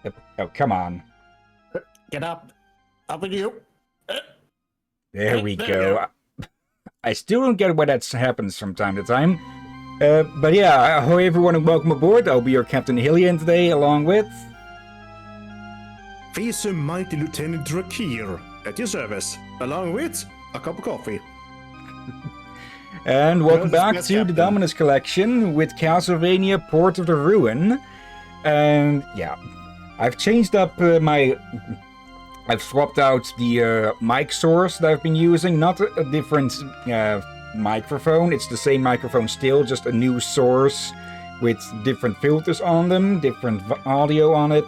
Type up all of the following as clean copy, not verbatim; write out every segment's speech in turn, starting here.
Oh, come on. Get up. Up with you. There we go. I still don't get why that happens from time to time. But yeah, hello everyone and welcome aboard. I'll be your Captain Hillyan today, along with... Face Mighty Lieutenant Drakir at your service, along with a cup of coffee. And welcome back to the Dominus Collection with Castlevania Port of the Ruin. And yeah, I've changed up I've swapped out the mic source that I've been using. Not a different microphone, it's the same microphone still, just a new source with different filters on them, different audio on it.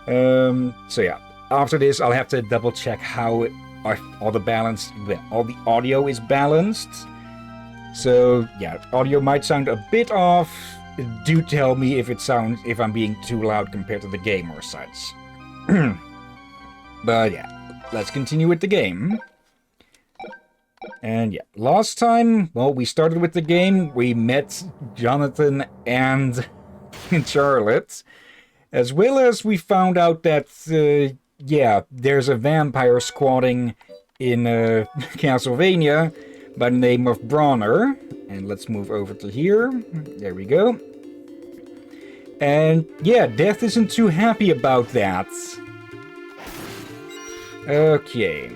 So yeah, after this I'll have to double check how all the audio is balanced. So yeah, audio might sound a bit off. Do tell me if I'm being too loud compared to the game or such. But yeah, let's continue with the game. And yeah, last time, well, we started with the game, we met Jonathan and Charlotte, as well as we found out that, yeah, there's a vampire squatting in Castlevania by the name of Bronner. And let's move over to here. There we go. And yeah, Death isn't too happy about that. Okay.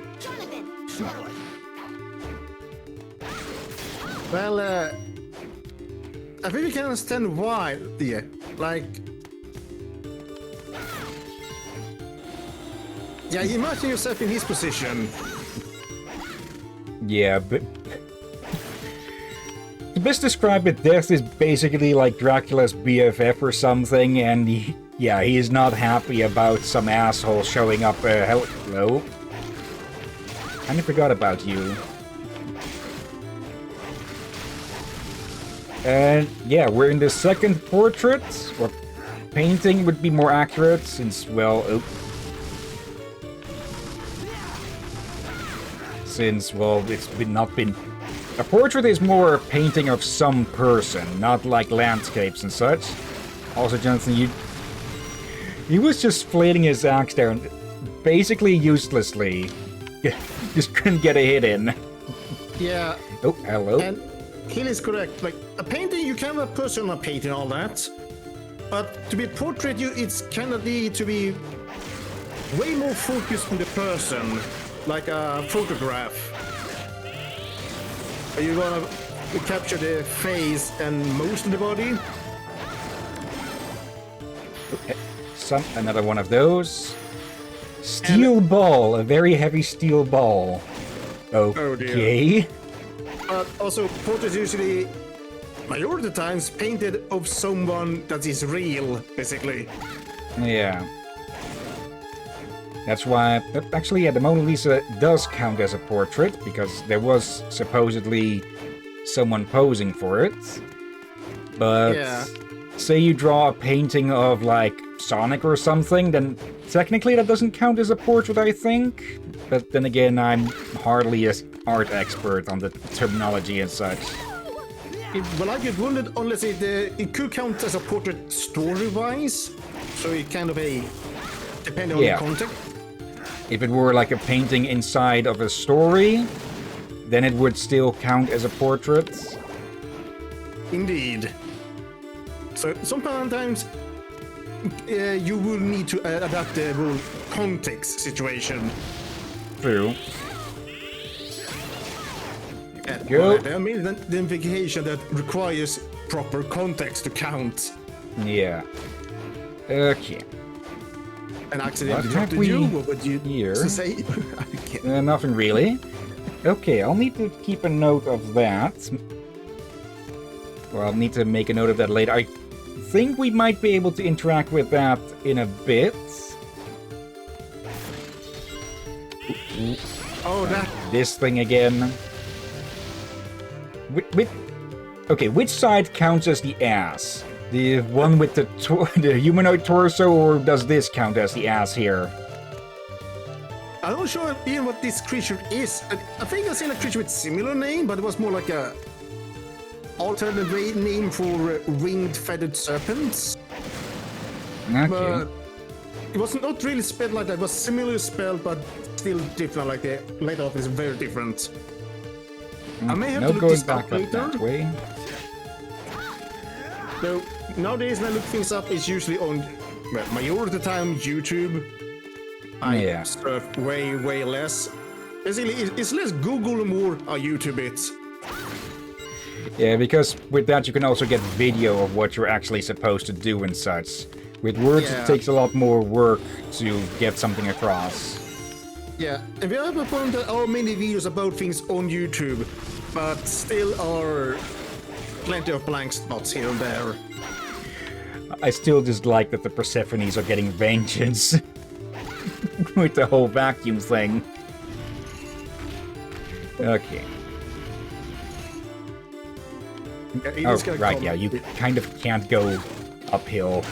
Well, I think we can understand why, yeah. Like... Yeah, imagine yourself in his position. Yeah, but... To best describe it, Death is basically like Dracula's BFF or something, and he is not happy about some asshole showing up. Hello? Kinda forgot about you. And yeah, we're in the second portrait, or painting would be more accurate, since, well, it's not been... A portrait is more a painting of some person, not like landscapes and such. Also, Jonathan, he was just flailing his axe there, and basically uselessly. Just couldn't get a hit in. Yeah. Oh, hello. And Hill is correct. Like, a painting, you can have a person on a painting, all that. But to be a portrait, it's kind of need to be way more focused on the person, like a photograph. Are you gonna capture the face and most of the body? Okay. Another one of those. Steel ball, a very heavy steel ball. Okay. But also, portraits usually, majority of the times, painted of someone that is real, basically. Yeah. That's why, actually, yeah, the Mona Lisa does count as a portrait, because there was supposedly someone posing for it. But yeah. Say you draw a painting of, like, Sonic or something, then technically that doesn't count as a portrait, I think. But then again, I'm hardly an art expert on the terminology and such. Well, I get wondered, unless it could count as a portrait story-wise, so it kind of depending on the context. If it were like a painting inside of a story, then it would still count as a portrait. Indeed. So sometimes you will need to adapt the whole context situation. True. Well, I mean, the identification that requires proper context to count. Yeah. Okay. An accident interrupted you? What would you say? Nothing really. Okay, I'll need to keep a note of that. Well, I'll need to make a note of that later. I think we might be able to interact with that in a bit. Oh, that... This thing again. Okay, which side counts as the ass? The one with the humanoid torso, or does this count as the ass here? I'm not sure even what this creature is. I think I've seen a creature with similar name, but it was more like a alternate name for winged feathered serpents. Okay. But it was not really spelled like that. It was similarly spelled, but still different. Like the letter of it is very different. I may have No to look going this back up up later. that way. So nowadays when I look things up, it's usually on, well, majority of the time YouTube. I surf way less. Basically, it's less Google, more YouTube it. Yeah, because with that you can also get video of what you're actually supposed to do and such. With words it takes a lot more work to get something across. Yeah, and we have a point that there are many videos about things on YouTube, but still are plenty of blank spots here and there. I still just like that the Persephones are getting vengeance with the whole vacuum thing. Okay. Oh, right, yeah, you kind of can't go uphill.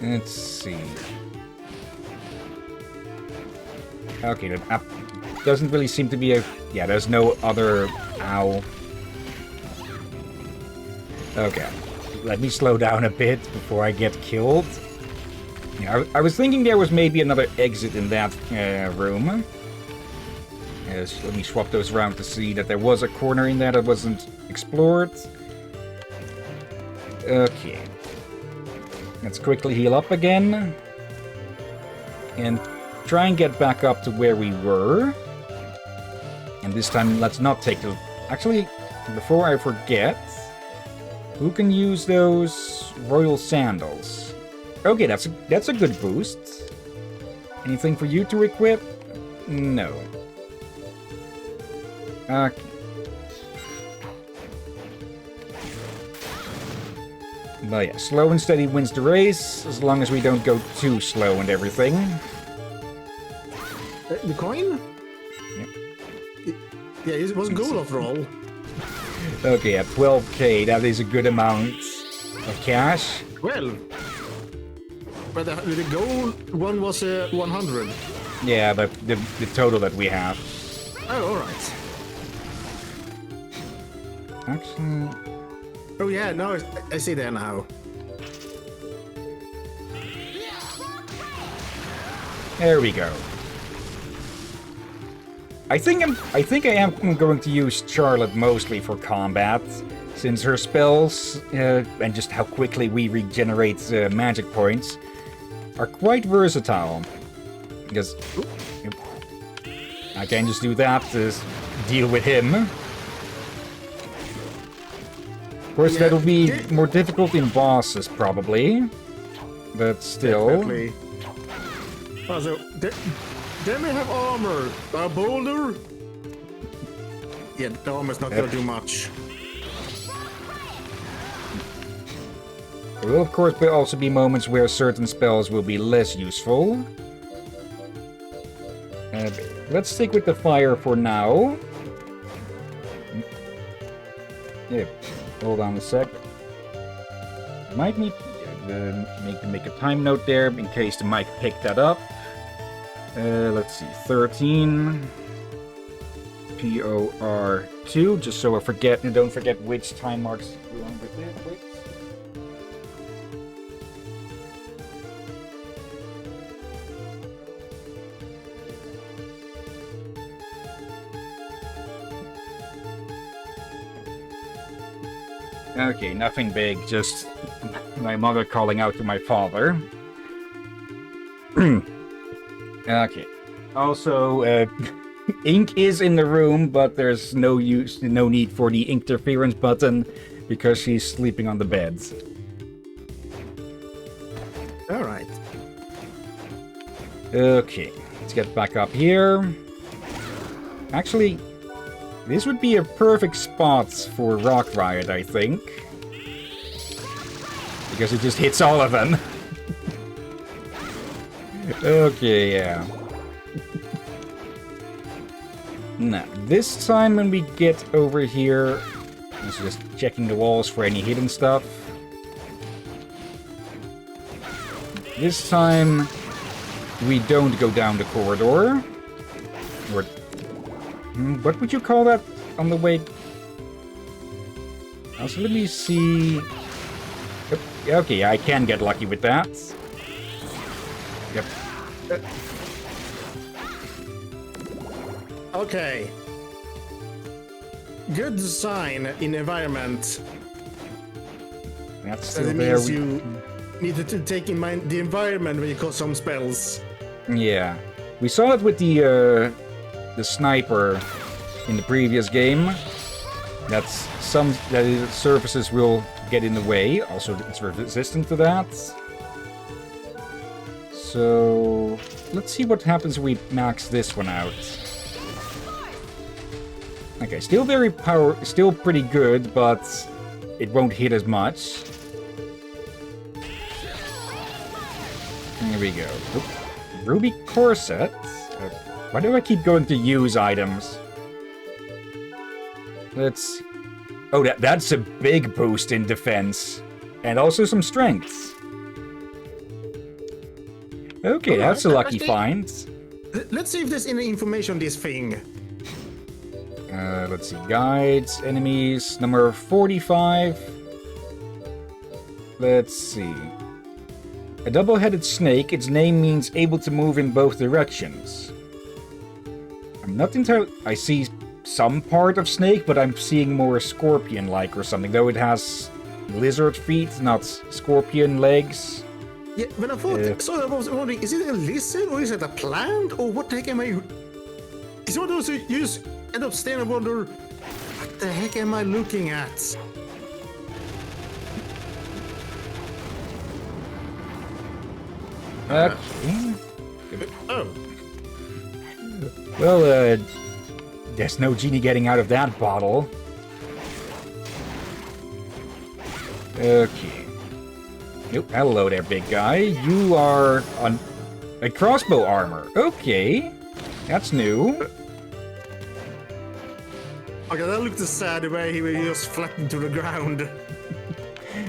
Let's see. Okay, that doesn't really seem to be a... Yeah, there's no other... Ow. Okay. Let me slow down a bit before I get killed. Yeah, I was thinking there was maybe another exit in that room. Yes, let me swap those around to see that there was a corner in there that wasn't explored. Okay. Let's quickly heal up again. And try and get back up to where we were. And this time, let's not take the... Actually, before I forget, who can use those royal sandals? Okay, that's a good boost. Anything for you to equip? No. Okay. But yeah, slow and steady wins the race, as long as we don't go too slow and everything. The coin? Yep. Yeah, it was gold after all. Okay, at 12k, that is a good amount of cash. Well, but the gold one was 100. Yeah, but the total that we have. Oh, alright. Actually... Oh yeah, now I see that now. There we go. I think I am going to use Charlotte mostly for combat, since her spells and just how quickly we regenerate magic points are quite versatile. Because I can just do that to deal with him. Of course, that'll be more difficult in bosses, probably. But still... Definitely. Also, then we have armor. A boulder? Yeah, the armor's not gonna do much. There will, of course, also be moments where certain spells will be less useful. Let's stick with the fire for now. Yeah. Hold on a sec. Might need to make a time note there in case the mic picked that up. Let's see, 13 POR2, just so I don't forget which time marks we're on with it. Wait. Okay, nothing big, just my mother calling out to my father. Okay. Also, ink is in the room, but there's no need for the interference button because she's sleeping on the bed. All right. Okay, let's get back up here. Actually, this would be a perfect spot for Rock Riot, I think. Because it just hits all of them. Okay, yeah. Now, this time when we get over here, it's just checking the walls for any hidden stuff. This time, we don't go down the corridor. Or... what would you call that on the way? Also, let me see... Okay, I can get lucky with that. Yep. Okay. Good design in environment. That's That still there. means you needed to take in mind the environment when you cast some spells. Yeah. We saw it with the sniper in the previous game. That's that surfaces will get in the way. Also, it's resistant to that. So let's see what happens if we max this one out. Okay, still still pretty good, but it won't hit as much. Here we go. Oop. Ruby corset. Why do I keep going to use items? Let's... Oh, that's a big boost in defense. And also some strength. Okay, that's a lucky find. Let's see if there's any information on this thing. Let's see. Guides, enemies, number 45. Let's see. A double-headed snake, its name means able to move in both directions. I'm not entirely... I see some part of snake, but I'm seeing more scorpion-like or something, though it has lizard feet, not scorpion legs. Yeah, when I thought... So I was wondering, is it a lizard or is it a plant? Or what the heck am I... Is it one of those you just end up standing and wonder, what the heck am I looking at? Okay. Oh. Well, there's no genie getting out of that bottle. Okay. Nope. Hello there, big guy. You are on a crossbow armor. Okay. That's new. Okay, that looked sad the way he was just flattened to the ground.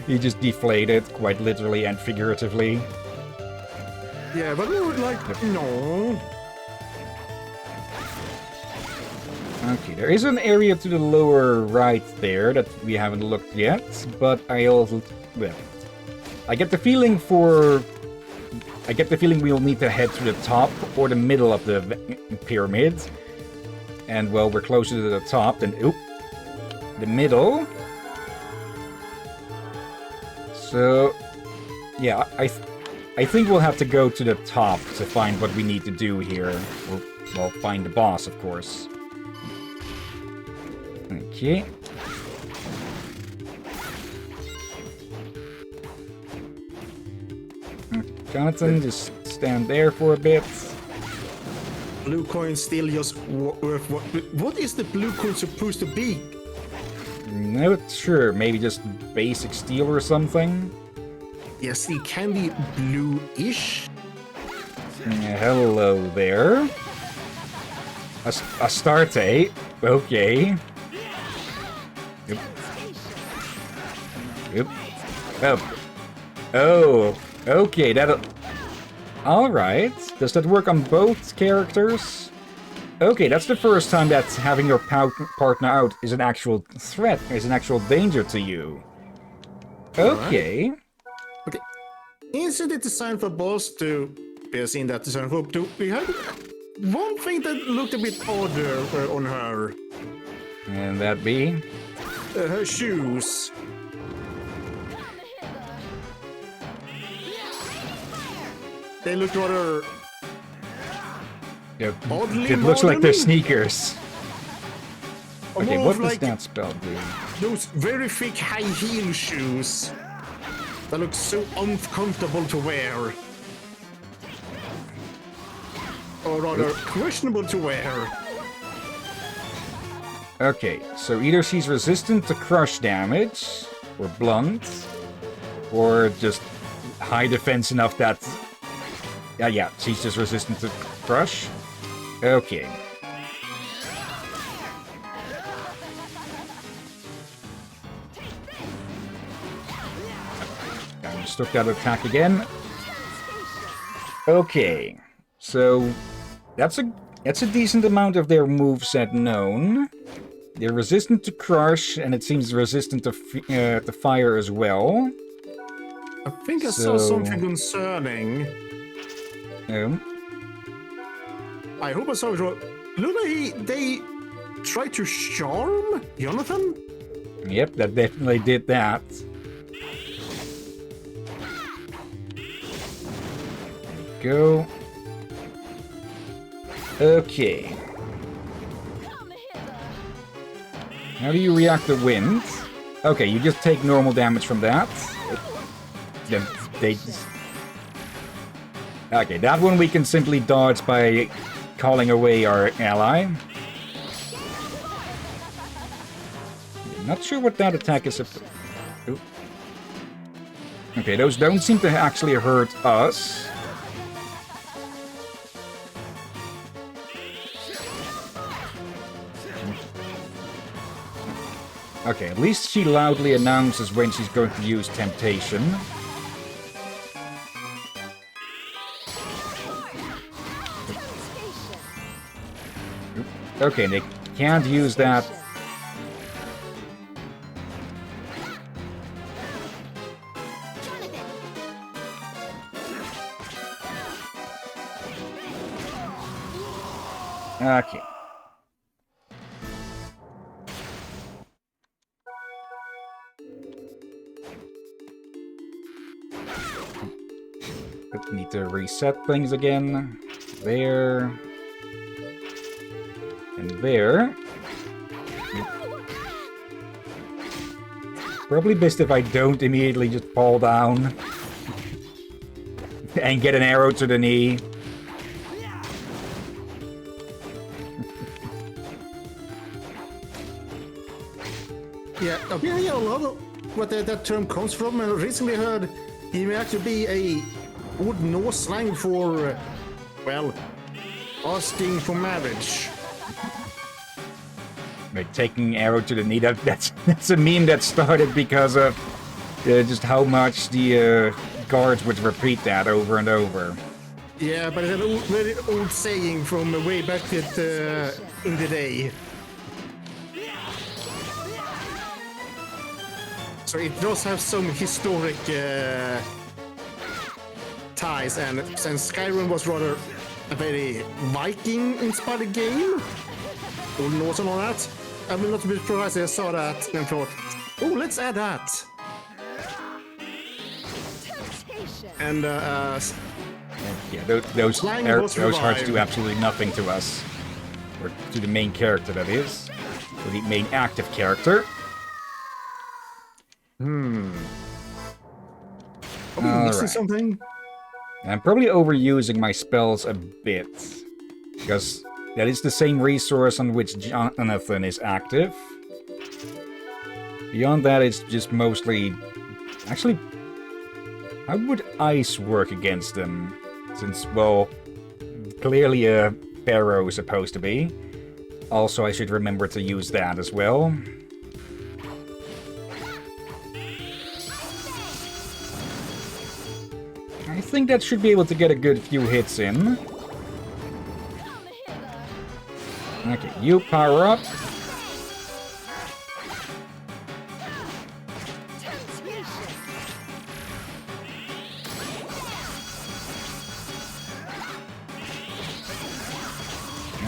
He just deflated, quite literally and figuratively. Yeah, but we would like... No. Okay, there is an area to the lower right there that we haven't looked yet, but I also... Well, I get the feeling we'll need to head to the top or the middle of the pyramid. And, well, we're closer to the top than... Oop. The middle. So... Yeah, I think we'll have to go to the top to find what we need to do here. Or, well, find the boss, of course. Okay. Jonathan, just stand there for a bit. Blue coin still just worth what is the blue coin supposed to be? Not sure, maybe just basic steel or something? Yes, it can be blue-ish. Hello there. Astarte. Okay. Yep. Yep. Oh. Okay, that'll... Alright. Does that work on both characters? Okay, that's the first time that having your partner out is an actual threat, is an actual danger to you. Okay. Okay. Isn't it designed for boss to be seen that design for to we had one thing that looked a bit odder on her. And that be? Her shoes. They look rather... Yep. Oddly It looks like they're modern. sneakers. Okay, More what of does like that spell do? those very thick high heel shoes that look so uncomfortable to wear. Or rather, questionable to wear. Okay, so either she's resistant to crush damage, or blunt, or just high defense enough that... Yeah, she's just resistant to crush. Okay. I mistook that attack again. Okay, so that's a decent amount of their moveset known. They're resistant to crush, and it seems resistant to fire as well. I think I saw something concerning. I hope I saw it wrong. Look like they tried to charm Jonathan? Yep, that definitely did that. Go. Okay. How do you react to wind? Okay, you just take normal damage from that. Then they just... Okay, that one we can simply dodge by calling away our ally. Not sure what that attack is. Ooh. Okay, those don't seem to actually hurt us. Okay, at least she loudly announces when she's going to use Temptation. Okay, they can't use that. Okay. Need to reset things again. There. And there. Probably best if I don't immediately just fall down. And get an arrow to the knee. Yeah, apparently a lot of what that term comes from. I recently heard he may actually be a Old Norse slang for, well, asking for marriage. Like taking arrow to the knee. That's a meme that started because of just how much the guards would repeat that over and over. Yeah, but it's a very old saying from way back in the day. So it does have some historic ties, and since Skyrim was rather a very Viking-inspired game, Old Norse and all that, I will not be surprised if I saw that and thought, oh, let's add that. And yeah, those hearts do absolutely nothing to us, or to the main character, that is, or the main active character. Are we missing something? I'm probably overusing my spells a bit, because that is the same resource on which Jonathan is active. Beyond that, it's just mostly... Actually, how would ice work against them? Since, well, clearly a Pharaoh is supposed to be. Also, I should remember to use that as well. I think that should be able to get a good few hits in. Okay, you power up.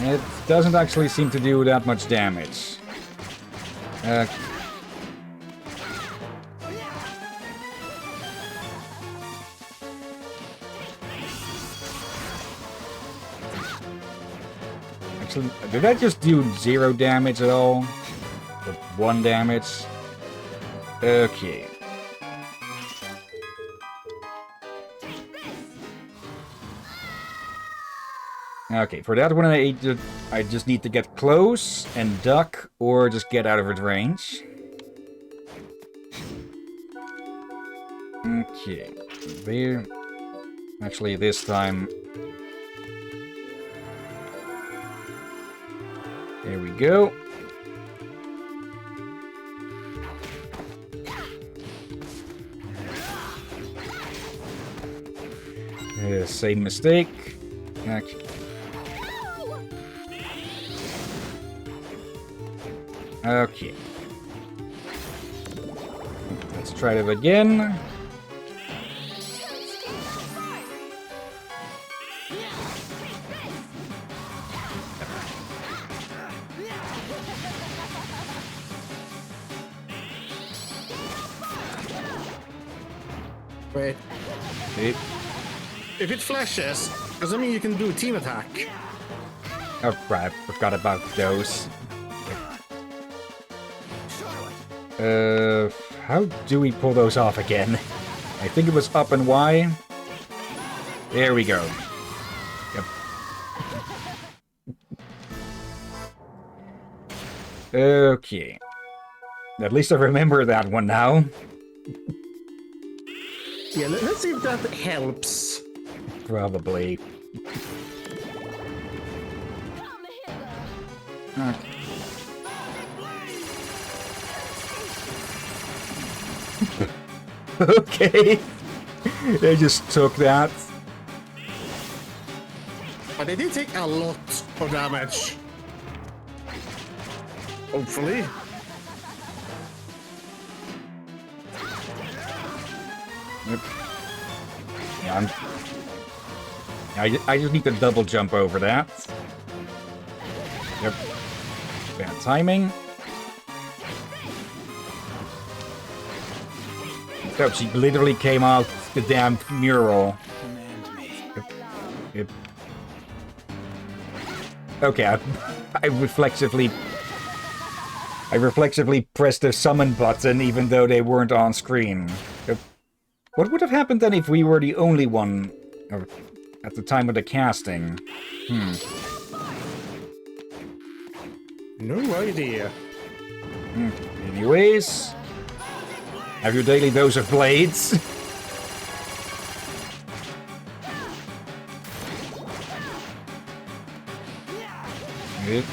It doesn't actually seem to do that much damage. Actually, did that just do 0 damage at all? Or 1 damage? Okay. Okay, for that one I just need to get close and duck, or just get out of its range. Okay, there. Actually, this time... There we go. Same mistake. Okay. Let's try that again. Wait. If it flashes, does that mean you can do team attack? Oh, crap. Forgot about those. How do we pull those off again? I think it was up and Y. There we go. Yep. Okay. At least I remember that one now. Yeah, let's see if that helps. Probably. Okay. They just took that. But they did take a lot of damage. Hopefully. Yep. Yeah, I just need to double jump over that. Yep. Bad timing. Oh, she literally came out the damn mural. Yep. Yep. Okay, I reflexively pressed the summon button even though they weren't on screen. Yep. What would have happened then if we were the only one at the time of the casting? No idea. Anyways, have your daily dose of blades. Good.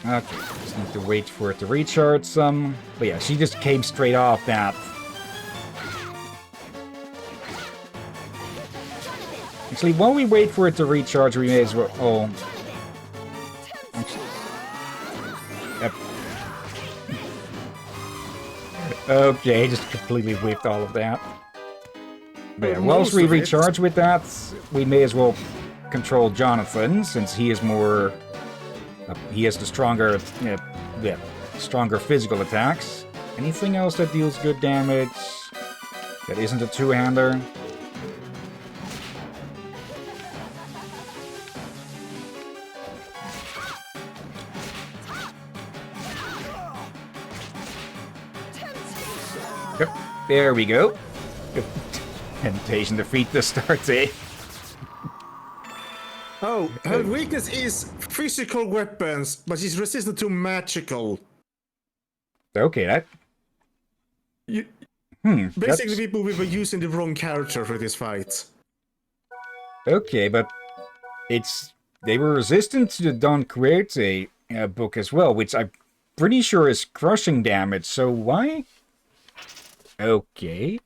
Okay, just need to wait for it to recharge some. But yeah, she just came straight off that. Actually, while we wait for it to recharge, we may as well... Oh. Yep. Okay, just completely whipped all of that. But yeah, whilst we recharge with that, we may as well control Jonathan, since he is more... he has the stronger, stronger physical attacks. Anything else that deals good damage that isn't a two-hander? Yep, there we go. Temptation defeat the start, eh? Oh, her weakness is physical weapons, but she's resistant to magical. Okay, that... Basically, people were using the wrong character for this fight. Okay, but it's... They were resistant to the Don Quixote book as well, which I'm pretty sure is crushing damage, so why? Okay.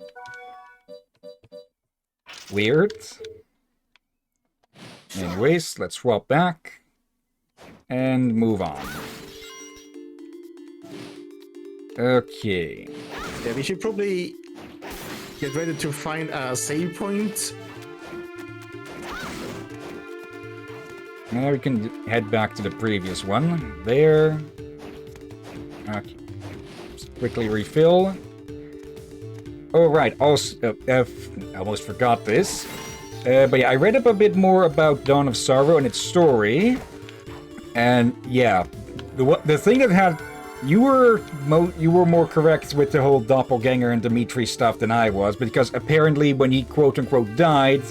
Weird. Anyways, let's swap back and move on. Okay. Yeah, we should probably get ready to find a save point. Now we can head back to the previous one. There. Okay. Just quickly refill. Oh, right. Also, I almost forgot this. But yeah, I read up a bit more about Dawn of Sorrow and its story. And yeah, the thing that had... You were more correct with the whole doppelganger and Dimitri stuff than I was, because apparently when he quote-unquote died,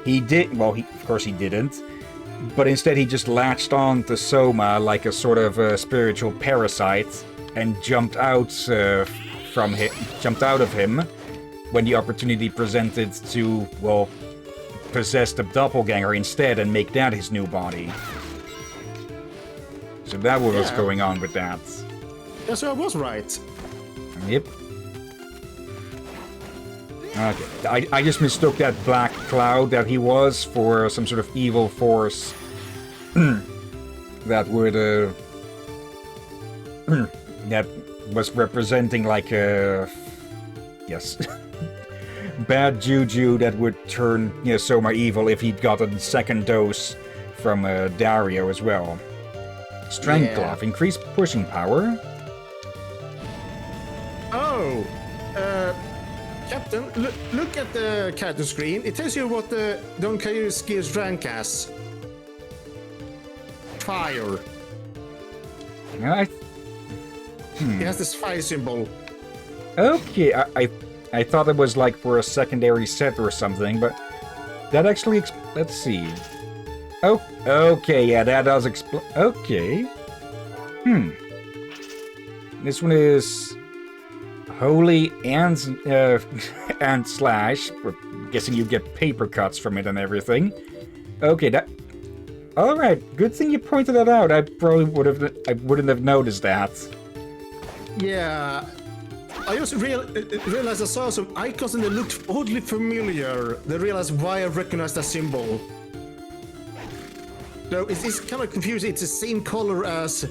he did... Well, of course he didn't. But instead he just latched on to Soma like a sort of spiritual parasite and jumped out of him when the opportunity presented to, well, possess the doppelganger instead and make that his new body. So that was what's going on with that. Yeah, so I was right. Yep. Okay, I just mistook that black cloud that he was for some sort of evil force that would, that was representing like a... Yes. Bad juju that would turn Soma evil if he'd gotten second dose from Dario as well. Strength Yeah. glove, increase pushing power. Oh, Captain, look at the character screen. It tells you what the Donkayu skills rank as. Fire. I It has this fire symbol. Okay, I thought it was like for a secondary set or something, but that actually let's see. Oh, okay, yeah, that does explain. Okay. This one is holy and and slash. I'm guessing you get paper cuts from it and everything. Okay, that. All right, good thing you pointed that out. I wouldn't have noticed that. Yeah. I also realized I saw some icons and they looked oddly familiar. They realized why I recognized that symbol. So it's kind of confusing. It's the same color as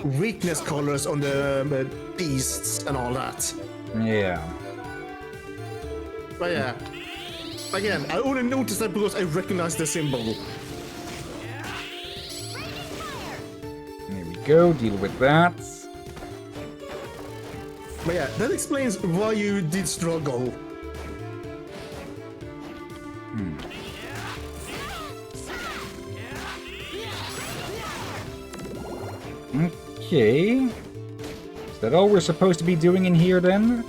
weakness colors on the beasts and all that. Yeah. But yeah, again, I only noticed that because I recognized the symbol. There we go, deal with that. But yeah, that explains why you did struggle. Okay. Is that all we're supposed to be doing in here then?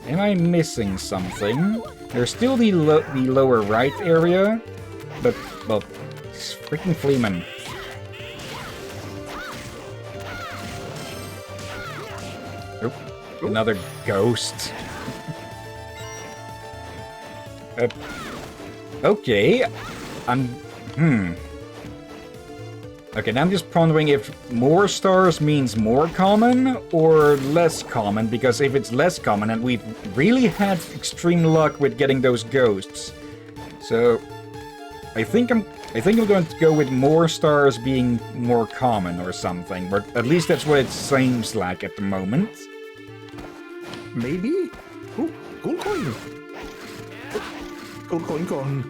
Am I missing something? There's still the lower right area, but, well, it's freaking Fleeman. Oh, another ghost. Okay, Okay, now I'm just pondering if more stars means more common or less common, because if it's less common, and we've really had extreme luck with getting those ghosts. So, I think I'm going to go with more stars being more common or something, but at least that's what it seems like at the moment. Maybe? Oh, gold coin! Gold coin gone.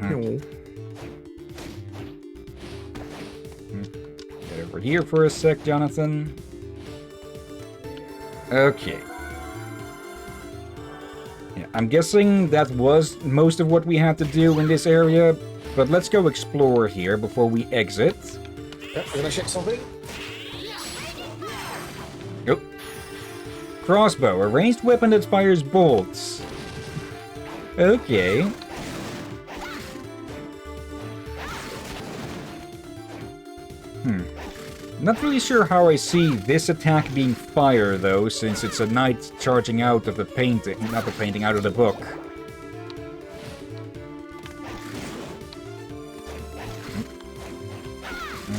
No. Get over here for a sec, Jonathan. Okay. Yeah, I'm guessing that was most of what we had to do in this area, but let's go explore here before we exit. Yeah, gonna check something? Oh. Crossbow, a ranged weapon that fires bolts. Okay. Not really sure how I see this attack being fire, though, since it's a knight charging out of the painting, not the painting, out of the book.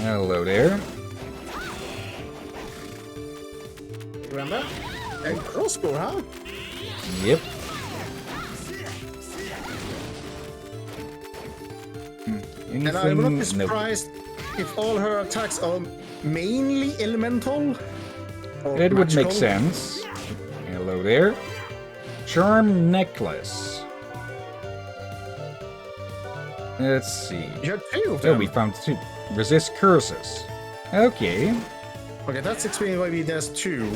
Hello there. Remember? And crossbow, huh? Yep. And I would not be Anything? Nope. surprised if all her attacks are mainly elemental. Or It would make magical. sense. Hello there. Charm necklace. Let's see. You had two of Oh, them. we found two. Resist curses. Okay. Okay, that's explaining why there's two.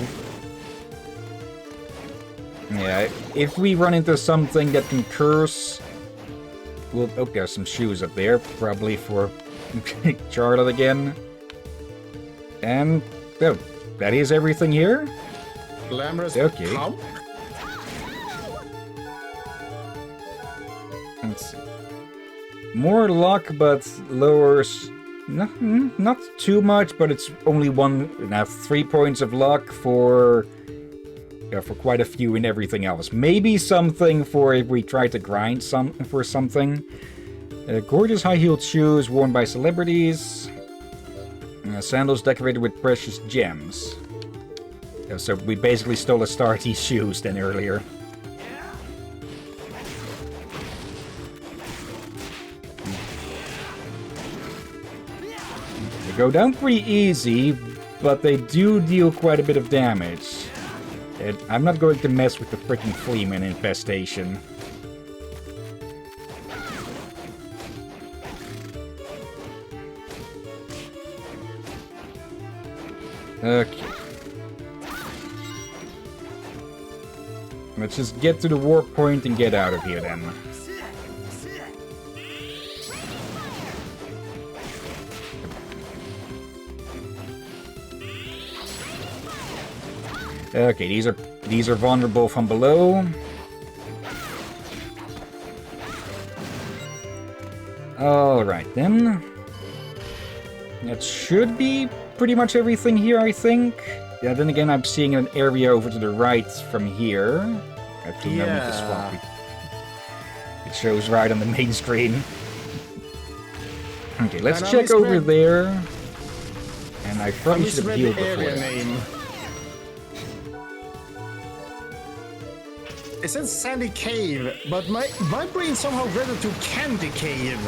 Yeah, if we run into something that can curse... Well, oh, there's some shoes up there. Probably for Charlotte again. And... oh, that is everything here? Glamorous Okay. pump. Let's see. More luck, but lowers... not too much, but it's only one... Now, 3 points of luck for... yeah, for quite a few in everything else. Maybe something for if we try to grind for something. Gorgeous high-heeled shoes worn by celebrities. Sandals decorated with precious gems. So we basically stole Astarte's shoes then earlier. They go down pretty easy, but they do deal quite a bit of damage. I'm not going to mess with the freaking Fleaman infestation. Okay. Let's just get to the warp point and get out of here then. Okay, these are vulnerable from below. Alright then. That should be pretty much everything here, I think. Yeah, then again, I'm seeing an area over to the right from here. I have to remember to swap it. It shows right on the main screen. Okay, let's check over there. And I probably should have healed before that. It says Sandy Cave, but my brain somehow read it to Candy Cave.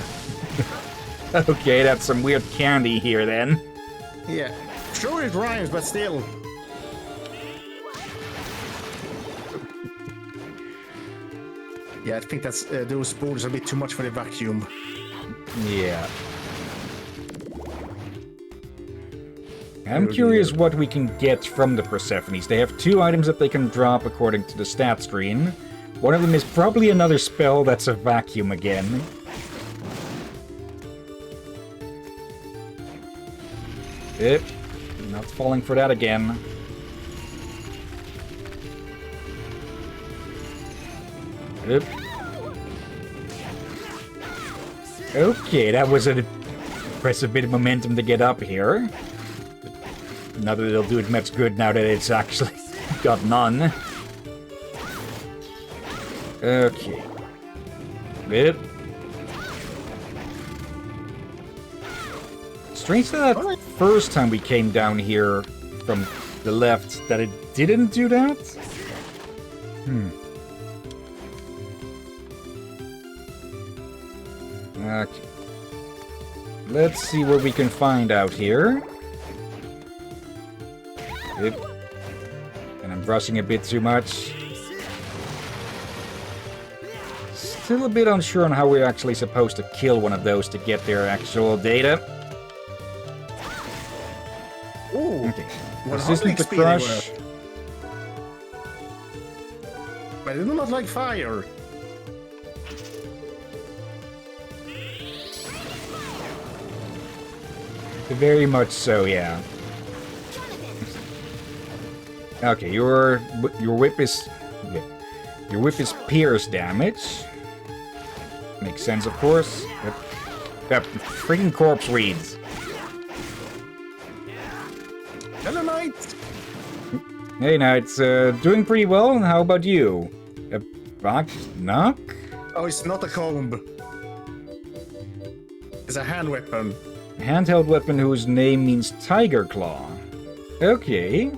Okay, that's some weird candy here then. Yeah, sure it rhymes, but still. Yeah, I think that's those borders are a bit too much for the vacuum. Yeah. I'm curious what we can get from the Persephones. They have 2 items that they can drop according to the stat screen. One of them is probably another spell that's a vacuum again. Not falling for that again. Okay, that was an impressive bit of momentum to get up here. Not that it'll do it much good now that it's actually got none. Okay. Strange that first time we came down here from the left that it didn't do that? Okay. Let's see what we can find out here. And I'm brushing a bit too much. Still a bit unsure on how we're actually supposed to kill one of those to get their actual data. Ooh, okay. Resistant to crush. But I do not like fire. Very much so, yeah. Okay, your whip is pierce damage. Makes sense, of course. Yep. Freaking corpse weeds. Hello, Knight. Hey, Knight. Doing pretty well. How about you? A back knock? Oh, it's not a comb. It's a hand weapon. Handheld weapon whose name means Tiger Claw. Okay.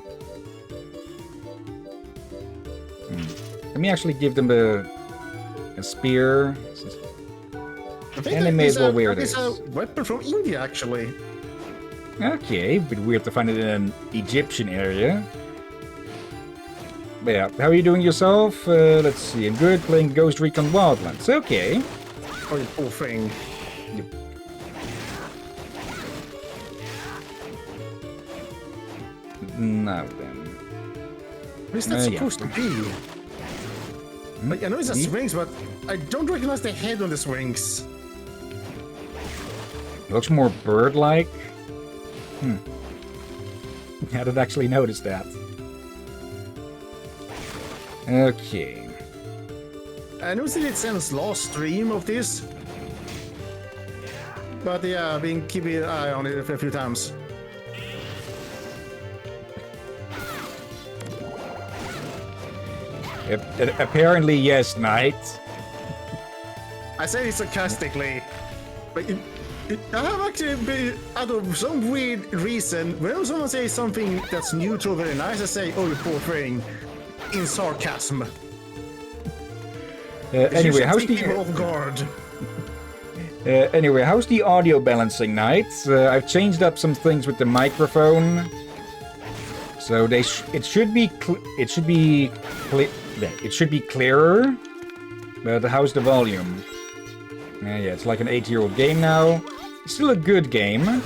Let me actually give them a spear. And they may as well wear this. It's a weapon from India, actually. Okay, but weird to find it in an Egyptian area. But yeah, how are you doing yourself? Let's see, I'm good, playing Ghost Recon Wildlands. Okay. Oh, you poor thing. Yep. Now then. What is that supposed to be? Like, I know it's a swings, but I don't recognize the head on the swings. It looks more bird-like. I didn't actually notice that. Okay. I noticed it since last stream of this. But yeah, I've been keeping an eye on it a few times. Apparently, yes, Knight. I say it sarcastically, but I have actually been, out of some weird reason, when someone says something that's neutral, very nice, I say, "Oh, you poor thing," in sarcasm. Anyway, how's the off guard? Anyway, how's the audio balancing, Knight? I've changed up some things with the microphone. So it should be clearer. But how's the volume? Yeah, it's like an 8-year-old game now. It's still a good game.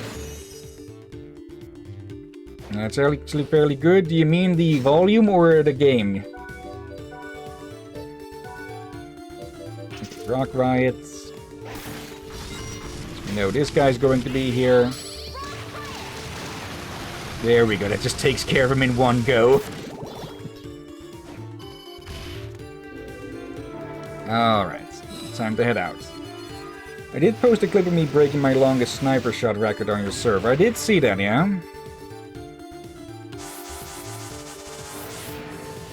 It's actually fairly good. Do you mean the volume or the game? Rock Riots. You know, this guy's going to be here. There we go. That just takes care of him in one go. Alright. Time to head out. I did post a clip of me breaking my longest sniper shot record on your server. I did see that, yeah?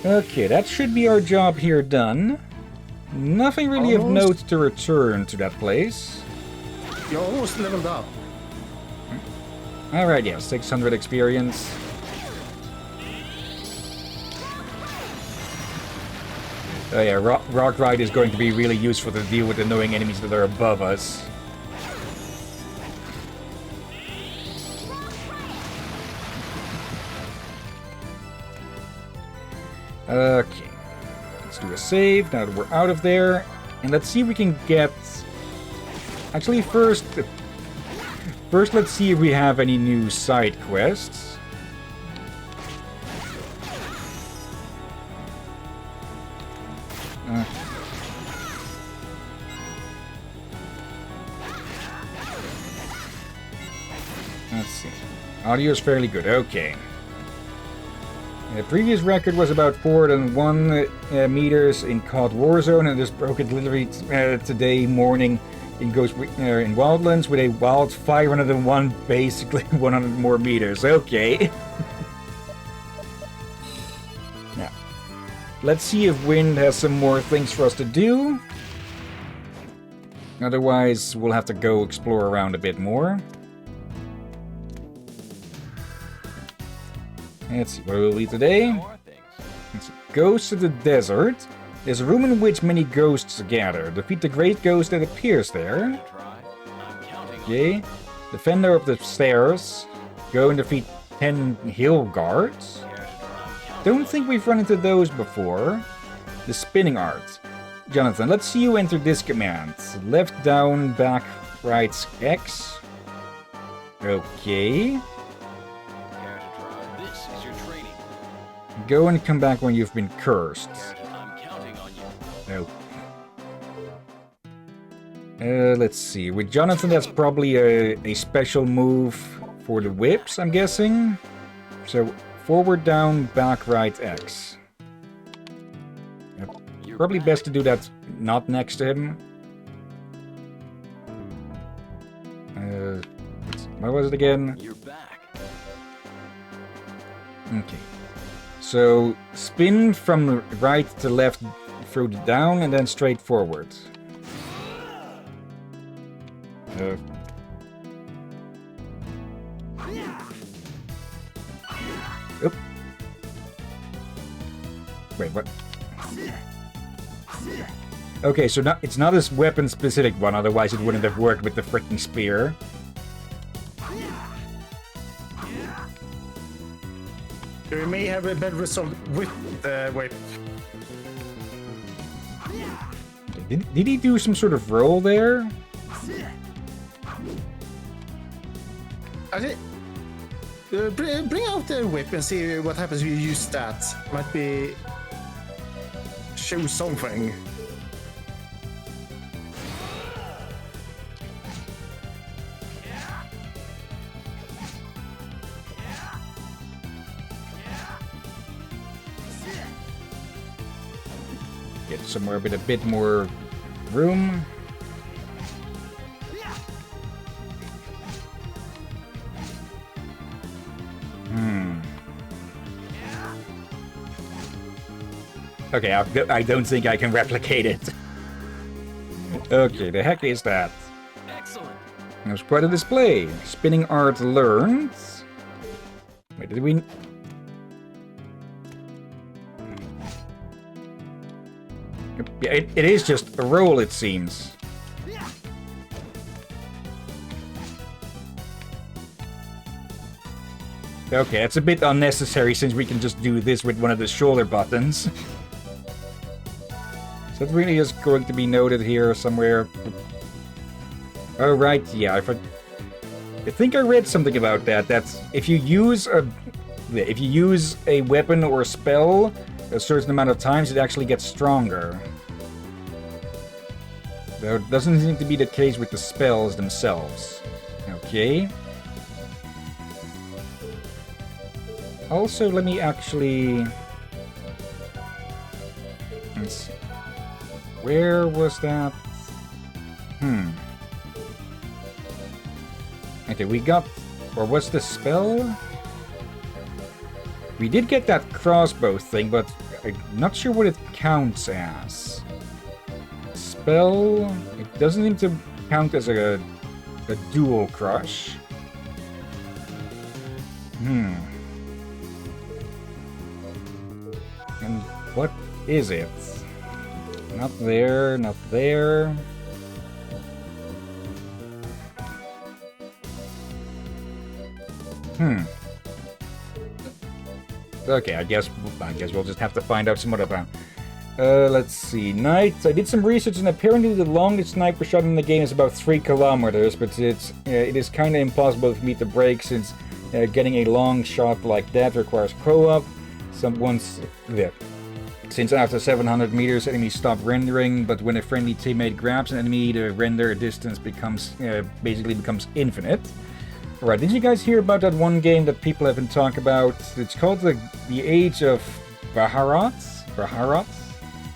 Okay, that should be our job here done. Nothing really of note to return to that place. You're almost leveled up. Alright, yeah, 600 experience. Oh yeah, Rock Ride is going to be really useful to deal with annoying enemies that are above us. Okay, let's do a save now that we're out of there. And let's see if we can get... Actually, first let's see if we have any new side quests. Let's see. Audio is fairly good. Okay. The previous record was about 401 meters in COD Warzone, and just broke it literally today morning in in Wildlands with a wild 501, basically 100 more meters. Okay. Now, let's see if Wind has some more things for us to do. Otherwise, we'll have to go explore around a bit more. Let's see, what will we today? Let's see. Ghosts of the Desert. There's a room in which many ghosts gather. Defeat the great ghost that appears there. Okay. Defender of the Stairs. Go and defeat 10 hill guards. Don't think we've run into those before. The Spinning Art. Jonathan, let's see you enter this command. Left, down, back, right, X. Okay. Go and come back when you've been cursed. No. Let's see. With Jonathan, that's probably a special move for the whips, I'm guessing. So, forward, down, back, right, X. Yep. Probably best to do that not next to him. What was it again? You're back. Okay. So, spin from right to left through the down and then straight forward. Oop. Wait, what? Okay, so it's not a weapon-specific one, otherwise it wouldn't have worked with the freaking spear. You may have a better result with the whip. Did he do some sort of roll there? Bring out the whip and see what happens if you use that. Might be... show something. Get somewhere with a bit more room. Okay, I don't think I can replicate it. Okay, the heck is that? Excellent. That was quite a display. Spinning art learned. Wait, did we... Yeah, it is just a roll, it seems. Okay, it's a bit unnecessary since we can just do this with one of the shoulder buttons. So that really is going to be noted here somewhere. Oh, right, yeah, I think I read something about that. That's if you use a weapon or a spell a certain amount of times, it actually gets stronger. Though it doesn't seem to be the case with the spells themselves. Okay. Also, let me actually... Let's see. Where was that? Okay, we got... Or what's the spell? We did get that crossbow thing, but I'm not sure what it counts as. Spell... It doesn't seem to count as a dual crush. And what is it? Not there, not there. Okay, I guess we'll just have to find out some other time. Let's see. Night. I did some research, and apparently the longest sniper shot in the game is about 3 kilometers, but it is kind of impossible for me to break since getting a long shot like that requires co-op. Since after 700 meters, enemies stop rendering, but when a friendly teammate grabs an enemy, the render distance basically becomes infinite. Alright, did you guys hear about that one game that people have been talking about? It's called the Age of Baharat?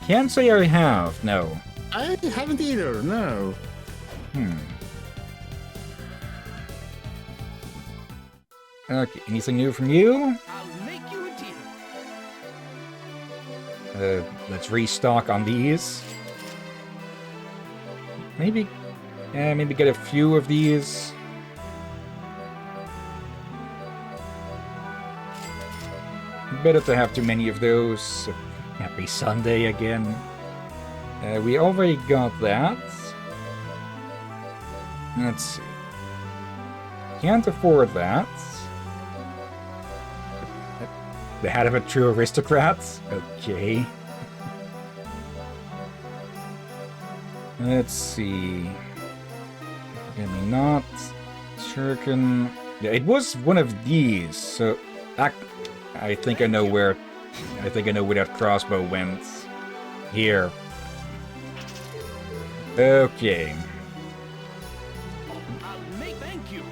Can't say I have, no. I haven't either, no. Okay, anything new from you? I'll make you a deal. Let's restock on these. Maybe get a few of these. Better to have too many of those. Happy Sunday again. We already got that. Let's see. Can't afford that. The hat of a true aristocrat? Okay. Let's see. Maybe not. Shuriken. Yeah, it was one of these, so I think I know where that crossbow went. Here. Okay. Thank you.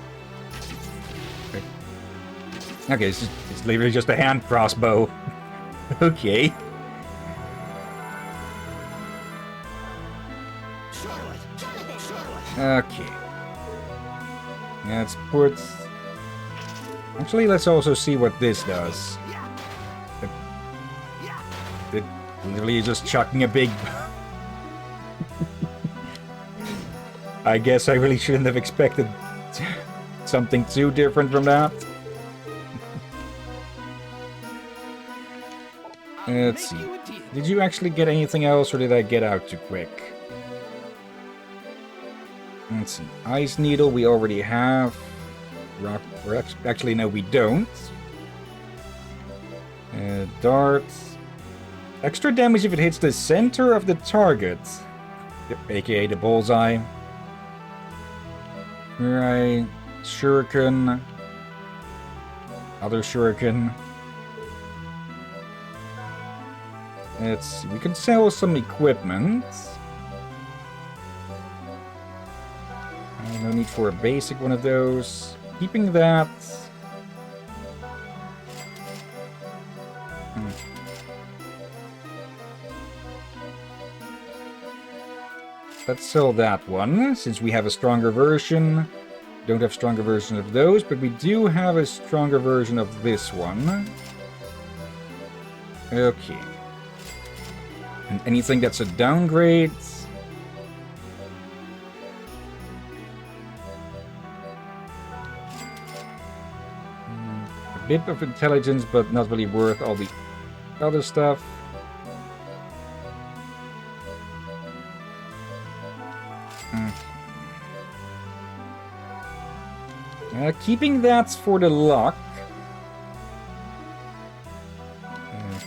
Okay, it's literally just a hand crossbow. Okay. Okay. Let's put... Actually, let's also see what this does. It literally is just chucking a big... I guess I really shouldn't have expected something too different from that. Let's see. Did you actually get anything else, or did I get out too quick? Let's see. Ice Needle we already have. Rock... Actually, no, we don't. Dart. Extra damage if it hits the center of the target. Yep, aka the bullseye. Right. Shuriken. Other Shuriken. Let's see. We can sell some equipment. No need for a basic one of those. Keeping that. Let's sell that one, since we have a stronger version. Don't have stronger versions of those, but we do have a stronger version of this one. Okay. And anything that's a downgrade... A bit of intelligence, but not really worth all the other stuff. Keeping that for the luck.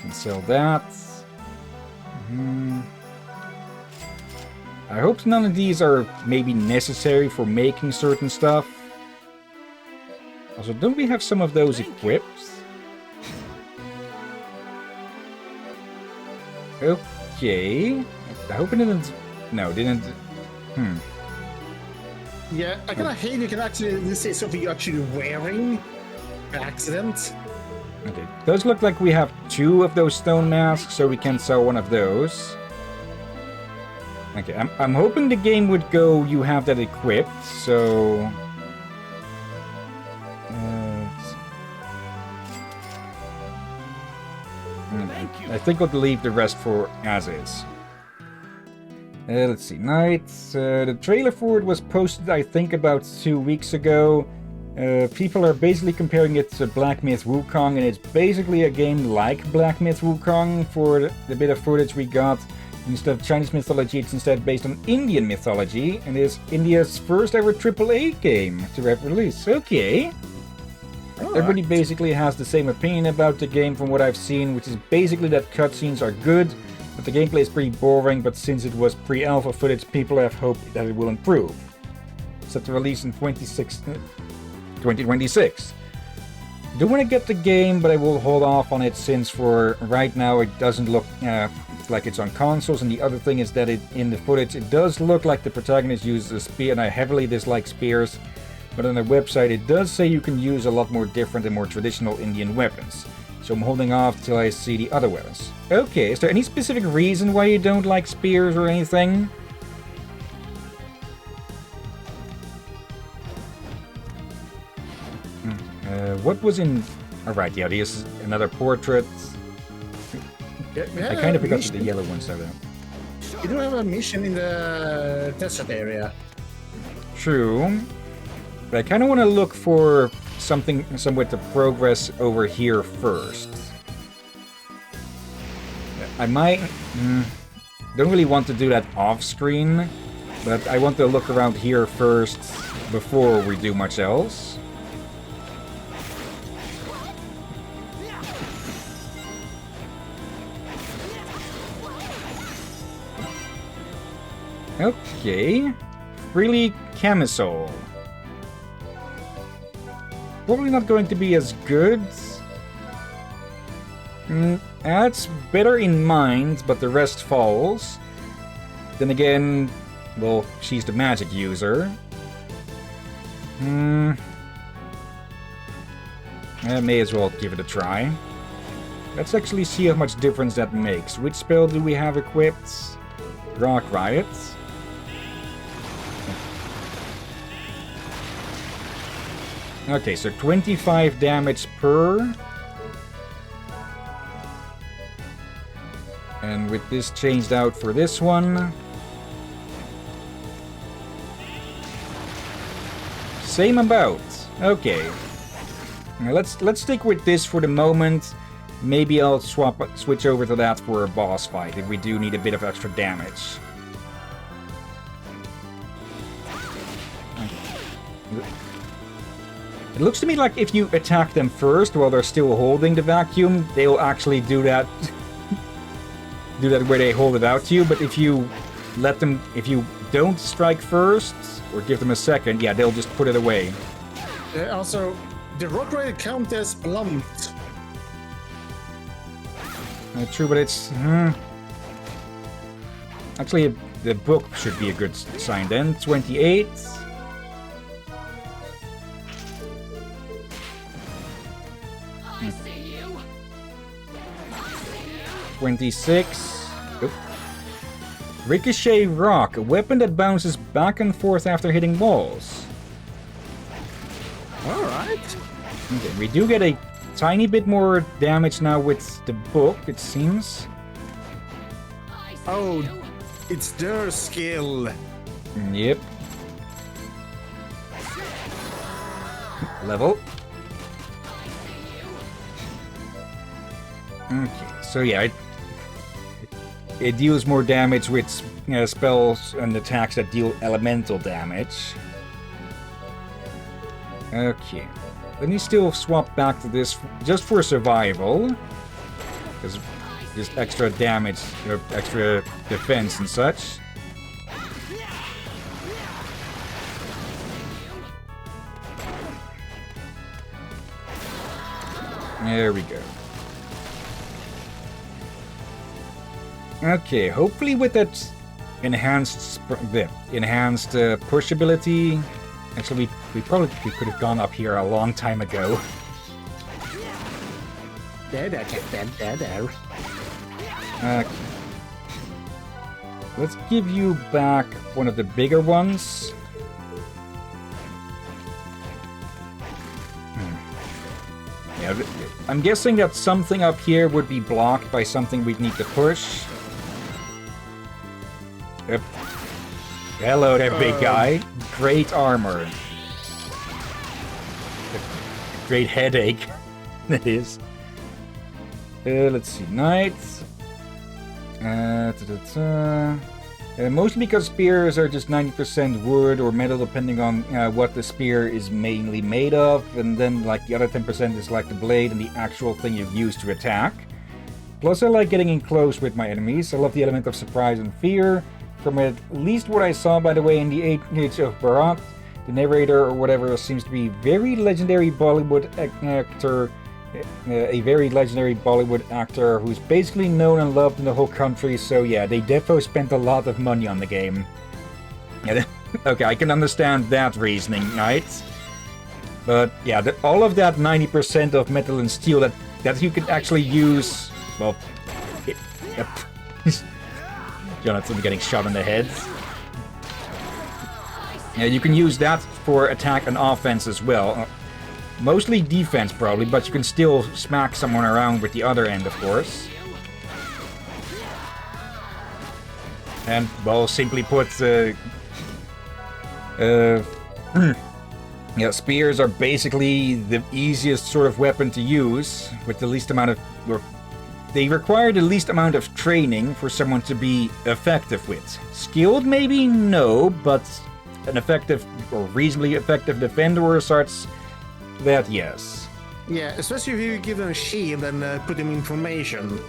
Can sell that. I hope none of these are maybe necessary for making certain stuff. Also, don't we have some of those equipped? Okay. I hope it didn't... No, it didn't... Yeah, I kind of hate you can actually... This is something you're actually wearing by accident. Okay. Does look like we have 2 of those stone masks, so we can sell one of those. Okay, I'm hoping the game would go, you have that equipped, so... I think we'll leave the rest for as is. Let's see, Knights. The trailer for it was posted, I think, about 2 weeks ago. People are basically comparing it to Black Myth Wukong, and it's basically a game like Black Myth Wukong for the bit of footage we got. Instead of Chinese mythology, it's instead based on Indian mythology, and is India's first ever AAA game to have released. Okay. Everybody basically has the same opinion about the game from what I've seen, which is basically that cutscenes are good, but the gameplay is pretty boring, but since it was pre-alpha footage, people have hope that it will improve. Set to release in 2026. Do want to get the game, but I will hold off on it since for right now it doesn't look like it's on consoles, and the other thing is that in the footage it does look like the protagonist uses a spear, and I heavily dislike spears. But on the website it does say you can use a lot more different and more traditional Indian weapons. So I'm holding off till I see the other weapons. Okay, is there any specific reason why you don't like spears or anything? What was in... Alright, yeah, here's another portrait. I kind of forgot the yellow ones are there. You don't have a mission in the desert area. True. But I kind of want to look for something, somewhere to progress over here first. I might... don't really want to do that off-screen, but I want to look around here first before we do much else. Okay. Freely Camisole. Probably not going to be as good. That's better in mind, but the rest falls. Then again, well, she's the magic user. I may as well give it a try. Let's actually see how much difference that makes. Which spell do we have equipped? Rock Riot. Okay, so 25 damage per. And with this changed out for this one. Same amount. Okay. Now let's stick with this for the moment. Maybe I'll switch over to that for a boss fight if we do need a bit of extra damage. It looks to me like if you attack them first while they're still holding the vacuum, they'll actually do that. Do that where they hold it out to you. But if you let them, if you don't strike first or give them a second, yeah, they'll just put it away. Also, the rock rider count as blunt. True, but it's actually the book should be a good sign then. 28. I see you. 26. Oop. Ricochet Rock, a weapon that bounces back and forth after hitting walls. Alright. Okay, we do get a tiny bit more damage now with the book, it seems. I see Oh, you. it's their skill. Yep. Level. Okay, so yeah, it deals more damage with spells and attacks that deal elemental damage. Okay, let me still swap back to this just for survival, because just extra damage, or extra defense and such. There we go. Okay, hopefully with that enhanced push ability. Actually, we probably could have gone up here a long time ago. There. Okay. Let's give you back one of the bigger ones. Yeah, I'm guessing that something up here would be blocked by something we'd need to push. Yep. Hello there, big guy. Great armor. Great headache. That is. Let's see. Knight. Mostly because spears are just 90% wood or metal, depending on what the spear is mainly made of, and then like the other 10% is like the blade and the actual thing you use to attack. Plus, I like getting in close with my enemies. I love the element of surprise and fear. From at least what I saw, by the way, in the Age of Bharat, the narrator or whatever seems to be very legendary Bollywood actor. A very legendary Bollywood actor who's basically known and loved in the whole country, so yeah, they defo spent a lot of money on the game. Yeah, okay, I can understand that reasoning, right? But yeah, all of that 90% of metal and steel that you could actually use, well, yep. Jonathan getting shot in the head. Yeah, you can use that for attack and offense as well. Mostly defense, probably, but you can still smack someone around with the other end, of course. And, well, simply put, yeah, spears are basically the easiest sort of weapon to use, with the least amount of... They require the least amount of training for someone to be effective with. Skilled, maybe? No, but an effective, or reasonably effective defender or sorts... That, yes. Yeah, especially if you give them a shield and put them in formation.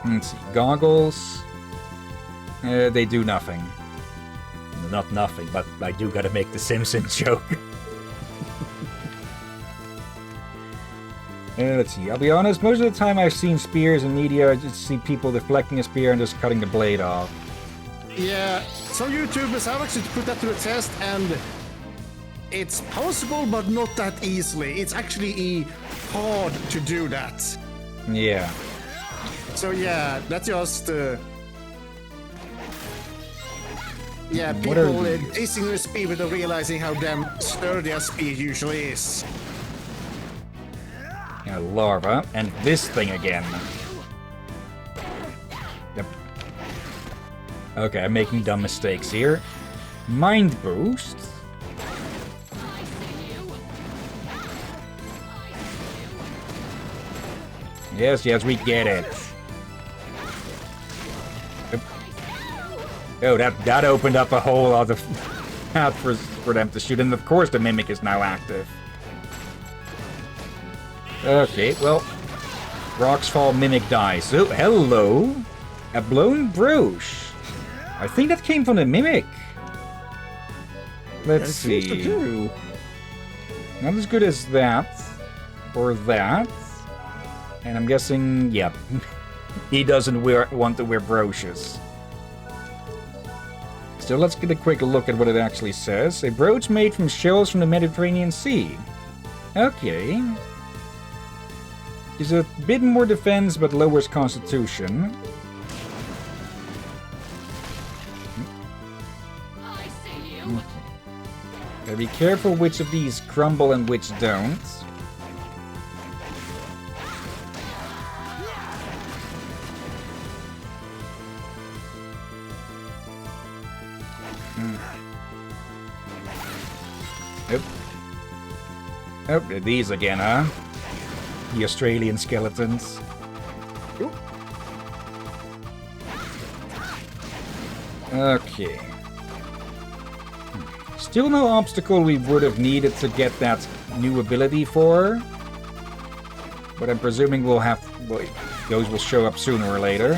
Let's see. Goggles. They do nothing. Not nothing, but I do gotta make the Simpsons joke. Let's see. I'll be honest, most of the time I've seen spears in media, I just see people deflecting a spear and just cutting the blade off. Yeah, some YouTubers have actually put that to the test, and it's possible, but not that easily. It's actually hard to do that. Yeah. So yeah, that's just... yeah, What people are these? dissing the speed without realizing how damn sturdy a speed usually is. Yeah, larva. And this thing again. Yep. Okay, I'm making dumb mistakes here. Mind boost. Yes, we get it. Oh, that opened up a whole other path for them to shoot, and of course the Mimic is now active. Okay, well, rocks fall, Mimic dies. Oh, hello! A blown brooch. I think that came from the Mimic. Let's see. Not as good as that, or that. And I'm guessing, yeah, he doesn't want to wear brooches. So let's get a quick look at what it actually says. A brooch made from shells from the Mediterranean Sea. Okay. Is a bit more defense, but lowers constitution. I see you. Gotta be careful which of these crumble and which don't. Nope. Oh, these again, huh? The Australian skeletons. Oop. Okay. Still no obstacle we would have needed to get that new ability for. But I'm presuming we'll have... Well, those will show up sooner or later.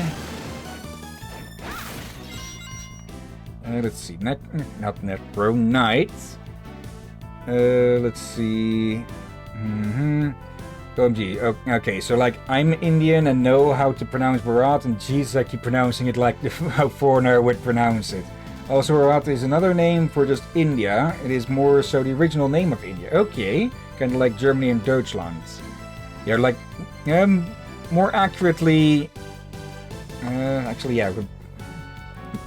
Let's see. Not Necro Knight. Let's see. OMG. Okay, so like I'm Indian and know how to pronounce Bharat, and Jesus, I keep pronouncing it like how foreigner would pronounce it. Also, Bharat is another name for just India. It is more so the original name of India. Okay, kind of like Germany and Deutschland. Yeah, like more accurately. Actually, yeah.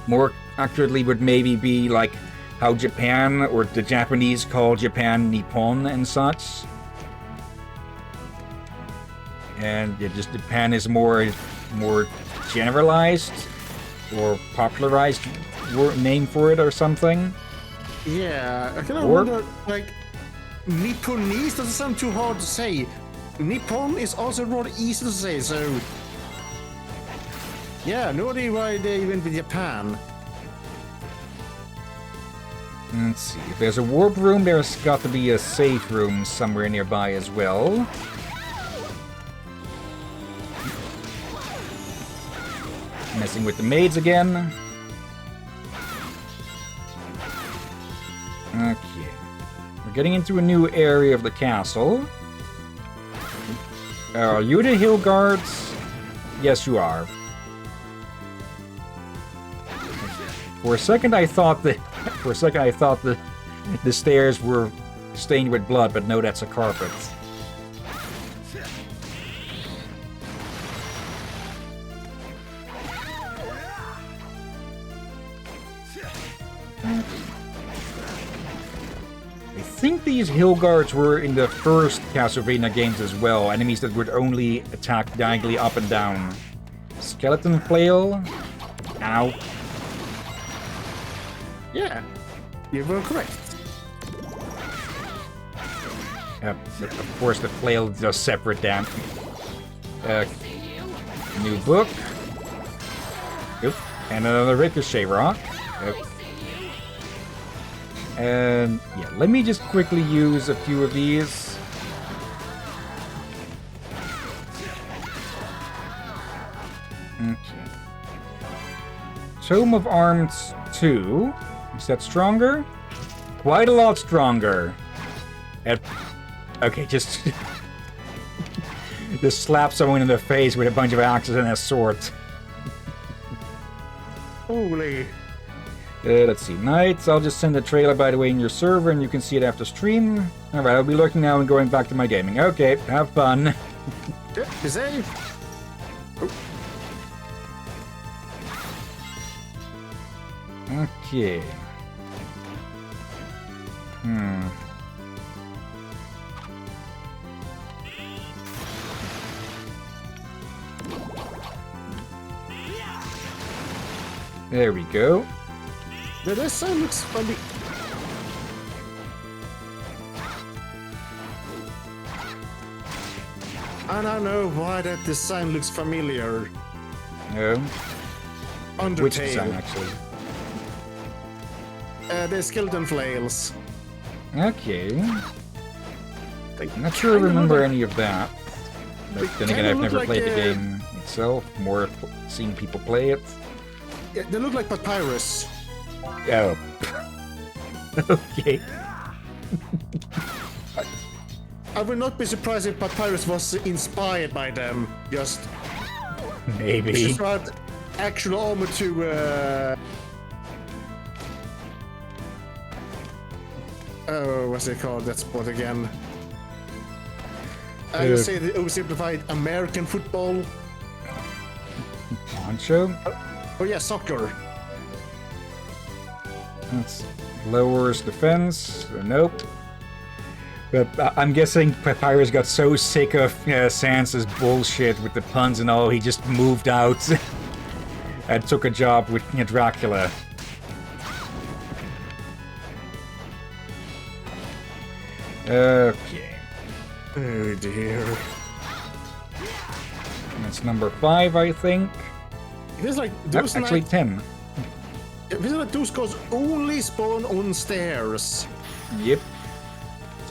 More accurately would maybe be like how Japan or the Japanese call Japan Nippon and such. And yeah, just Japan is more generalized or popularized name for it or something. Yeah, I kind of wonder, like, Nipponese doesn't sound too hard to say. Nippon is also rather easy to say, so... Yeah, no idea why they went with Japan. Let's see, if there's a warp room, there's got to be a safe room somewhere nearby as well. Messing with the maids again. Okay. We're getting into a new area of the castle. Are you the hill guards? Yes, you are. For a second I thought the stairs were stained with blood, but no, that's a carpet. I think these hill guards were in the first Castlevania games as well, enemies that would only attack diagonally up and down. Skeleton flail. Ow. Yeah, you were correct. Of course, the flail does separate damage. New book. Oop. And another ricochet rock. And yeah, let me just quickly use a few of these. Okay. Tome of Arms 2. Is that stronger? Quite a lot stronger. Okay, just... just slap someone in the face with a bunch of axes and a sword. Holy... let's see. Knights, I'll just send a trailer, by the way, in your server, and you can see it after stream. Alright, I'll be looking now and going back to my gaming. Okay, have fun. Yeah, be safe. Oh. Okay. There we go. This sign looks funny. I don't know why that design looks familiar. No. Undertale. Which design, actually? The skeleton flails. Okay. I'm not sure I remember any of that. But then again, I've never played the game itself. More seen people play it. Yeah, they look like papyrus. Oh. Okay. I would not be surprised if papyrus was inspired by them. Just maybe. Just brought actual armor to. Oh, what's it called? That sport again. I would say the oversimplified American football. Poncho? Oh yeah, soccer. That's lowers defense. Nope. But I'm guessing Papyrus got so sick of Sansa's bullshit with the puns and all, he just moved out and took a job with Dracula. Okay. Oh dear. That's number 5, I think. It is like those actually 10. It feels like those guys only spawn on stairs. Yep.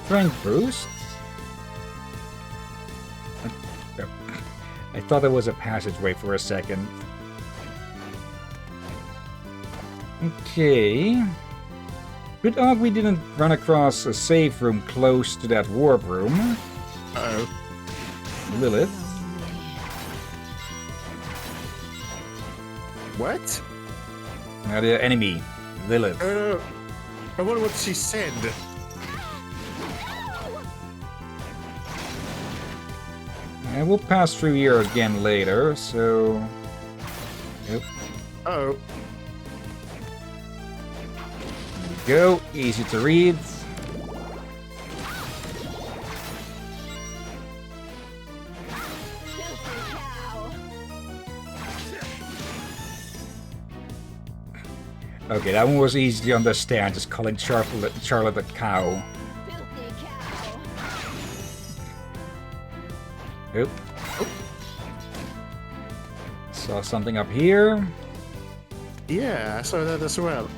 Strength boost. I thought there was a passageway for a second. Okay. Good odd we didn't run across a safe room close to that warp room. Uh-oh. Lilith. What? The enemy. Lilith. I wonder what she said. And we'll pass through here again later, so... Yep. Oh. Go. Easy to read. Okay, that one was easy to understand, just calling Charlotte a cow. Oop. Oop. Saw something up here. Yeah, I saw that as well.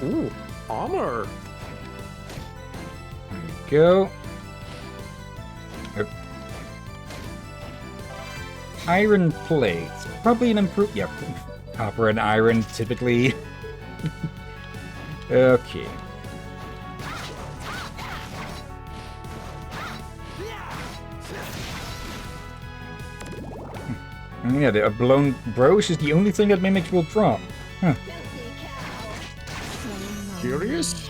Ooh, armor. There we go. Oop. Iron plate. Probably an improve. Yep. Copper and iron typically. Okay. Yeah, the blown brooch is the only thing that Mimics will drop. Huh. Curious?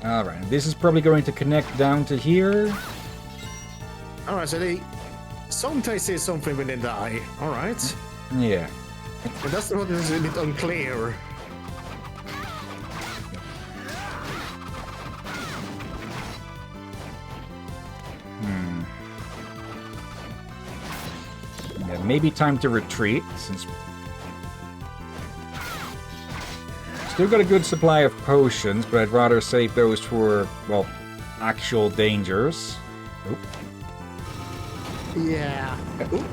Alright, this is probably going to connect down to here. Alright, so they sometimes say something when they die. Alright. Yeah. But that's what is a bit unclear. Yeah, maybe time to retreat, since... Still got a good supply of potions, but I'd rather save those for, well, actual dangers. Oop. Yeah. Ooh.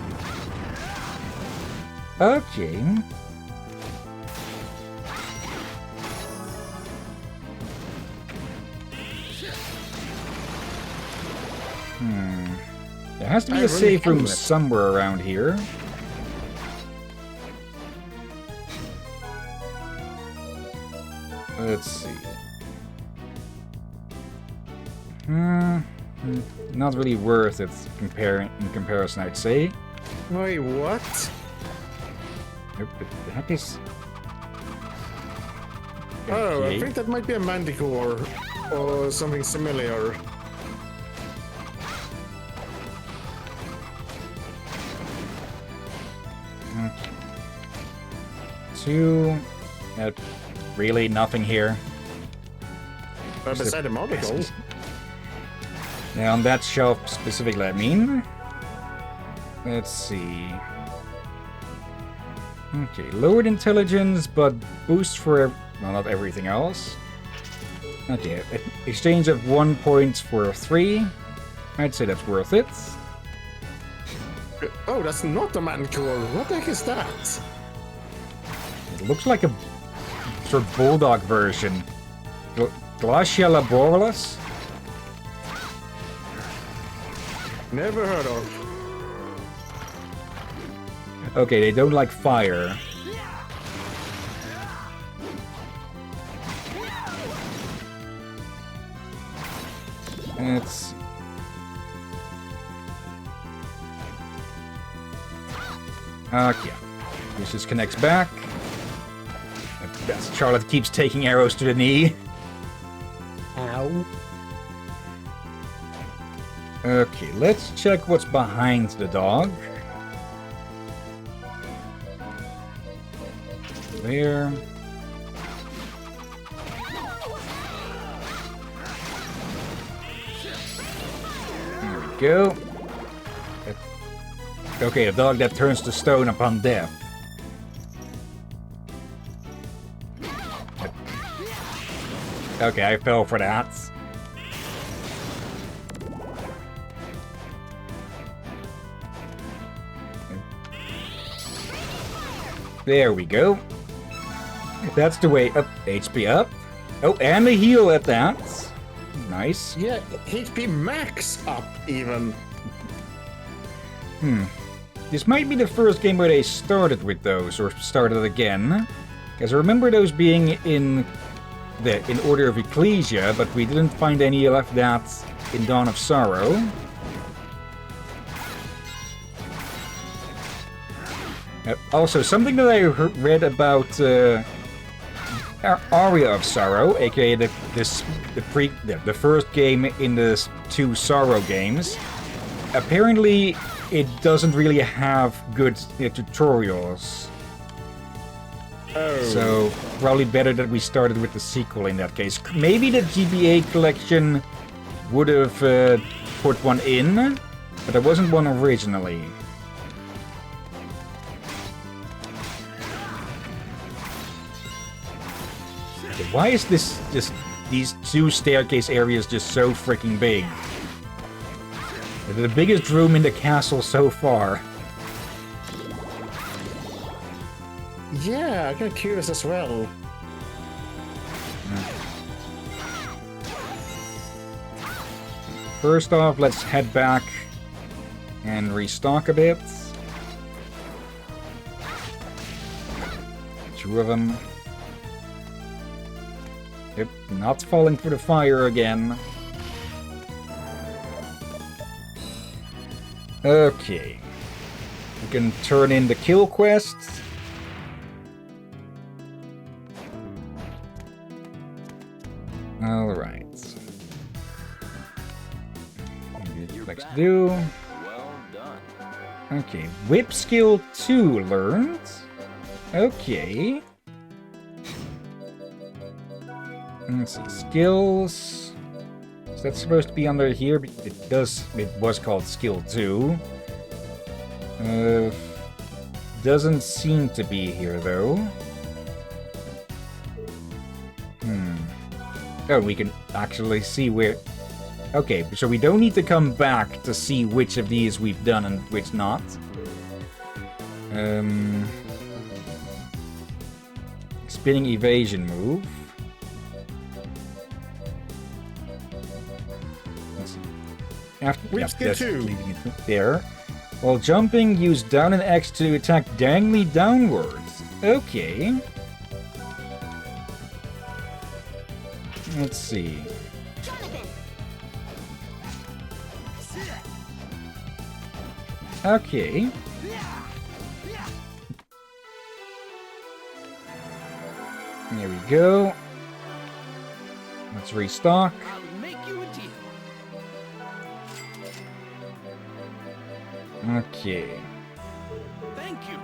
Okay. There has to be a safe room somewhere around here. Let's see. Not really worth it in comparison, I'd say. Wait, what? That is... Oh, I Okay. think that might be a manticore or something similar. Two... really nothing here. But beside the manticore. Now on that shelf specifically, I mean. Let's see. Okay, lowered intelligence, but boost for well, not everything else. Okay, exchange of 1 point for 3. I'd say that's worth it. Oh, that's not a manticore. What the heck is that? It looks like a sort of bulldog version. Glacia laboralis? Never heard of. Okay, they don't like fire. Let's see. Okay. This just connects back. Charlotte keeps taking arrows to the knee. Ow. Okay, let's check what's behind the dog. There. There we go. Okay, a dog that turns to stone upon death. Okay, I fell for that. There we go. That's the way up. HP up. Oh, and a heal at that. Nice. Yeah, HP max up even. This might be the first game where they started with those, or started again. Because I remember those being in Order of Ecclesia, but we didn't find any of that in Dawn of Sorrow. Also, something that I read about Aria of Sorrow, aka the first game in the 2 Sorrow games. Apparently, it doesn't really have good tutorials. Oh. So, probably better that we started with the sequel in that case. Maybe the GBA collection would have put one in, but there wasn't one originally. Okay, why is these 2 staircase areas just so freaking big? They're the biggest room in the castle so far. Yeah, I'm kind of curious as well. First off, let's head back and restock a bit. 2 of them. Yep, not falling for the fire again. Okay. We can turn in the kill quest. Alright. Let's do. Well done. Okay, whip skill 2 learned. Okay. Let's see, skills. Is that supposed to be under here? It was called skill 2. Doesn't seem to be here though. Oh, we can actually see where... Okay, so we don't need to come back to see which of these we've done and which not. Spinning evasion move. Let's see. After Skill 2. leaving it there. While jumping, use down and X to attack diagonally downwards. Okay. Let's see. Okay. There we go. Let's restock. I'll make you a deal. Okay. Thank you.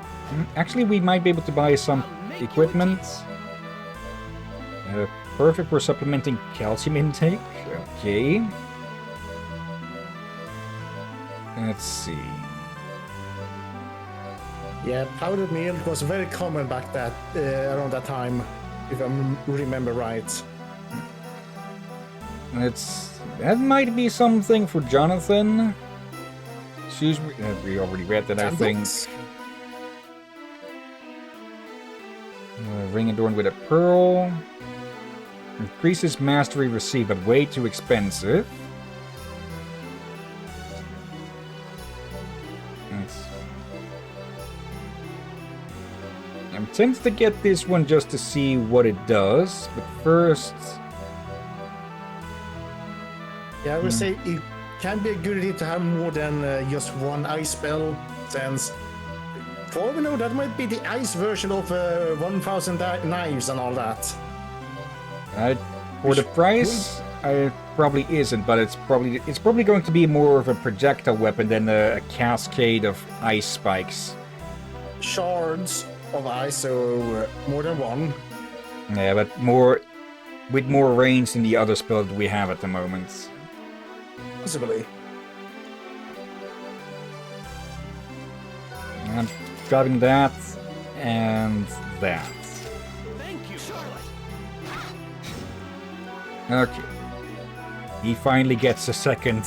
Actually, we might be able to buy some equipment. Perfect for supplementing calcium intake. Okay. Let's see. Yeah, powdered milk was very common back around that time, if I remember right. That might be something for Jonathan. We already read that, I think. Ring adorned with a pearl. Increases mastery received, but way too expensive. I'm tempted to get this one just to see what it does, but first... Yeah, I would say it can be a good idea to have more than just one ice spell, since for all we know, that might be the ice version of 1000 knives and all that. For the price, it probably isn't, but it's probably going to be more of a projectile weapon than a cascade of ice spikes. Shards of ice, so more than one. Yeah, but with more range than the other spell that we have at the moment. Possibly. I'm grabbing that and that. Thank you. Okay. He finally gets a second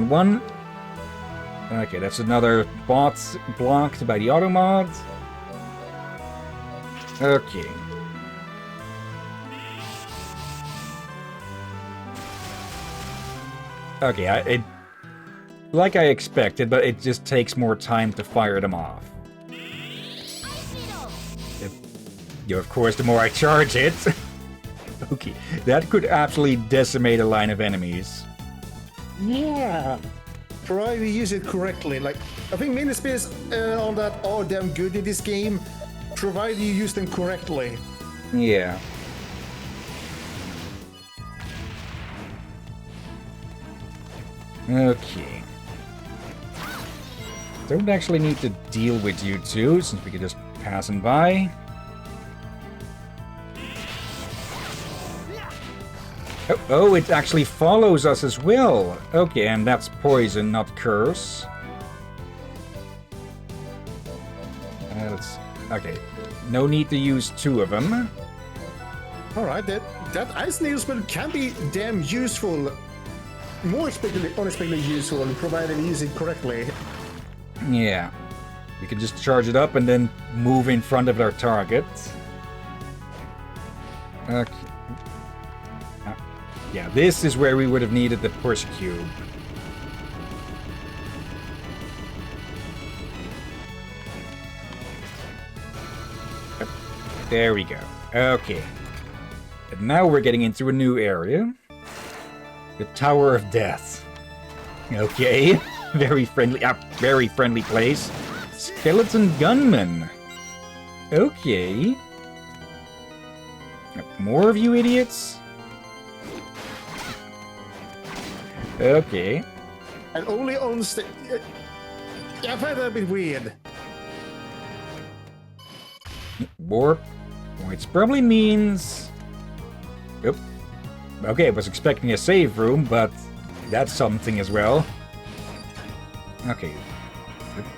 one. Okay, that's another bot blocked by the auto mod. Okay. Okay, like I expected, but it just takes more time to fire them off. Of course, the more I charge it... Okay, that could absolutely decimate a line of enemies. Yeah. Provided you use it correctly. Like, I think mini-spears on that are damn good in this game, provided you use them correctly. Yeah. Okay. Don't actually need to deal with you two, since we can just pass them by. Oh, it actually follows us as well. Okay, and that's poison, not curse. Okay, no need to use two of them. Alright, that ice needle spell can be damn useful. More unexpectedly useful, provided you use it correctly. Yeah. We can just charge it up and then move in front of our target. Okay. Yeah, this is where we would have needed the push cube. Yep. There we go. Okay. And now we're getting into a new area. The Tower of Death. Okay. Very friendly place. Skeleton Gunman. Okay. More of you idiots? Okay. And only on I find that a bit weird. Warp. Which probably means... Oop. Okay, I was expecting a save room, but that's something as well. Okay.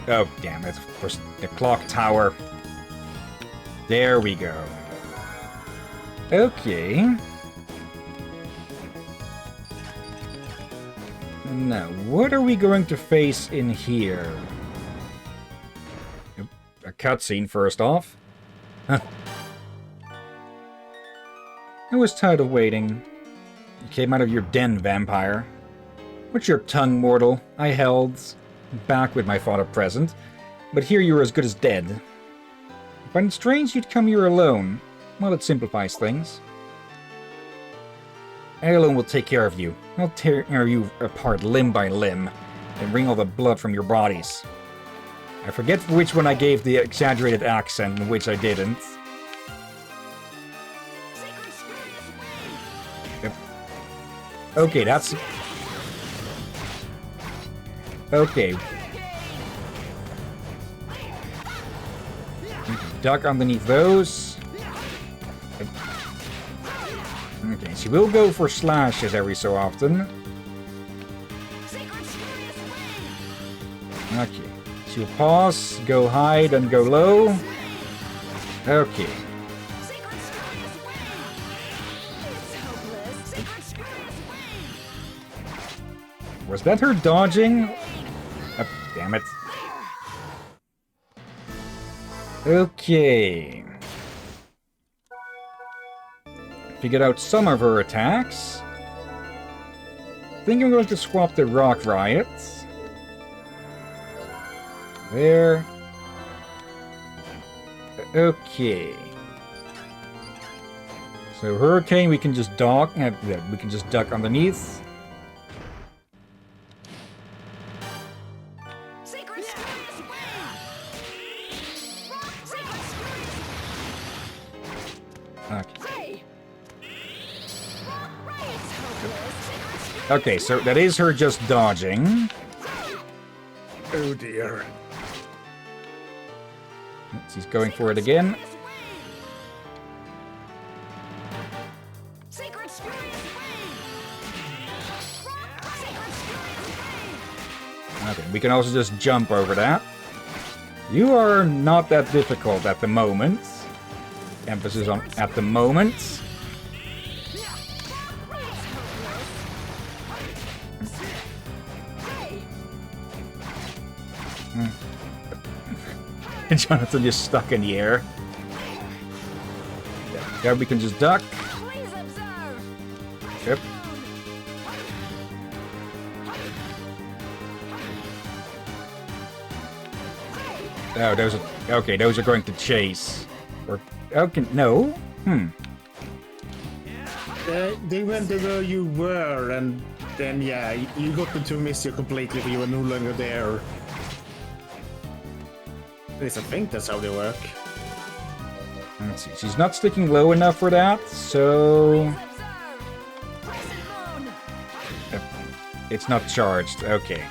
Oh, damn it. Of course, the clock tower. There we go. Okay. Now, what are we going to face in here? A cutscene, first off. Huh. I was tired of waiting. You came out of your den, vampire. What's your tongue, mortal? I held back with my father present, but here you're as good as dead. I find it strange you'd come here alone. Well, it simplifies things. I alone will take care of you. I'll tear you apart limb by limb, and wring all the blood from your bodies. I forget which one I gave the exaggerated accent and which I didn't. Yep. Okay, that's... Okay. Duck underneath those. Okay, she will go for slashes every so often. Okay. She'll pause, go high, then go low. Okay. Was that her dodging? Oh, damn it. Okay. Figured out some of her attacks. I think I'm going to swap the Rock Riots. There. Okay. So Hurricane, we can just duck. We can just duck underneath. Okay. Okay, so that is her just dodging. Oh dear. She's going for it again. Okay, we can also just jump over that. You are not that difficult at the moment. Emphasis on at the moment. Jonathan just stuck in the air. Yeah, we can just duck. Yep. Oh, those are... Okay, those are going to chase. Or... Okay, no. They went where you were, and then, yeah, you got them to miss you completely, but you were no longer there. At least I think that's how they work. Let's see. She's not sticking low enough for that, so... It's not charged. Okay.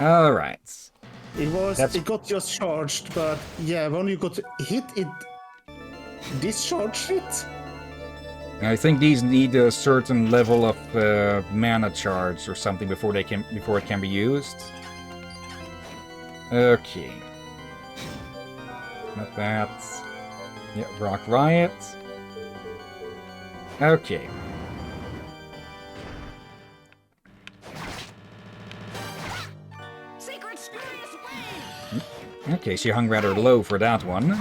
Alright. It got just charged, but yeah, when you got hit, it discharged it. I think these need a certain level of mana charge or something before it can be used. Okay. Not that. Yeah, Rock Riot. Okay. Okay, she hung rather low for that one.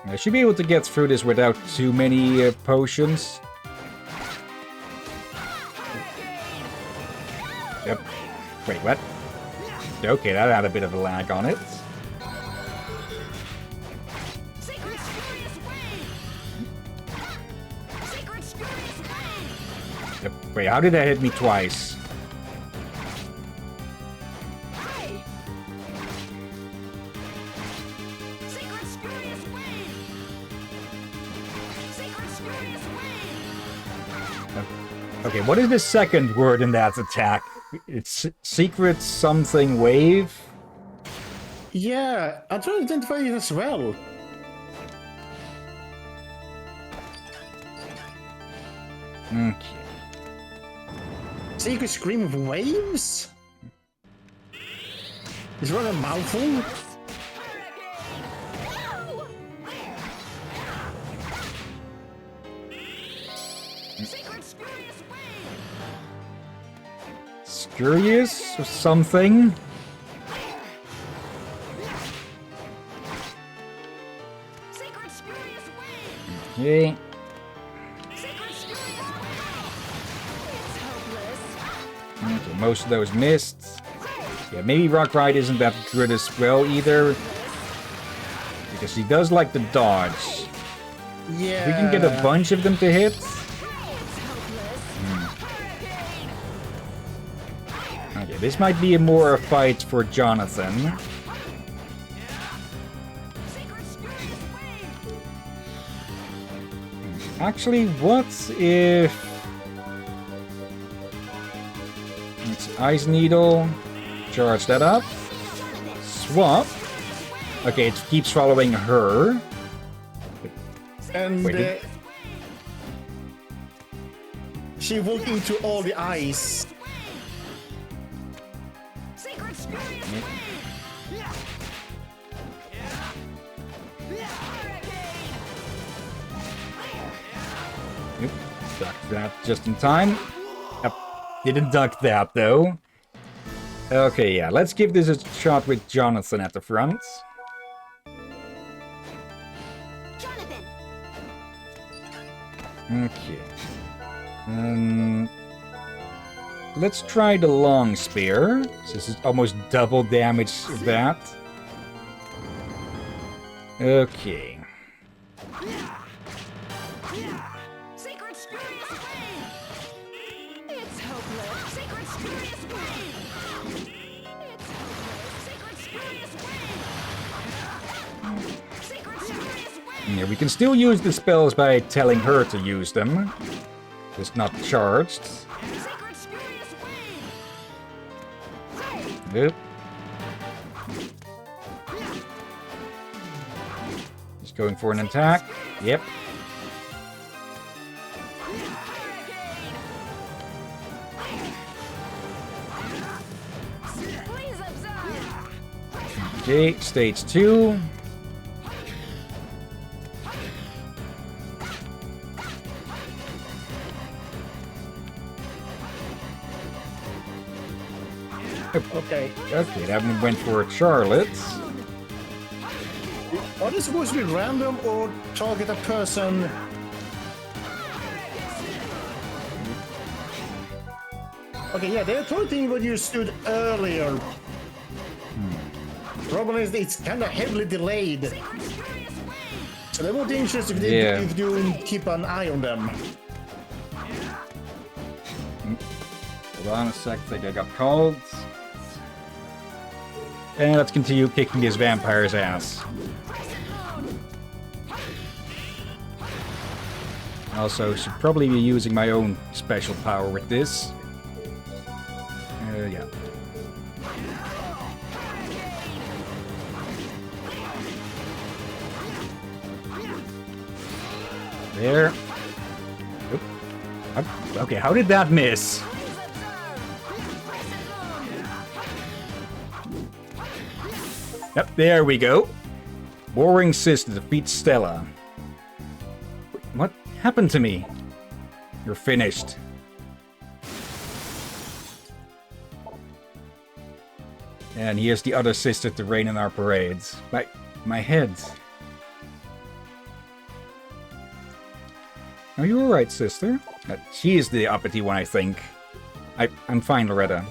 I should be able to get through this without too many potions. Yep. Wait, what? Okay, that had a bit of a lag on it. Yep. Wait, how did that hit me twice? Okay, what is the second word in that attack? It's secret something wave? Yeah, I'm trying to identify it as well. Okay. Secret Scream of Waves? Is that a mouthful? Curious or something? Okay. Okay, most of those missed. Yeah, maybe Rock Ride isn't that good as well either. Because he does like to dodge. Yeah. If we can get a bunch of them to hit. Okay, this might be more a fight for Jonathan. Actually, what if... It's Ice Needle. Charge that up. Swap. Okay, it keeps following her. And Wait, she walked into all the ice. Yep, ducked that just in time. Yep, didn't duck that though. Okay, yeah, let's give this a shot with Jonathan at the front. Okay. Let's try the long spear. This is almost double damage of that. Okay. Yeah, we can still use the spells by telling her to use them. Just not charged. Yep. Just going for an attack. Yep. Okay, stage 2. Okay. Okay, that one went for Charlotte. Are they supposed to be random or target a person? Okay, yeah, they're targeting what you stood earlier. Problem is, it's kind of heavily delayed. So they won't be interested if you keep an eye on them. Hold on a sec, I think I got called. And let's continue kicking this vampire's ass. Also, should probably be using my own special power with this. Yeah. There. Oop. Okay, how did that miss? Yep, there we go. Warring Sister defeats Stella. What happened to me? You're finished. And here's the other sister to reign in our parades. My head. Are you alright, sister? She is the uppity one, I think. I'm fine, Loretta.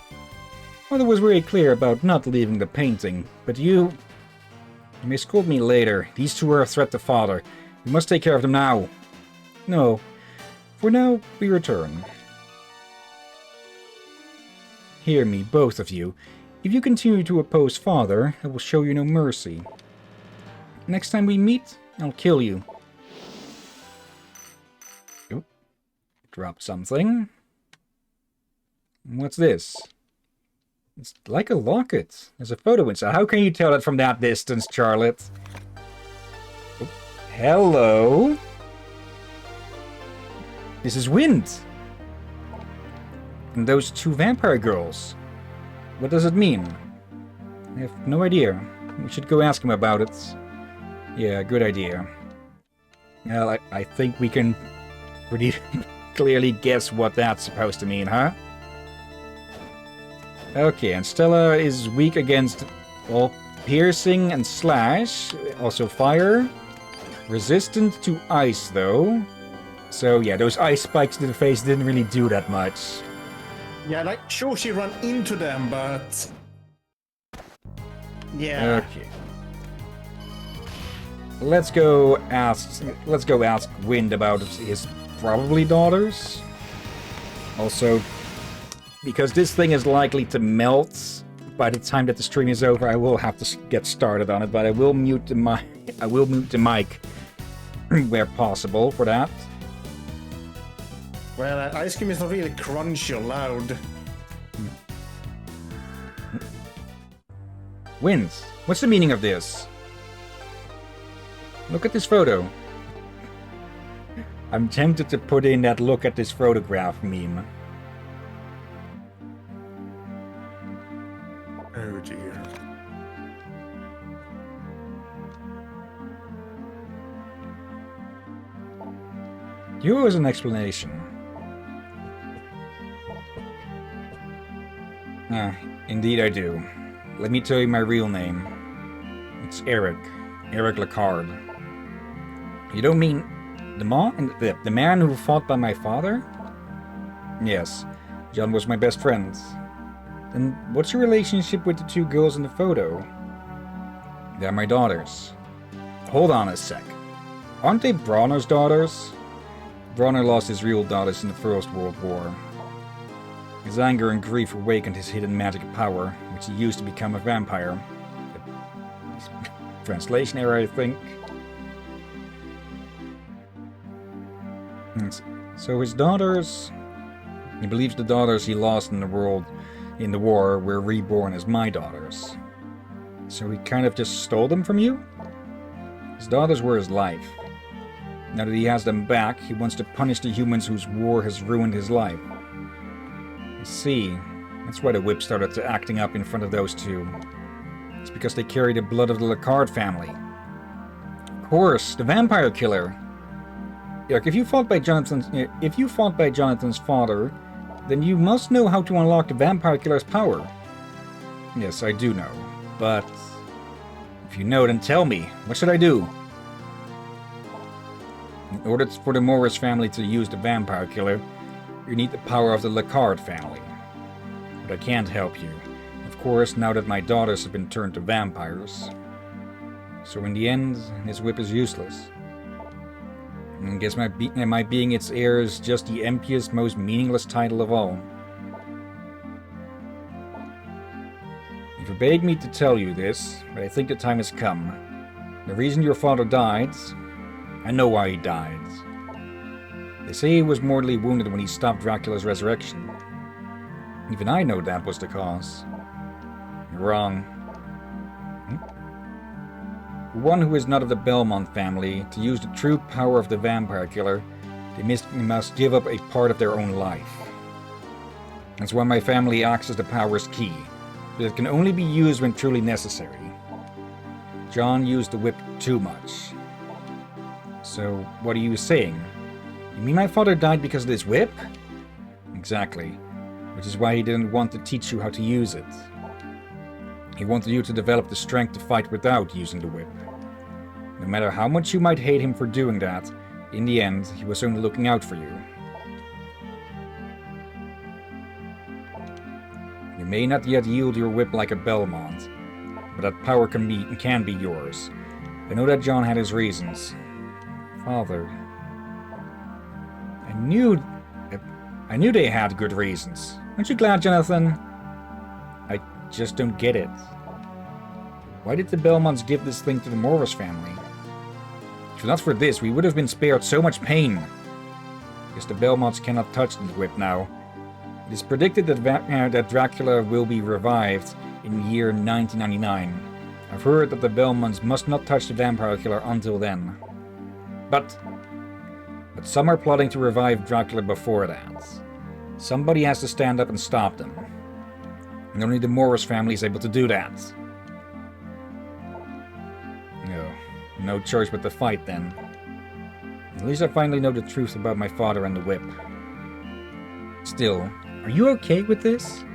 Mother was very clear about not leaving the painting, but you may scold me later. These two are a threat to Father. We must take care of them now. No. For now, we return. Hear me, both of you. If you continue to oppose Father, I will show you no mercy. Next time we meet, I'll kill you. Oh, dropped something. What's this? It's like a locket. There's a photo inside. How can you tell it from that distance, Charlotte? Oh, hello? This is Wind. And those two vampire girls. What does it mean? I have no idea. We should go ask him about it. Yeah, good idea. Well, I think we can pretty clearly guess what that's supposed to mean, huh? Okay, and Stella is weak against all piercing and slash. Also fire. Resistant to ice, though. So yeah, those ice spikes to the face didn't really do that much. Yeah, like, sure she ran into them, but... Yeah. Okay. Let's go ask Wind about his probably daughters. Also, because this thing is likely to melt by the time that the stream is over, I will have to get started on it, but I will mute the mic. I will mute the mic where possible for that. Well, ice cream is not really crunchy or loud. Wind, what's the meaning of this? Look at this photo. I'm tempted to put in that look at this photograph meme. Oh dear. You owe us an explanation. Indeed I do. Let me tell you my real name. It's Eric. Eric Lacard. You don't mean the man who fought by my father? Yes. John was my best friend. Then what's your relationship with the two girls in the photo? They're my daughters. Hold on a sec. Aren't they Bronner's daughters? Bronner lost his real daughters in the First World War. His anger and grief awakened his hidden magic power, which he used to become a vampire. Translation error, I think. So his daughters... He believes the daughters he lost in the war were reborn as my daughters. So he kind of just stole them from you? His daughters were his life. Now that he has them back, he wants to punish the humans whose war has ruined his life. I see. That's why the whip started to acting up in front of those two. It's because they carry the blood of the Lacard family. Of course, the vampire killer. Look, if you fought by Jonathan's father, then you must know how to unlock the vampire killer's power. Yes, I do know. But if you know, then tell me. What should I do? In order for the Morris family to use the vampire killer, you need the power of the Lacard family. But I can't help you. Of course, now that my daughters have been turned to vampires. So in the end, his whip is useless. I guess my being its heir is just the emptiest, most meaningless title of all. You forbade me to tell you this, but I think the time has come. The reason your father died, I know why he died. They say he was mortally wounded when he stopped Dracula's resurrection. Even I know that was the cause. You're wrong. One who is not of the Belmont family, to use the true power of the vampire killer, they must give up a part of their own life. That's why my family acts as the power's key, but it can only be used when truly necessary. John used the whip too much. So, what are you saying? You mean my father died because of this whip? Exactly, which is why he didn't want to teach you how to use it. He wanted you to develop the strength to fight without using the whip. No matter how much you might hate him for doing that, in the end, he was only looking out for you. You may not yet yield your whip like a Belmont, but that power can be yours. I know that John had his reasons. Father... I knew they had good reasons. Aren't you glad, Jonathan? I just don't get it. Why did the Belmonts give this thing to the Morris family? If not for this, we would have been spared so much pain. Guess the Belmonts cannot touch the whip now. It is predicted that Dracula will be revived in the year 1999. I've heard that the Belmonts must not touch the vampire killer until then. But some are plotting to revive Dracula before that. Somebody has to stand up and stop them. And only the Morris family is able to do that. No choice but to fight then. At least I finally know the truth about my father and the whip. Still, are you okay with this?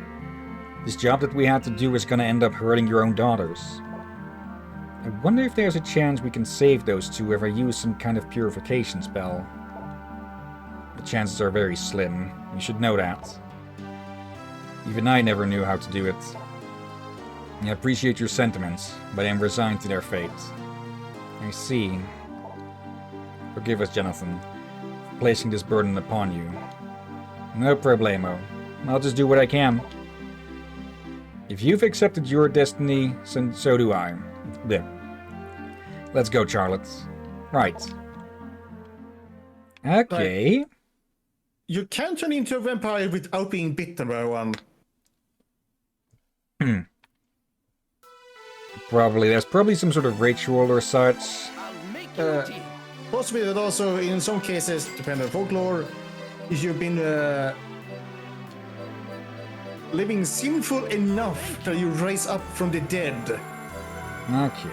This job that we had to do is gonna end up hurting your own daughters. I wonder if there's a chance we can save those two if I use some kind of purification spell. The chances are very slim. You should know that. Even I never knew how to do it. I appreciate your sentiments, but I am resigned to their fate. I see. Forgive us, Jonathan, for placing this burden upon you. No problemo. I'll just do what I can. If you've accepted your destiny, so do I. There. Let's go, Charlotte. Right. Okay. You can turn into a vampire without being bitten by one. There's probably some sort of ritual or such. I'll make you a deal. Possibly that also, in some cases, depending on folklore, if you've been living sinful enough that you rise up from the dead. Okay.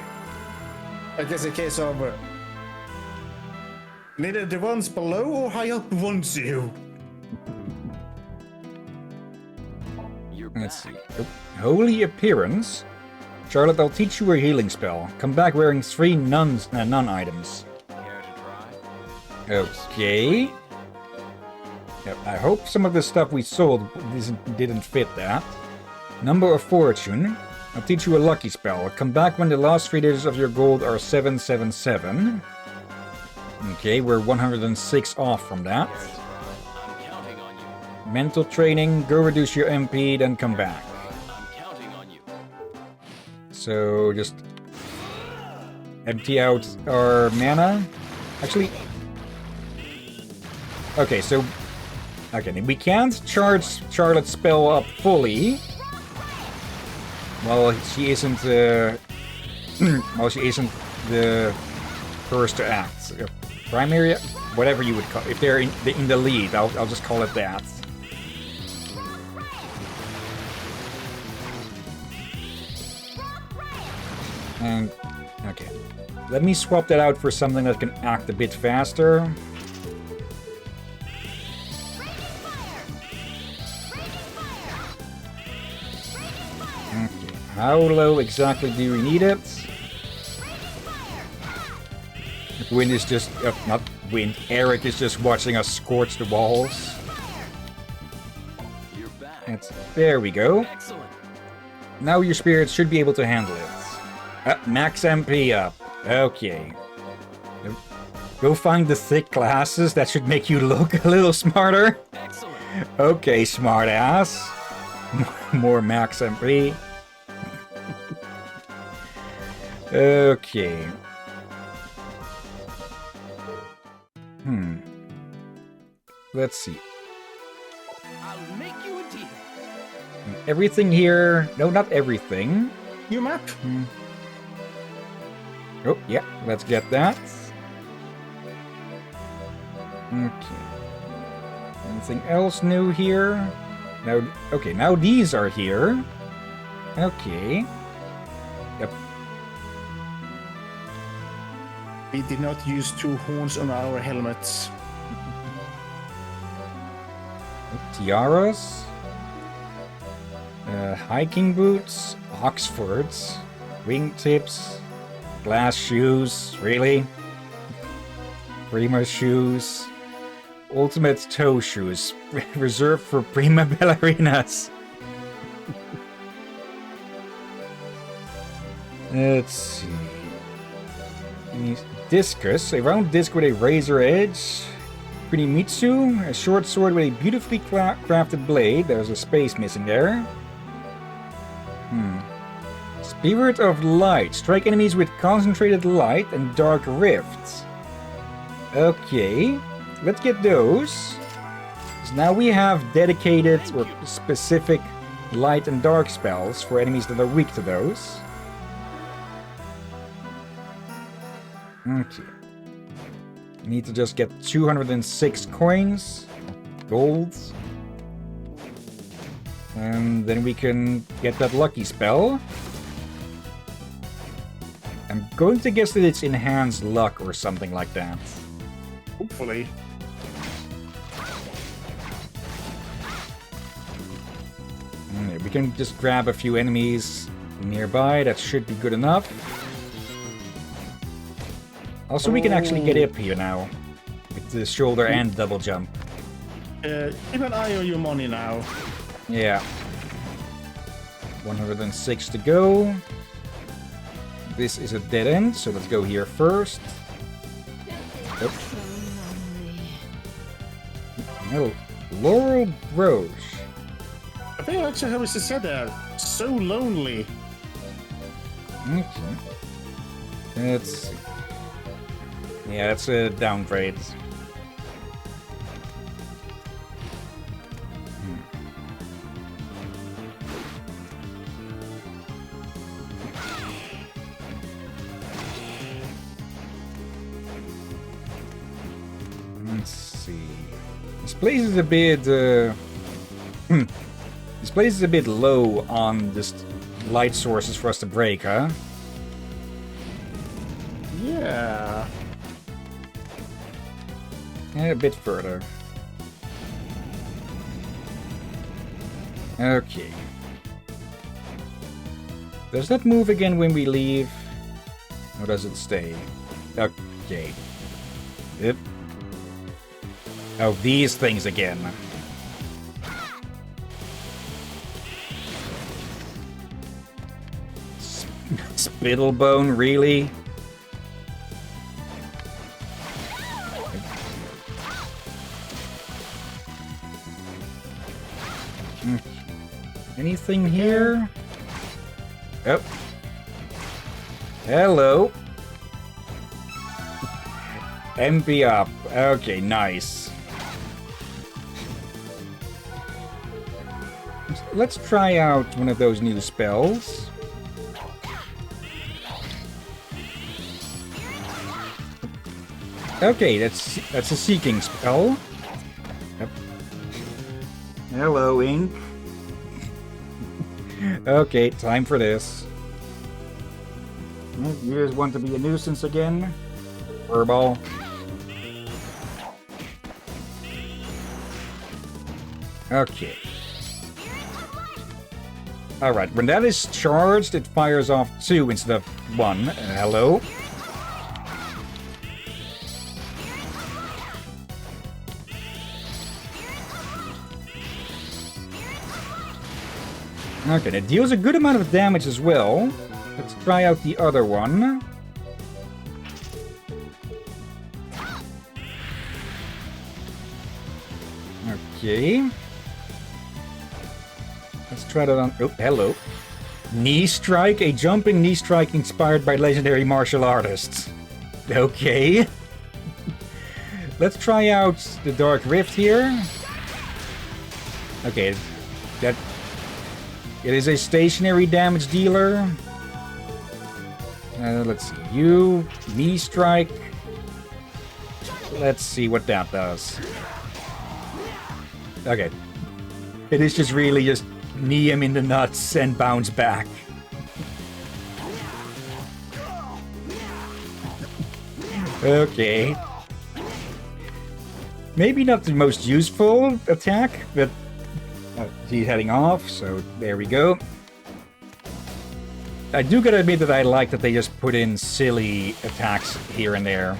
I guess a case of neither the ones below or high up wants you. Let's see. Holy appearance. Charlotte, I'll teach you a healing spell. Come back wearing 3 nun items. Care to try? Okay. Yep, I hope some of the stuff we sold didn't fit that. Number of Fortune. I'll teach you a lucky spell. Come back when the last 3 digits of your gold are 777. Okay, we're 106 off from that. I'm counting on you. Mental training, go reduce your MP, then come back. I'm counting on you. So just empty out our mana. Actually, okay, so we can't charge Charlotte's spell up fully. Well, she isn't the first to act. Primary, whatever you would call it. If they're in the lead, I'll just call it that. And okay, let me swap that out for something that can act a bit faster. Okay. How low exactly do we need it? Wind is just... not Wind. Eric is just watching us scorch the walls. You're back. There we go. Excellent. Now your spirits should be able to handle it. Max MP up. Okay. Go find the thick glasses. That should make you look a little smarter. Excellent. Okay, smartass. More max MP. Okay. Let's see. I'll make you a deal. Everything here... No, not everything. New map. Oh, yeah. Let's get that. Okay. Anything else new here? No. Okay, now these are here. Okay. Yep. We did not use 2 horns on our helmets. Tiaras. Hiking boots. Oxfords. Wingtips. Glass shoes. Really? Prima shoes. Ultimate toe shoes. Reserved for prima ballerinas. Let's see. Discus. A round disc with a razor edge. Kunimitsu. A short sword with a beautifully crafted blade. There's a space missing there. Spirit of Light. Strike enemies with concentrated light and dark rifts. Okay. Let's get those. So now we have dedicated or specific light and dark spells for enemies that are weak to those. Okay. Need to just get 206 coins. Gold. And then we can get that lucky spell. I'm going to guess that it's enhanced luck or something like that. Hopefully. We can just grab a few enemies nearby. That should be good enough. Also, we can actually get up here now. With the shoulder and double jump. Keep an eye on your money now. Yeah. 106 to go. This is a dead end, so let's go here first. Oops. No. Laurel Broche. I think actually how is it said there? So lonely. Okay. Let's see. Yeah, that's a downgrade. Let's see. This place is a bit... This place is a bit low on just light sources for us to break, huh? Yeah. A bit further. Okay. Does that move again when we leave? Or does it stay? Okay. Yep. Oh, these things again. Spittlebone, really? Anything here? Oh. Hello. MP up. Okay, nice. Let's try out one of those new spells. Okay, that's a seeking spell. Yep. Hello, Ink. Okay, time for this. You guys want to be a nuisance again? Furball. Okay. Alright, when that is charged, it fires off 2 instead of 1. Hello? Okay, it deals a good amount of damage as well. Let's try out the other one. Okay. Let's try that on... Oh, hello. Knee strike? A jumping knee strike inspired by legendary martial artists. Okay. Let's try out the Dark Rift here. Okay. That... It is a stationary damage dealer. Let's see. You, knee strike. Let's see what that does. Okay. It is just really just knee him in the nuts and bounce back. Okay. Maybe not the most useful attack, but he's heading off, so there we go. I do gotta admit that I like that they just put in silly attacks here and there.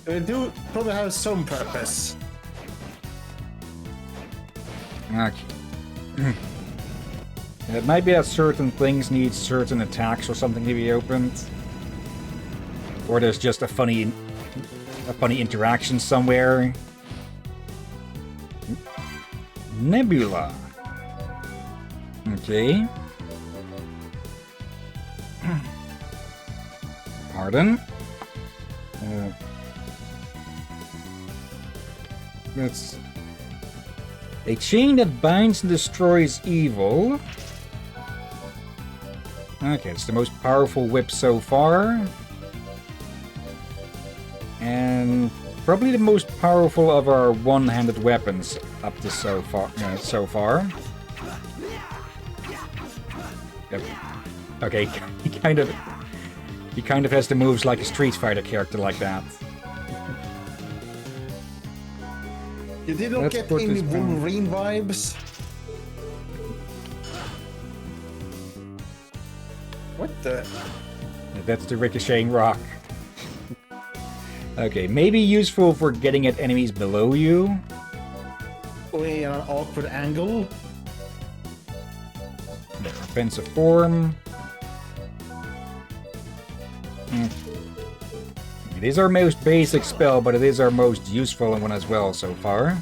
They do probably have some purpose. Okay. It might be that certain things need certain attacks or something to be opened. Or there's just a funny interaction somewhere. Nebula. Okay. Pardon? That's a chain that binds and destroys evil. Okay, it's the most powerful whip so far. And probably the most powerful of our one-handed weapons up to so far. Yep. Okay, he kind of has the moves like a Street Fighter character like that. You didn't get any Wolverine vibes? What the? That's the ricocheting rock. Okay, maybe useful for getting at enemies below you. Way an awkward angle. Offensive form. It is our most basic spell, but it is our most useful one as well so far.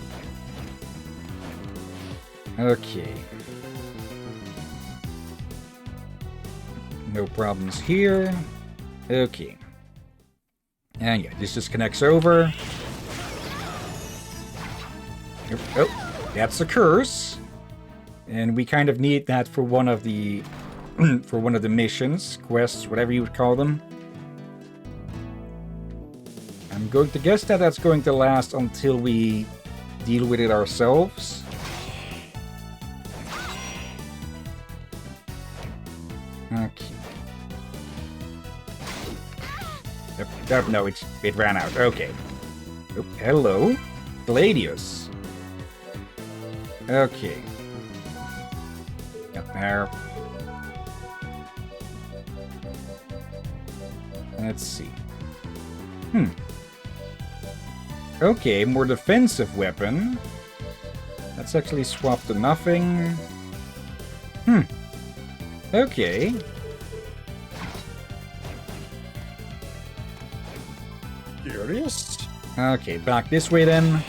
Okay. No problems here. Okay. And yeah, this just connects over. Oh, that's a curse. And we kind of need that for one of the missions, quests, whatever you would call them. I'm going to guess that that's going to last until we deal with it ourselves. Okay. Yep, no, it ran out. Okay. Oh, hello. Gladius. Okay. Up there. Let's see. Okay, more defensive weapon. Let's actually swap to nothing. Okay. Curious. Okay, back this way then.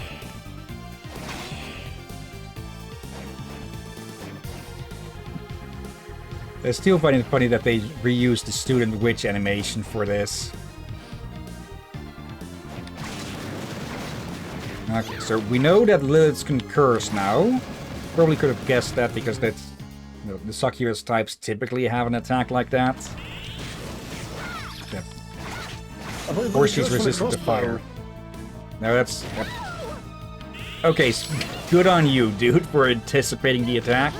I still find it funny that they reused the student witch animation for this. Okay, so we know that Liliths can curse now. Probably could have guessed that because that's, you know, the succubus types typically have an attack like that. Yep. Or she's resistant to fire. No, that's... Yep. Okay, good on you, dude, for anticipating the attack.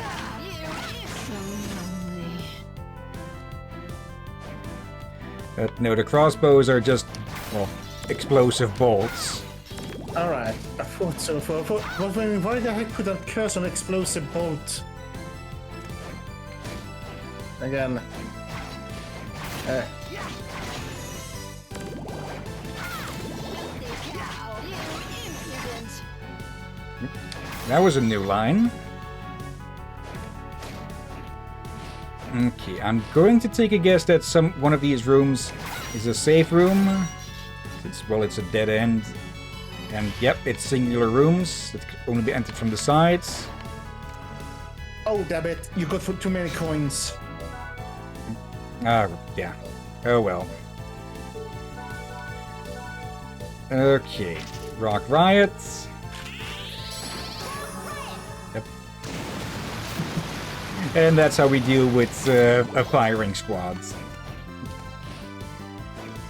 No, the crossbows are just, well, explosive bolts. Alright, I thought so. Why the heck put that curse on explosive bolt? again. That was a new line. Okay, I'm going to take a guess that one of these rooms is a safe room. It's a dead end. And yep, it's singular rooms that can only be entered from the sides. Oh, damn it. You got for too many coins. Ah, yeah. Oh well. Okay. Rock Riot. Yep. And that's how we deal with a firing squad.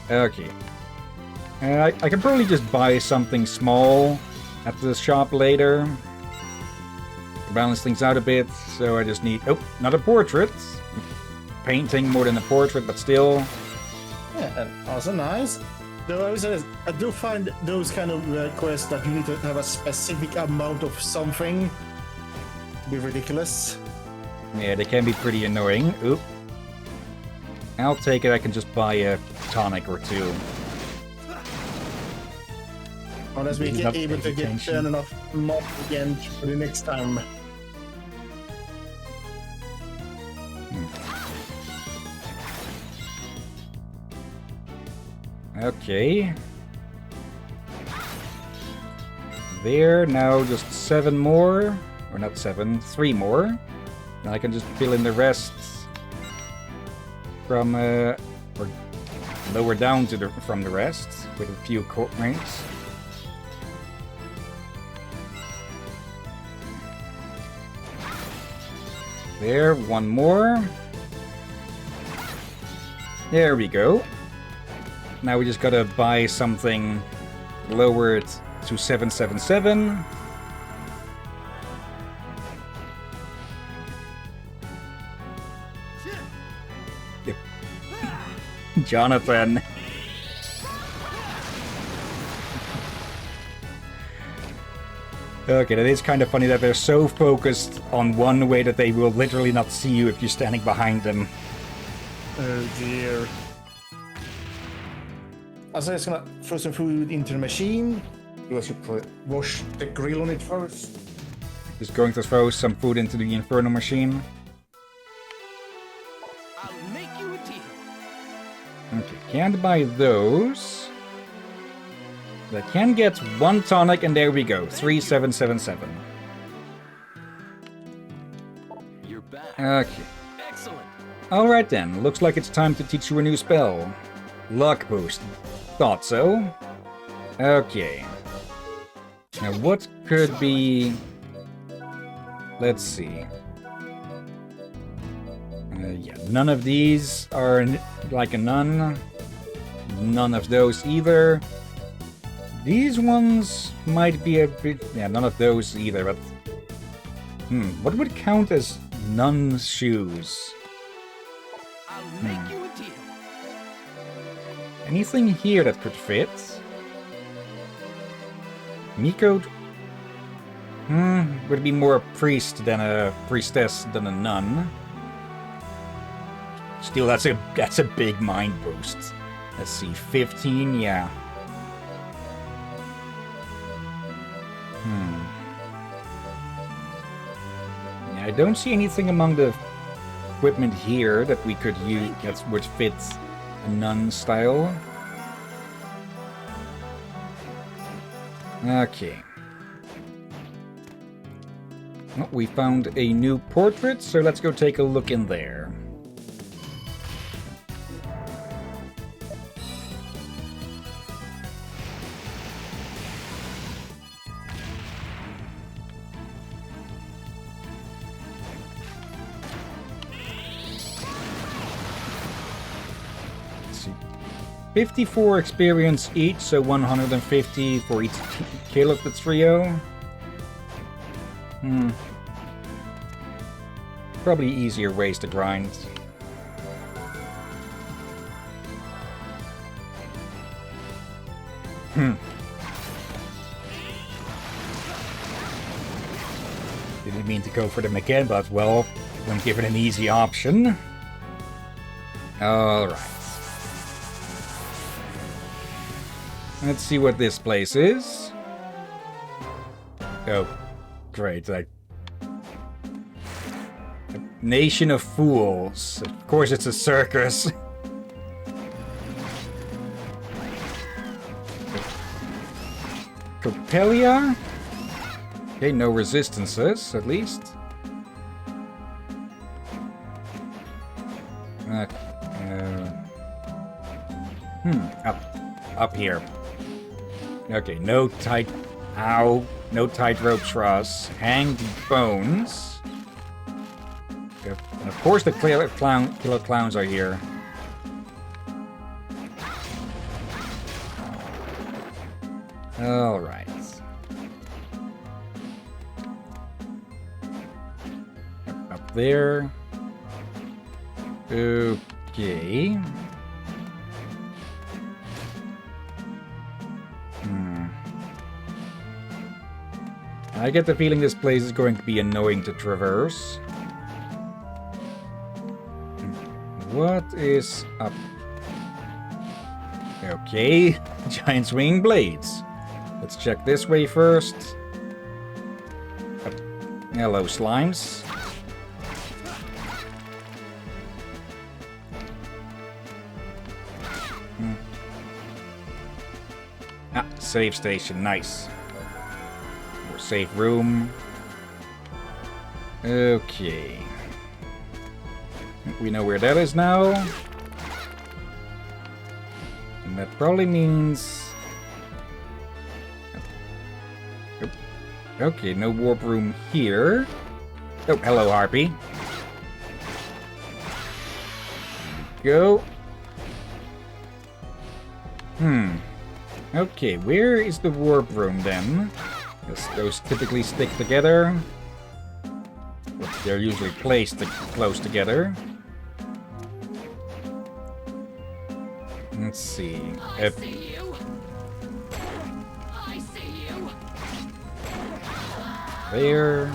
Okay. I can probably just buy something small at the shop later. Balance things out a bit, so I just need... Oh, not a portrait. Painting more than a portrait, but still. Yeah, also nice. Though I do find those kind of quests that you need to have a specific amount of something be ridiculous. Yeah, they can be pretty annoying. Oop. I'll take it, I can just buy a tonic or two. Unless we get able to get enough mob again for the next time. Okay. There, now just 7 more. Or not 7, 3 more. Now I can just fill in the rest from, or lower down to from the rest with a few coins. There, 1 more. There we go. Now we just gotta buy something, lower it to 777. Yep. Jonathan. Okay, that is kind of funny that they're so focused on one way that they will literally not see you if you're standing behind them. Oh dear. I'm just gonna throw some food into the machine. You should wash the grill on it first. Just going to throw some food into the Inferno machine. I'll make you a deal. Okay, can't buy those. I can get 1 tonic, and there we go. 3777. You're back. Okay. Excellent. Alright then, looks like it's time to teach you a new spell. Luck boost. Thought so. Okay. Now what could be... Let's see. Yeah, none of these are like a nun. None of those either. These ones might be a bit... Yeah, none of those either, but... what would count as nun's shoes? I'll make you a deal. Anything here that could fit? Miko... would be more a priest than a priestess than a nun. Still, that's a big mind boost. Let's see, 15, yeah. Yeah, I don't see anything among the equipment here that we could use that would fit a nun style. Okay. Well, we found a new portrait, so let's go take a look in there. Let's see. 54 experience each, so 150 for each kill of the trio. Probably easier ways to grind. Didn't mean to go for them again, but well, when given an easy option. Alright. Let's see what this place is. Oh, great. Nation of Fools. Of course it's a circus. Copelia? Okay, no resistances, at least. Up here. Okay, no tight... Ow. No tightrope truss. Hanged bones. Yep. And of course the killer clowns are here. Alright. Up there. Okay. I get the feeling this place is going to be annoying to traverse. What is up? Okay, giant swinging blades. Let's check this way first. Hello, slimes. Ah, save station, nice. More safe room. Okay. We know where that is now. And that probably means... Okay, no warp room here. Oh, hello, Harpy. Go. Okay, where is the warp room then? Because those typically stick together. But they're usually placed close together. Let's see. I see you. I see you. There.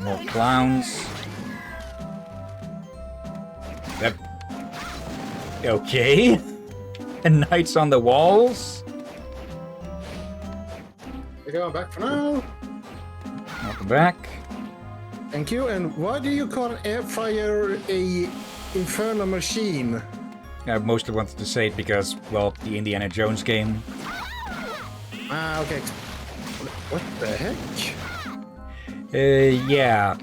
More clowns. That. Okay. And knights on the walls. We're going back for now. Welcome back. Thank you. And why do you call air fryer a infernal machine? I mostly wanted to say it because, well, the Indiana Jones game. Ah, okay. What the heck? Yeah.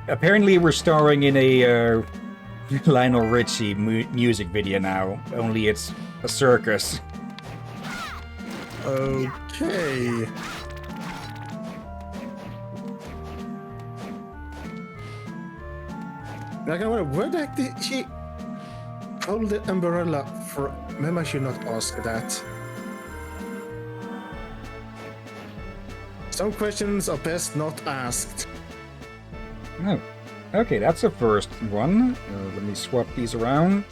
Apparently we're starring in a Lionel Richie music video now, only it's a circus. Okay. Like, I wonder, where the heck did she hold the umbrella for? Maybe I should not ask that. Some questions are best not asked. Oh, okay, that's the first one. Let me swap these around.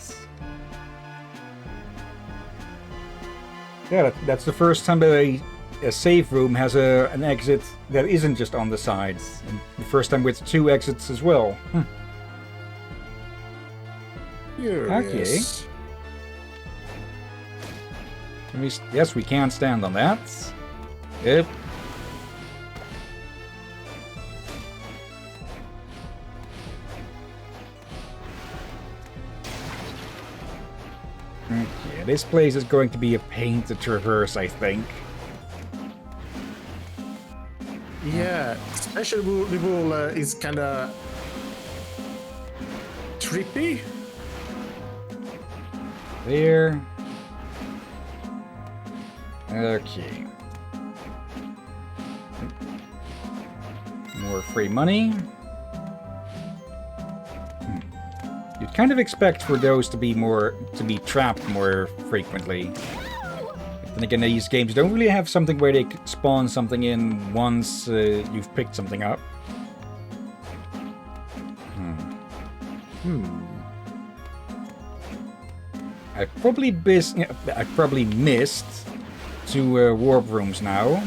Yeah, that's the first time that a safe room has an exit that isn't just on the sides. And the first time with 2 exits as well. Curious. Okay. Yes, we can stand on that. Yep. Okay, this place is going to be a pain to traverse, I think. Yeah, especially the wall is kind of trippy. There. Okay. More free money. You'd kind of expect for those to be trapped more frequently. But then again, these games don't really have something where they spawn something in once you've picked something up. I probably missed 2 warp rooms now.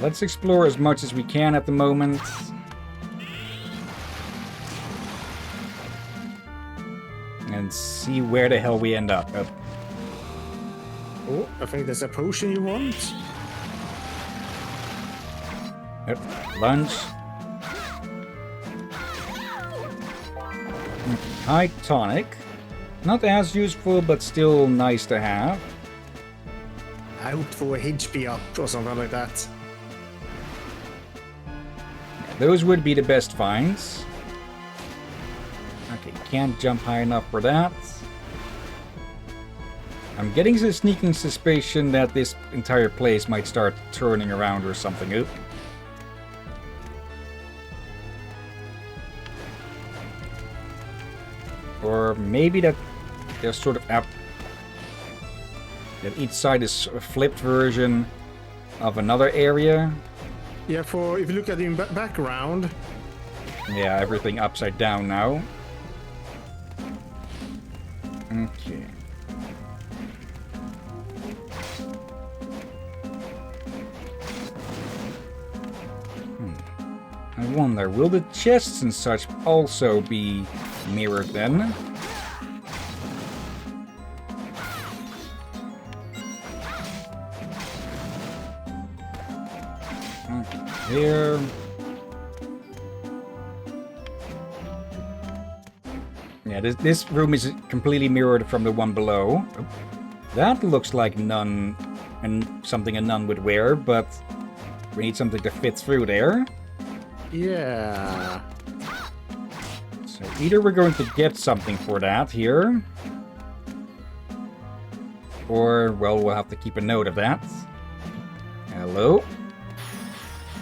let's explore as much as we can at the moment. And see where the hell we end up. Oh, I think there's a potion you want. Yep. Lunch. High tonic. Not as useful, but still nice to have. I hoped for a HP up or something like that. Those would be the best finds. Okay, can't jump high enough for that. I'm getting a sneaking suspicion that this entire place might start turning around or something. Oop. Or maybe that there's sort of that each side is a flipped version of another area. Yeah, for if you look at the background. Yeah, everything upside down now. Okay. I wonder, will the chests and such also be mirrored then? Here. Yeah, this room is completely mirrored from the one below. That looks like none, and something a nun would wear, but we need something to fit through there. Yeah. So either we're going to get something for that here, or, well, we'll have to keep a note of that. Hello?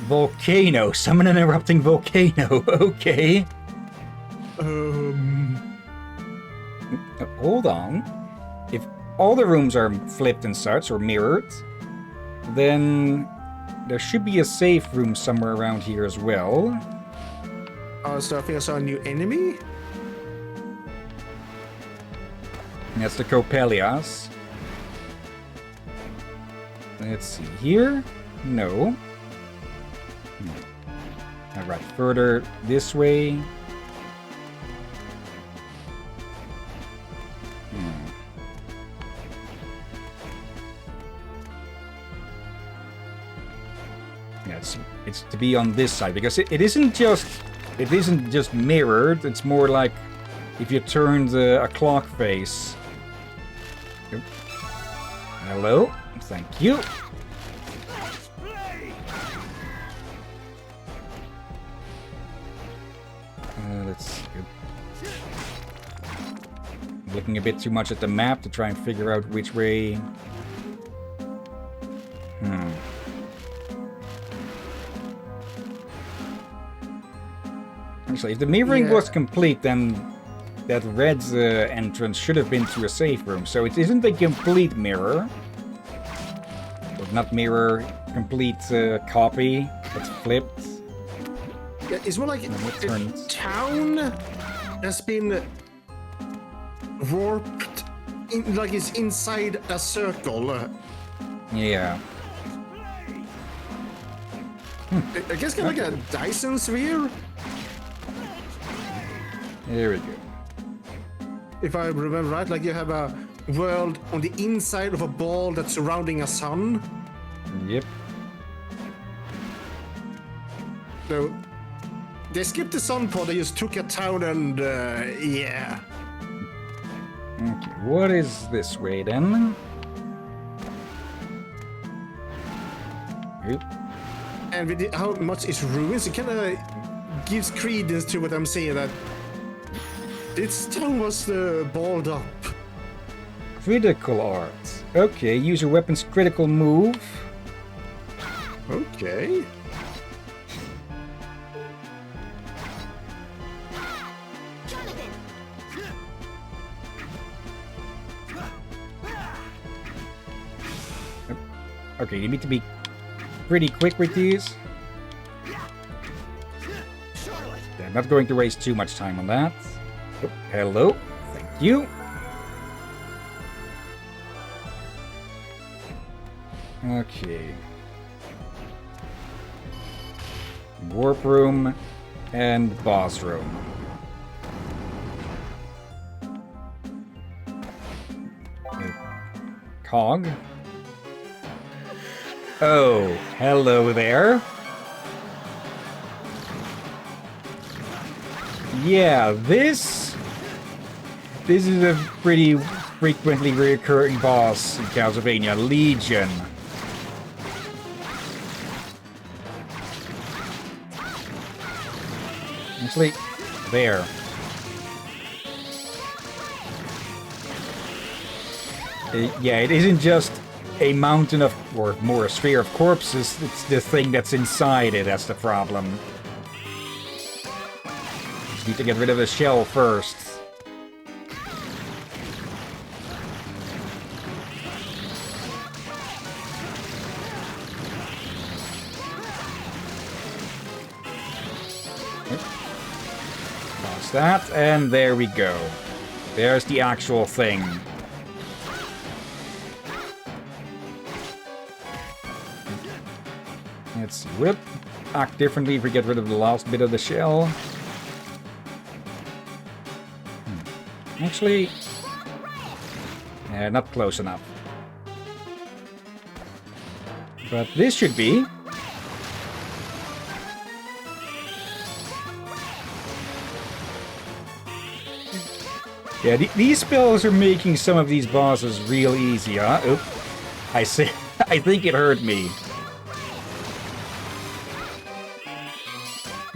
Volcano. Summon an erupting volcano. Okay. Hold on. If all the rooms are flipped and such, or mirrored, then there should be a safe room somewhere around here as well. Oh, so I think I saw a new enemy? That's the Coppelias. Let's see. Here? No. Alright, further this way. Yeah, it's to be on this side, because it isn't just mirrored, it's more like if you turned a clock face. Yep. Hello, thank you. Let's see. Looking a bit too much at the map to try and figure out which way. Actually, if the mirroring was complete, then that red entrance should have been to a safe room. So it isn't a complete mirror. Or not mirror, complete copy. It's flipped. Yeah, it's more like the town has been warped, like it's inside a circle. Yeah. I guess kind of like a Dyson sphere. There we go. If I remember right, like you have a world on the inside of a ball that's surrounding a sun. Yep. So they skipped the sun part, they just took a town and yeah. Okay, what is this way then? Oop. And with how much is ruins, it kind of gives credence to what I'm saying, that this town was balled up. Critical art. Okay, use your weapon's critical move. Okay. Okay, you need to be pretty quick with these. Yeah, I'm not going to waste too much time on that. Oh, hello. Thank you. warp room, and boss room. Cog. Oh, hello there. Yeah, this is a pretty frequently recurring boss in Castlevania, Legion. Actually, there. Yeah, it isn't just a mountain of, or more a sphere of corpses, it's the thing that's inside it that's the problem. Just need to get rid of the shell first. Pause that, and there we go. There's the actual thing. Let's see, we'll act differently if we get rid of the last bit of the shell. Actually, not close enough. But this should be. Yeah, these spells are making some of these bosses real easy, huh? Oop. I think it hurt me.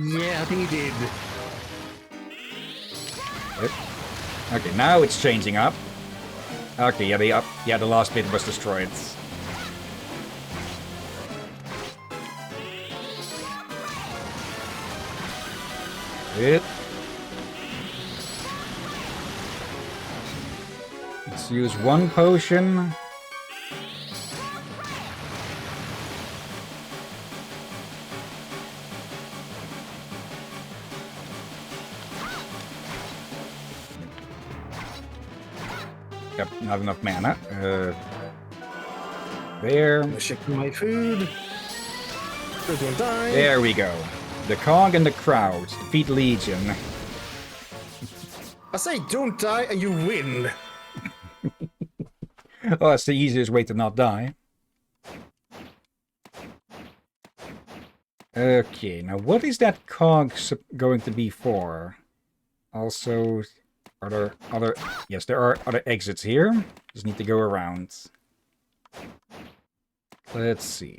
Yeah, I think he did. Yep. Okay, now it's changing up. Okay, yeah, the last bit was destroyed. Good. Let's use one potion. Yep, not enough mana. There. Checking my food. Don't die. There we go. The Cog and the Crowd defeat Legion. I say don't die and you win. Oh, that's the easiest way to not die. Okay, now what is that Cog going to be for? Also, are there other... Yes, there are other exits here. Just need to go around. Let's see.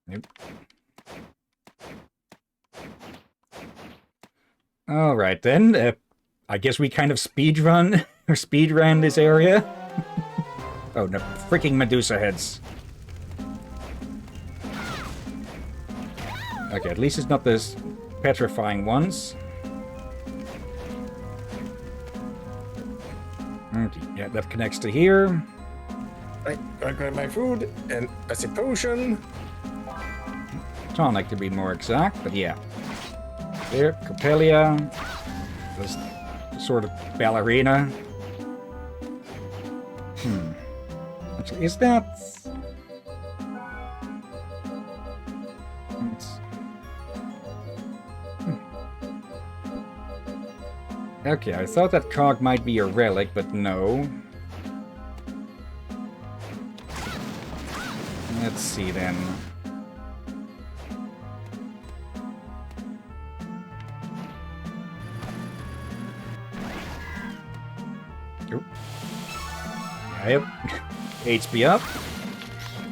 Nope. Alright then, I guess we kind of speedrun, or speedran this area. Oh no, freaking Medusa heads. Okay, at least it's not this petrifying ones. Okay, yeah, that connects to here. I grab my food and I say potion. Tonic to be more exact, but yeah. There, Copelia. This sort of ballerina. Actually, is that... Okay, I thought that Cog might be a relic, but no. Let's see then. Oop. Yep. HP up.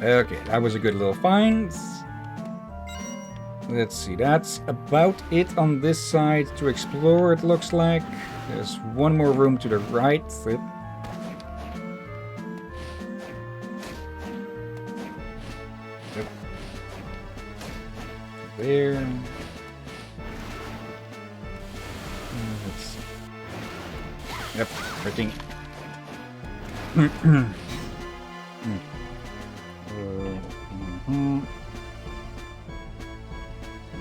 Okay, that was a good little find. Let's see, that's about it on this side to explore, it looks like. There's one more room to the right. Yep. There. Let's see. Yep, freaking.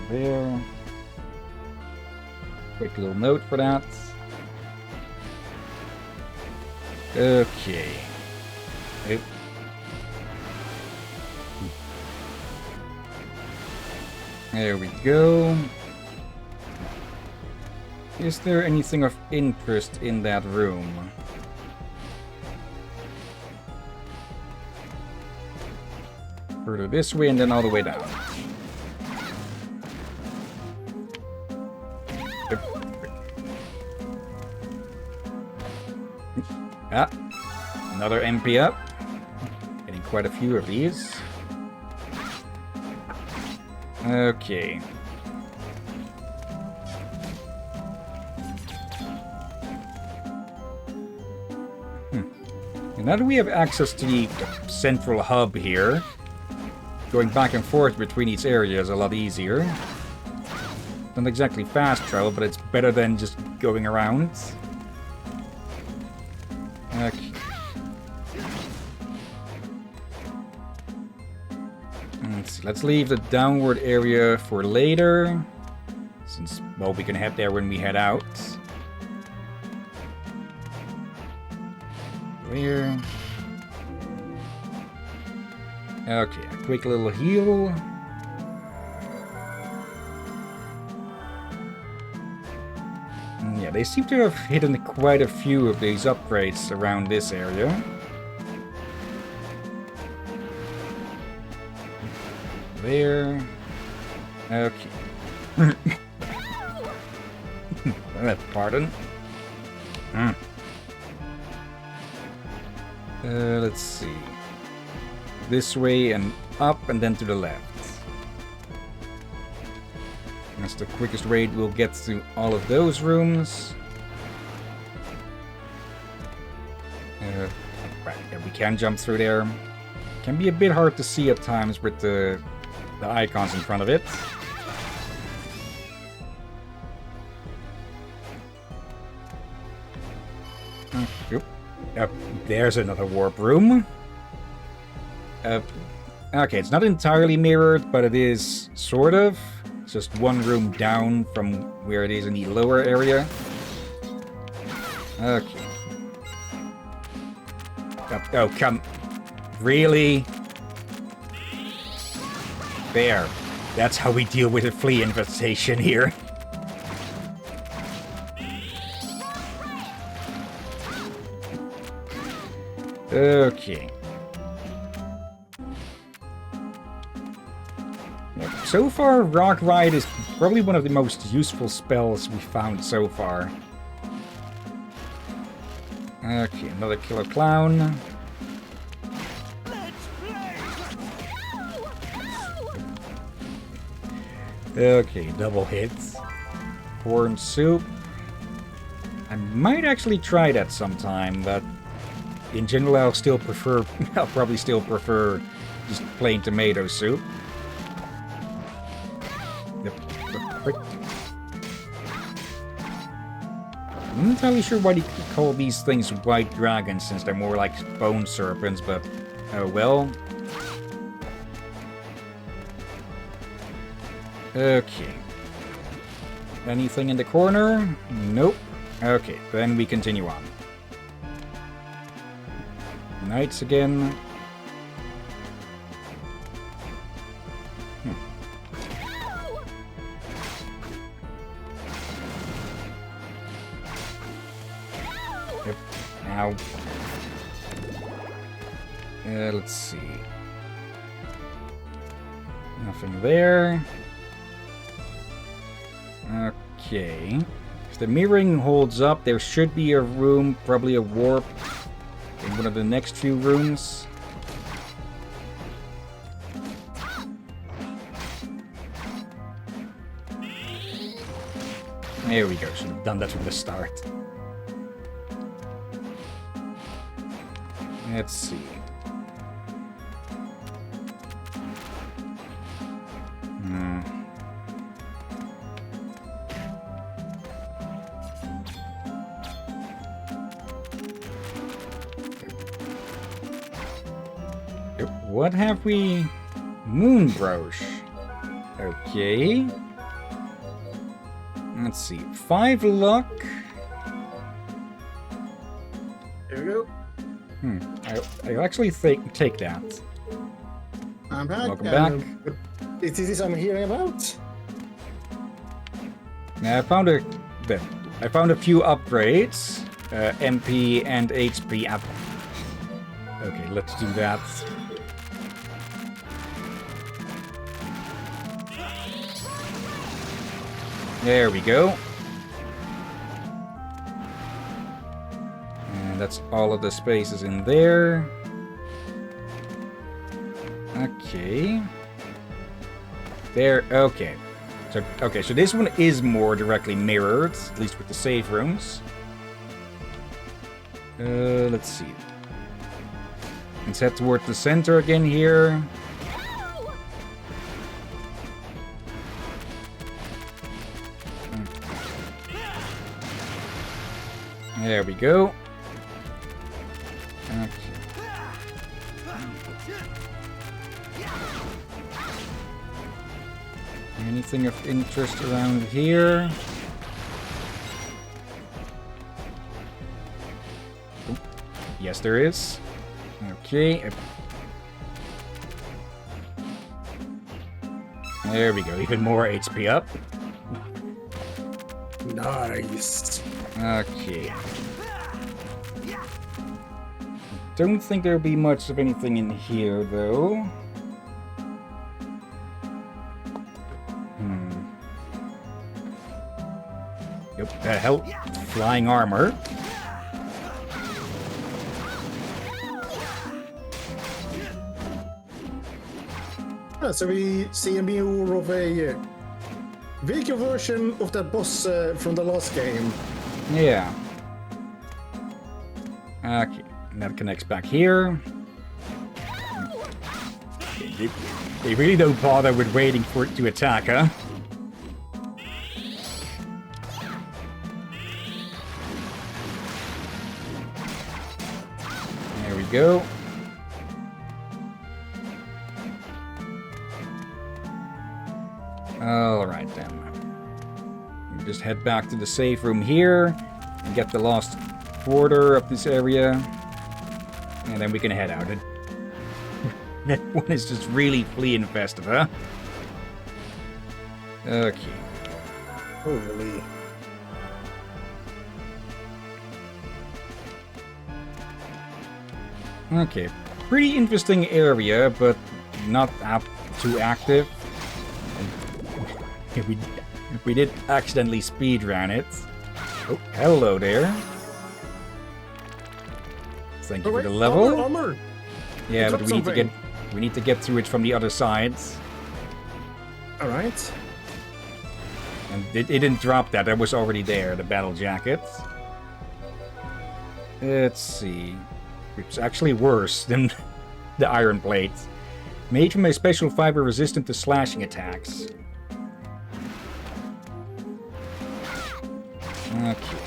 There. Quick little note for that. Okay. There we go. Is there anything of interest in that room? Further this way and then all the way down. Yep. Ah, another MP up. Getting quite a few of these. Okay. And now that we have access to the central hub here, going back and forth between each area is a lot easier. Not exactly fast travel, but it's better than just going around. Okay. Let's leave the downward area for later, since, well, we can head there when we head out. Where? Okay, a quick little heal. Yeah, they seem to have hidden quite a few of these upgrades around this area. There. Okay. Pardon. Let's see. This way and up and then to the left. That's the quickest way we'll get to all of those rooms. Right, yeah, we can jump through there. Can be a bit hard to see at times with the icons in front of it. There's another warp room. Okay, it's not entirely mirrored, but it is sort of. It's just one room down from where it is in the lower area. Okay. Oh, come. Really? There. That's how we deal with a flea infestation here. Okay. So far, Rock Ride is probably one of the most useful spells we've found so far. Okay, another killer clown. Okay, double hits. Corn soup. I might actually try that sometime, but in general I'll probably still prefer just plain tomato soup. I'm not entirely sure why they call these things white dragons, since they're more like bone serpents, but oh well. Okay. Anything in the corner? Nope. Okay, then we continue on. Knights again. Yep. Ow. Let's see. Nothing there. Okay. If the mirroring holds up, there should be a room, probably a warp, in one of the next few rooms. There we go. Should have done that from the start. Let's see. What have we? Moonbroche. Okay. Let's see. 5 luck. There we go. I'll actually take that. I'm back. Welcome back. Is this I'm hearing about? Now, I found a few upgrades, MP and HP up. Okay, let's do that. There we go. And that's all of the spaces in there. Okay. There, okay. So this one is more directly mirrored, at least with the save rooms. Let's see. Let's head toward the center again here. There we go. Okay. Anything of interest around here? Oh, yes, there is. Okay. There we go. Even more HP up. Nice. Okay. Don't think there'll be much of anything in here, though. Yep, the hell, flying armor. So we see a mirror of a weaker version of that boss from the last game. Yeah. Okay, and that connects back here. They really don't bother with waiting for it to attack, huh? There we go. Alright then. We just head back to the safe room here and get the last quarter of this area. And then we can head out. That one is just really flea infested, huh? Okay. Holy. Okay. Pretty interesting area, but not too active. We did accidentally speedrun it. Oh, hello there. Thank you for the level. Armor. Yeah, but we need to get through it from the other side. All right. And it didn't drop that. That was already there, the battle jacket. Let's see. It's actually worse than the iron plate. Made from a special fiber resistant to slashing attacks. Okay.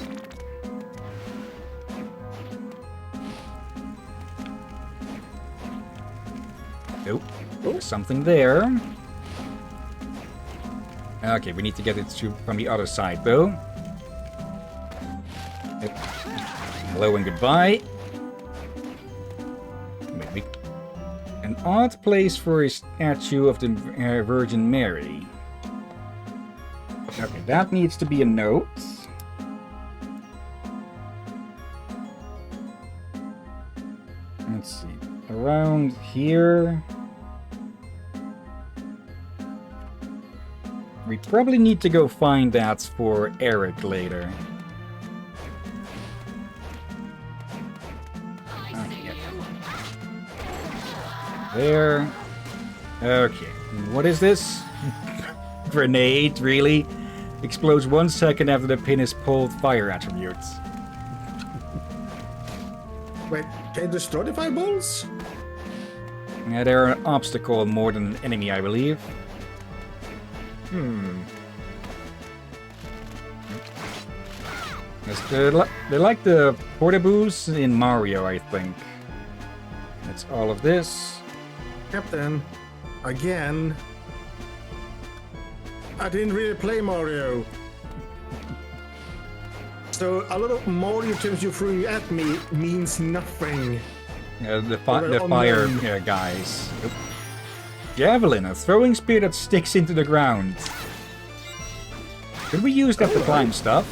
Nope. There's something there. Okay, we need to get it from the other side, though. Yep. Hello and goodbye. Maybe. An odd place for a statue of the Virgin Mary. Okay, that needs to be a note. Let's see. Around here. We probably need to go find that for Eric later. There. Okay. What is this? Grenade, really? Explodes 1 second after the pin is pulled. Fire attributes. Wait, can you destroy the fireballs? Yeah, they're an obstacle more than an enemy, I believe. They're like the portaboos in Mario, I think. That's all of this. Captain, again. I didn't really play Mario. So a lot of Mario terms you threw at me means nothing. The fire guys. Oop. Javelin, a throwing spear that sticks into the ground. Could we use that to climb stuff?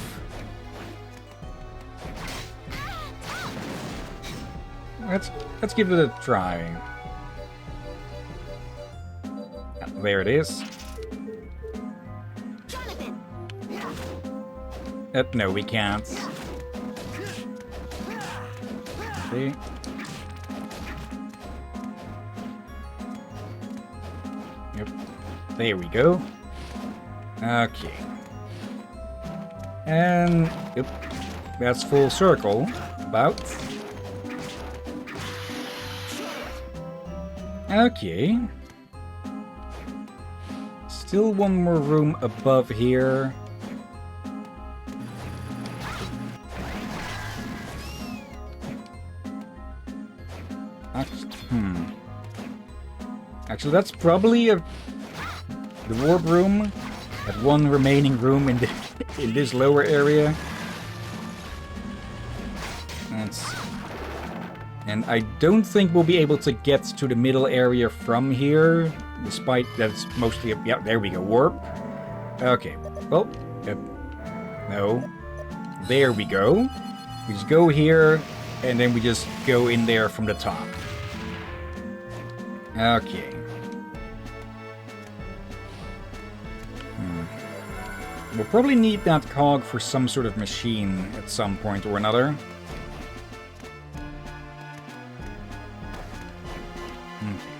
Let's give it a try. There it is. No, we can't. Okay. Yep. There we go. Okay. And yep, that's full circle. About. Okay. Still one more room above here. Actually, that's probably the warp room. That one remaining room in this lower area. And I don't think we'll be able to get to the middle area from here, despite that it's mostly yeah, there we go, warp. Okay, well, no. There we go. We just go here, and then we just go in there from the top. Okay. We'll probably need that cog for some sort of machine at some point or another.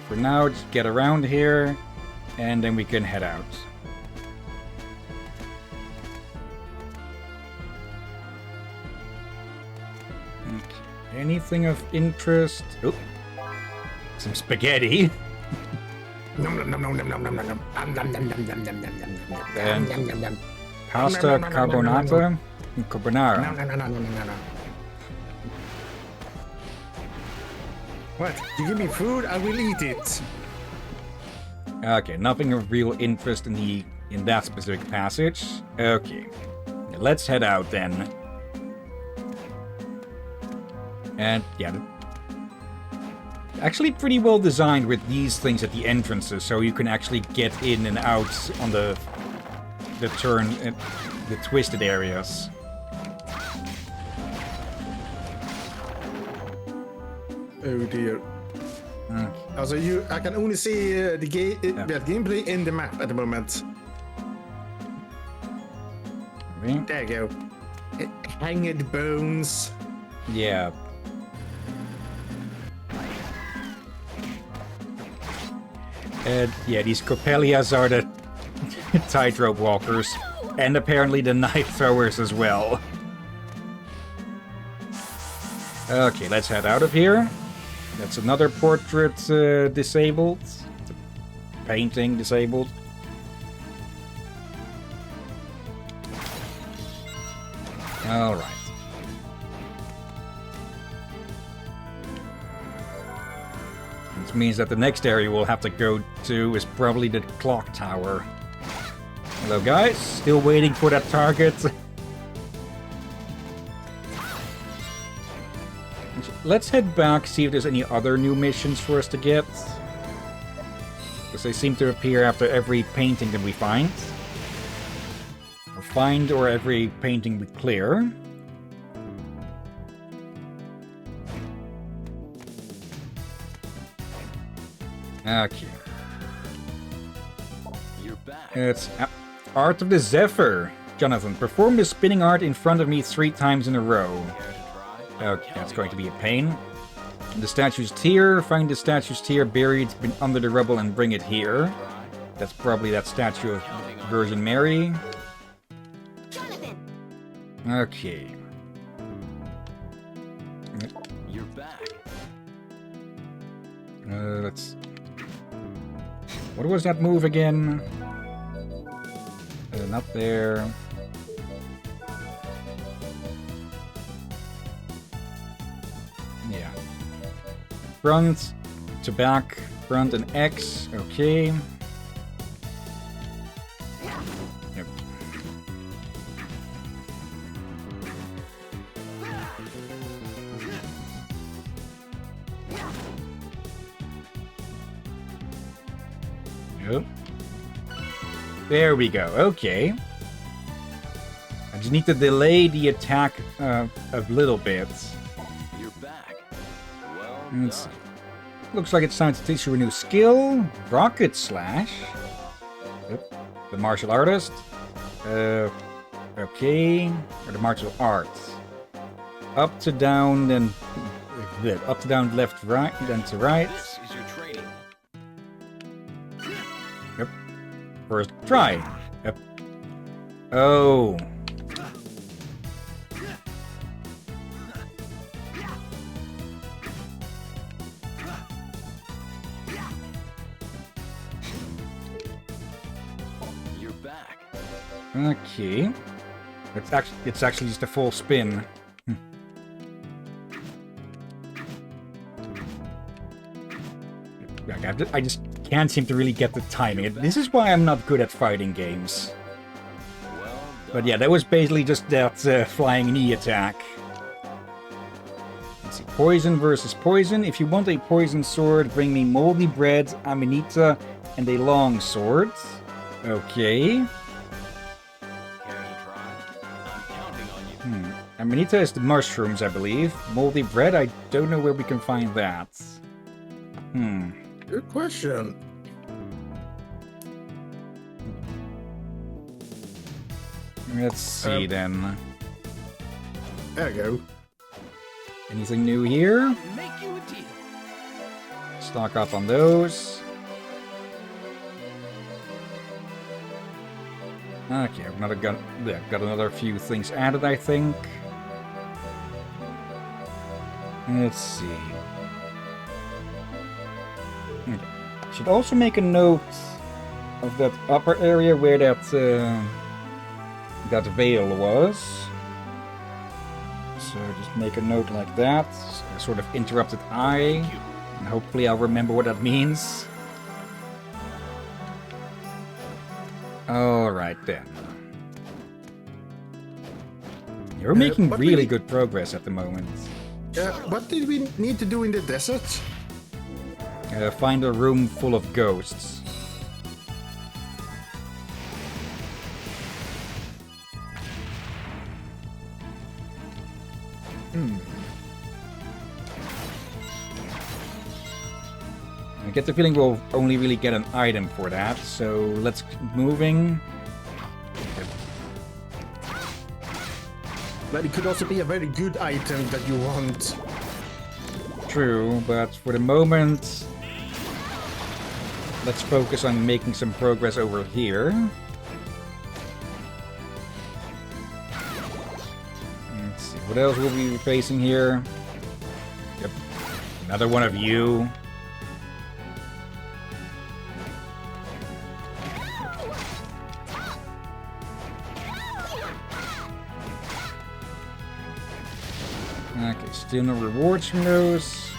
For now, just get around here, and then we can head out. Okay. Anything of interest? Oop. Some spaghetti. And pasta carbonata? Carbonara. What? You give me food, I will eat it. Okay, nothing of real interest in that specific passage. Okay, let's head out then. And yeah, actually pretty well designed with these things at the entrances, so you can actually get in and out on the turn, the twisted areas. Oh dear. Also, I can only see that gameplay in the map at the moment. There you go. Hanged bones. Yeah. And yeah, these Coppelias are the tightrope walkers, and apparently the knife throwers as well. Okay, let's head out of here. That's another portrait disabled. Painting disabled. Alright. This means that the next area we'll have to go to is probably the clock tower. Hello guys, still waiting for that target. Let's head back, see if there's any other new missions for us to get. Because they seem to appear after every painting that we find. Or every painting we clear. Okay. You're back. It's Art of the Zephyr. Jonathan, perform the spinning art in front of me 3 times in a row. Okay, that's going to be a pain. The statue's tear. Find the statue's tear buried under the rubble and bring it here. That's probably that statue of Virgin Mary. Okay. You're back. Let's... What was that move again? Not there. Yeah. Front to back. Front and X. Okay. Yep. Oh. There we go. Okay. I just need to delay the attack a little bit. You're back. Well Let's done. see. Looks like it's time to teach you a new skill. Rocket Slash. Yep. The martial artist. Okay. Or the martial arts. Up to down, then up to down, left, right, then to right. This is your training. Yep. First try. Yep. Oh. You're back. Okay. It's actually just a full spin. I just can't seem to really get the timing. This is why I'm not good at fighting games. Well done. But yeah, that was basically just that flying knee attack. Let's see. Poison versus poison. If you want a poison sword, bring me moldy bread, amanita, and a long sword. Okay. Care to try? I'm counting on you. Amanita is the mushrooms, I believe. Moldy bread, I don't know where we can find that. Good question. Let's see then. There you go. Anything new here? Make you a deal. Stock up on those. Okay, I've got another few things added, I think. Let's see. Okay. Should also make a note of that upper area where that veil was. So just make a note like that. A sort of interrupted eye. And hopefully I'll remember what that means. Alright then. You're making but really we- good progress at the moment. What did we need to do in the desert? Find a room full of ghosts. I get the feeling we'll only really get an item for that, so let's keep moving. But it could also be a very good item that you want. True, but for the moment, let's focus on making some progress over here. Let's see, what else will we be facing here? Yep, another one of you. Okay, still no rewards from those.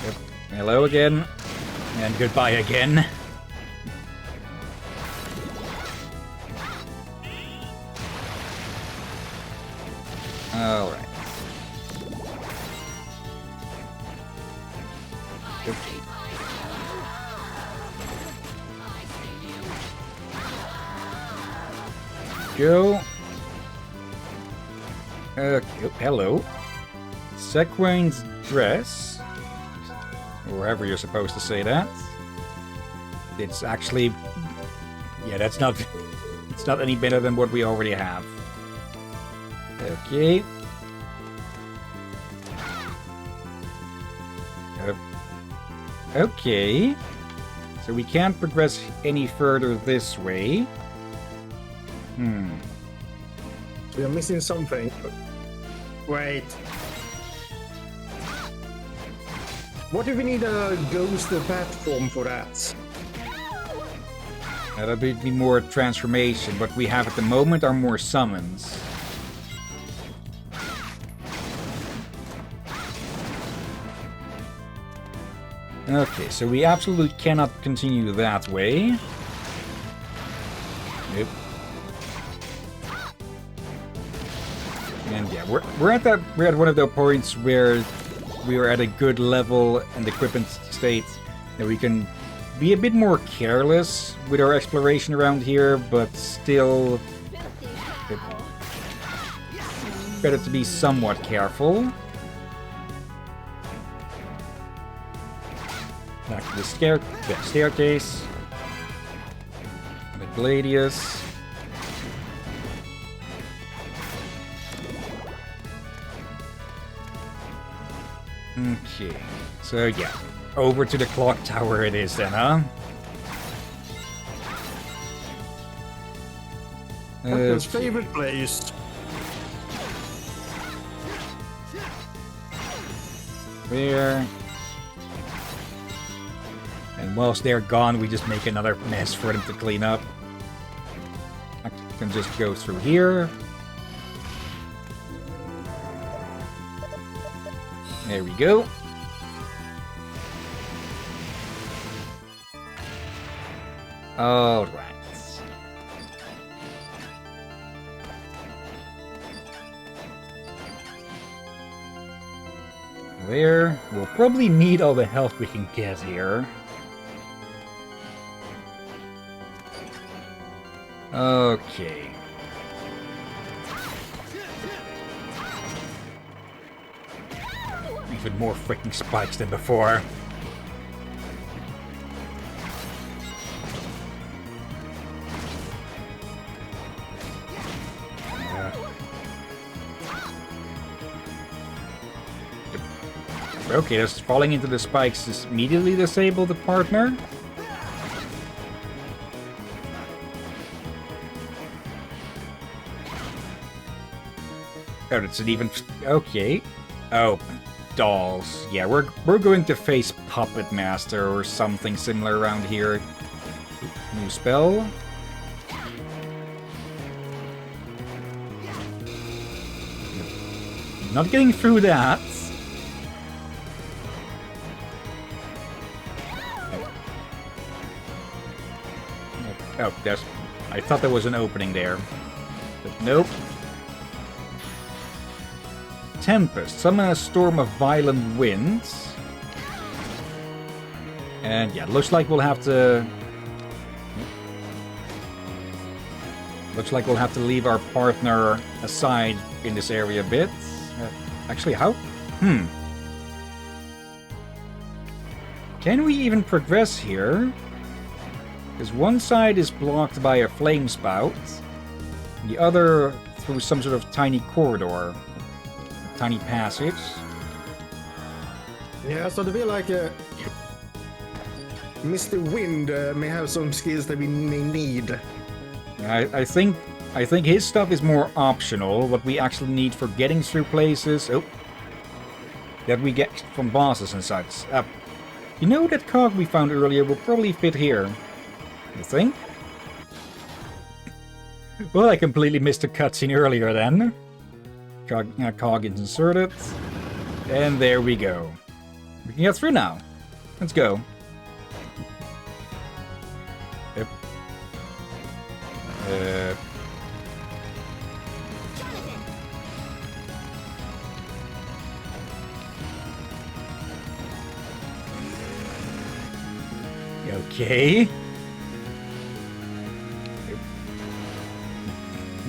Yep. Hello again. And goodbye again. Alright. Yep. Go. Okay, hello. Sequine's dress. Or however you're supposed to say that. It's actually... Yeah, that's not... It's not any better than what we already have. Okay. Okay. So we can't progress any further this way. We are missing something. Wait. What if we need a ghost platform for that? That'll be more transformation. What we have at the moment are more summons. Okay, so we absolutely cannot continue that way. Nope. And yeah, we're at one of the points where we are at a good level and equipment state that we can be a bit more careless with our exploration around here, but still better to be somewhat careful. Back to the staircase. The Gladius. Okay, so yeah, over to the clock tower it is then, huh? His favorite place. There. And whilst they're gone, we just make another mess for them to clean up. I can just go through here. There we go. All right. There. We'll probably need all the help we can get here. Okay. Even more freaking spikes than before. Okay, just falling into the spikes just immediately disable the partner. Oh, it's an even... Okay. Oh, dolls. Yeah, we're going to face Puppet Master or something similar around here. New spell. Not getting through that. Oh, there's... I thought there was an opening there. But nope. Tempest. Summon a storm of violent winds. And yeah, looks like we'll have to... Looks like we'll have to leave our partner aside in this area a bit. Actually, how? Can we even progress here? Because one side is blocked by a flame spout, the other through some sort of tiny corridor, a tiny passage. Yeah, so to be like Mr. Wind may have some skills that we may need. I think his stuff is more optional. What we actually need for getting through places, that we get from bosses and such. You know that cog we found earlier will probably fit here. You think? Well, I completely missed a cutscene earlier then. Cog is inserted. And there we go. We can get through now. Let's go. Yep. Okay.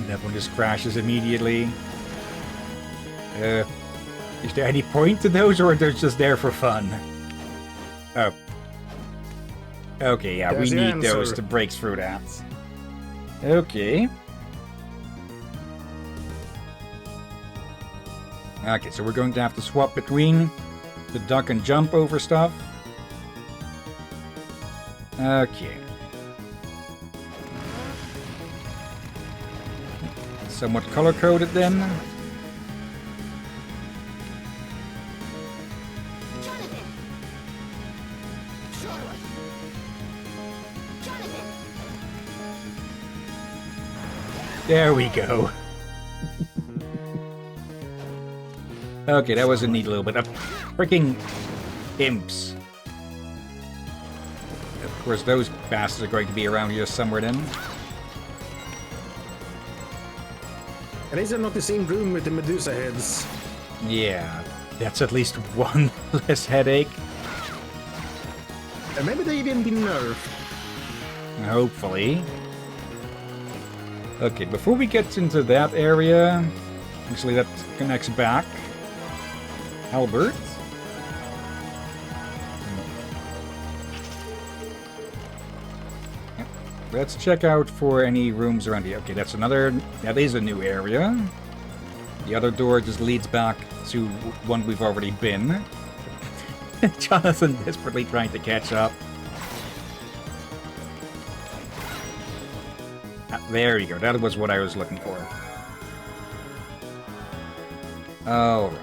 That one just crashes immediately. Is there any point to those, or are they just there for fun? Oh. Okay, yeah, There's we the need those answer. to break through that. Okay. Okay, so we're going to have to swap between the duck and jump over stuff. Okay. Somewhat color-coded then. There we go. Okay, that was a neat little bit of freaking imps. Of course, those bastards are going to be around here somewhere then. And is it not the same room with the Medusa heads? Yeah, that's at least one less headache. And maybe they even been nerfed. Hopefully. Okay, before we get into that area, actually that connects back. Albert. Let's check out for any rooms around here. Okay, that is a new area. The other door just leads back to one we've already been. Jonathan desperately trying to catch up. There you go. That was what I was looking for. Alright.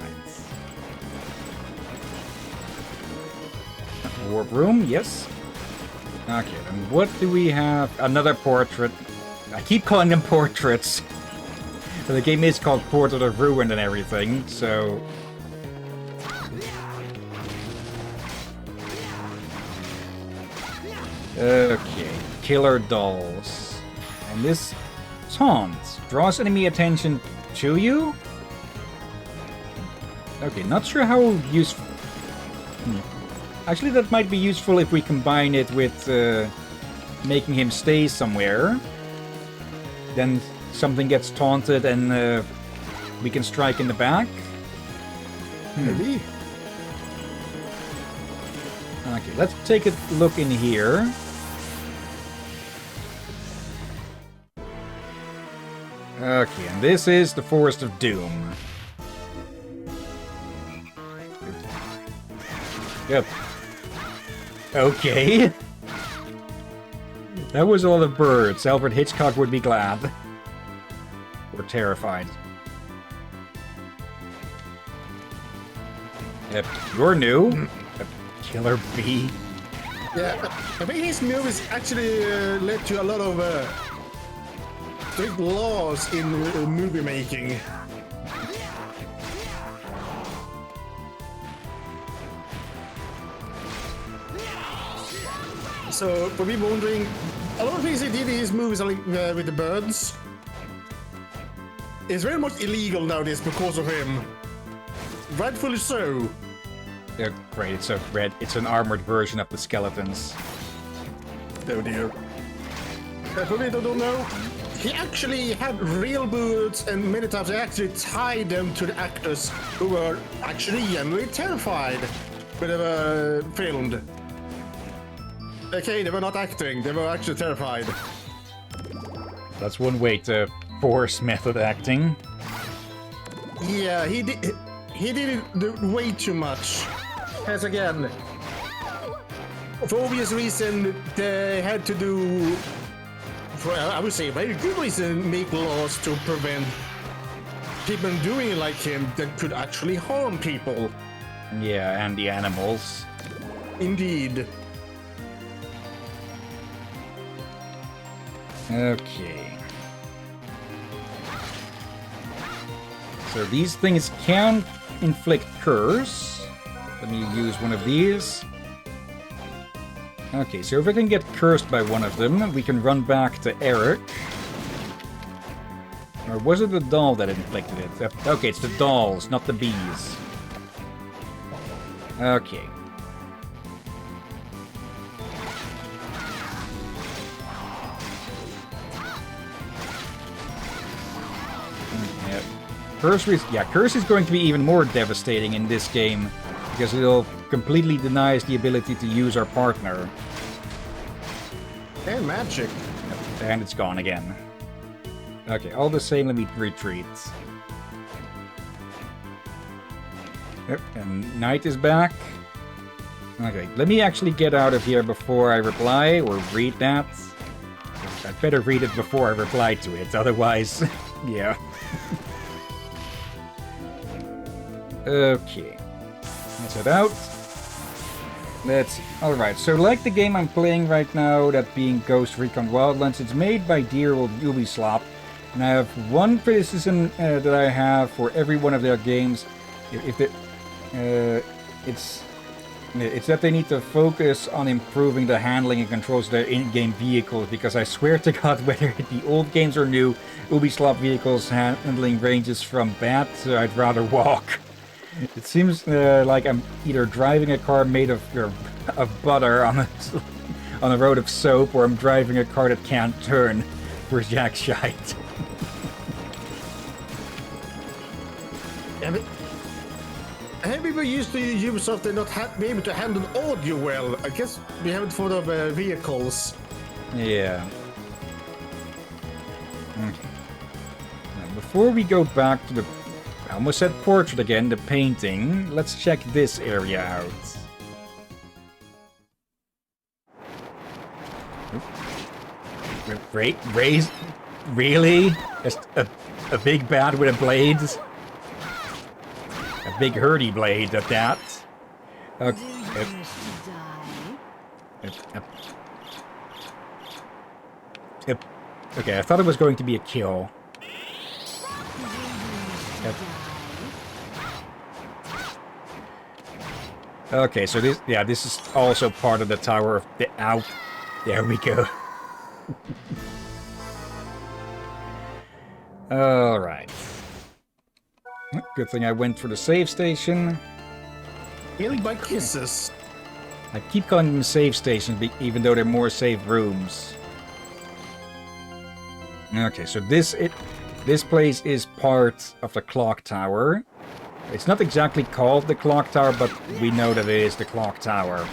Warp room, yes. Okay, and what do we have? Another portrait. I keep calling them portraits. The game is called Portrait of Ruin and everything, so... Okay, killer dolls. And this taunt draws enemy attention to you? Okay, not sure how useful... Actually, that might be useful if we combine it with making him stay somewhere. Then something gets taunted and we can strike in the back. Maybe. Okay, let's take a look in here. Okay, and this is the Forest of Doom. Yep. Okay. That was a lot of birds. Alfred Hitchcock would be glad. Or terrified. Yep, you're new. Killer bee. Yeah, I think his movies actually led to a lot of strict laws in movie making. So, for me wondering, a lot of things he did in his movies are like, with the birds. It's very much illegal nowadays because of him. Rightfully so. Yeah, great. It's an armored version of the skeletons. Oh dear. For me, don't know. He actually had real bullets, and many times he actually tied them to the actors who were actually genuinely terrified when they were filmed. Okay, they were not acting, they were actually terrified. That's one way to force method acting. Yeah, he did it way too much. As again, for obvious reason, they had to do, for I would say, very good reason, make laws to prevent people doing it like him that could actually harm people. Yeah, and the animals. Indeed. Okay. So these things can inflict curse. Let me use one of these. Okay, so if I can get cursed by one of them, we can run back to Eric. Or was it the doll that inflicted it? Okay, it's the dolls, not the bees. Okay. Curse is going to be even more devastating in this game, because it'll completely deny us the ability to use our partner. And magic. And it's gone again. Okay, all the same, let me retreat. Yep, and Knight is back. Okay, let me actually get out of here before I reply, or read that. I'd better read it before I reply to it, otherwise, yeah. Okay. Let's head out. Let's see. Alright, so like the game I'm playing right now, that being Ghost Recon Wildlands, it's made by dear old Ubisoft. And I have one criticism that I have for every one of their games. It's that they need to focus on improving the handling and controls of their in-game vehicles, because I swear to God, whether it be old games or new, Ubisoft vehicles handling ranges from bad to I'd rather walk. It seems like I'm either driving a car made of of butter on a road of soap, or I'm driving a car that can't turn for jack shite. Yeah, but maybe we used to use something not be able to handle audio well. I guess we have it for the vehicles. Yeah. Now, before we go back to the, I almost said portrait again, the painting, let's check this area out. Raise? Really? Just a big bat with a blade? A big hurdy blade at that. Okay, I thought it was going to be a kill. Okay, so this is also part of the Tower of the... Ow. There we go. Alright. Good thing I went for the save station. Killing by kisses. I keep calling them save stations, even though they're more save rooms. Okay, so this place is part of the clock tower. It's not exactly called the clock tower, but we know that it is the clock tower.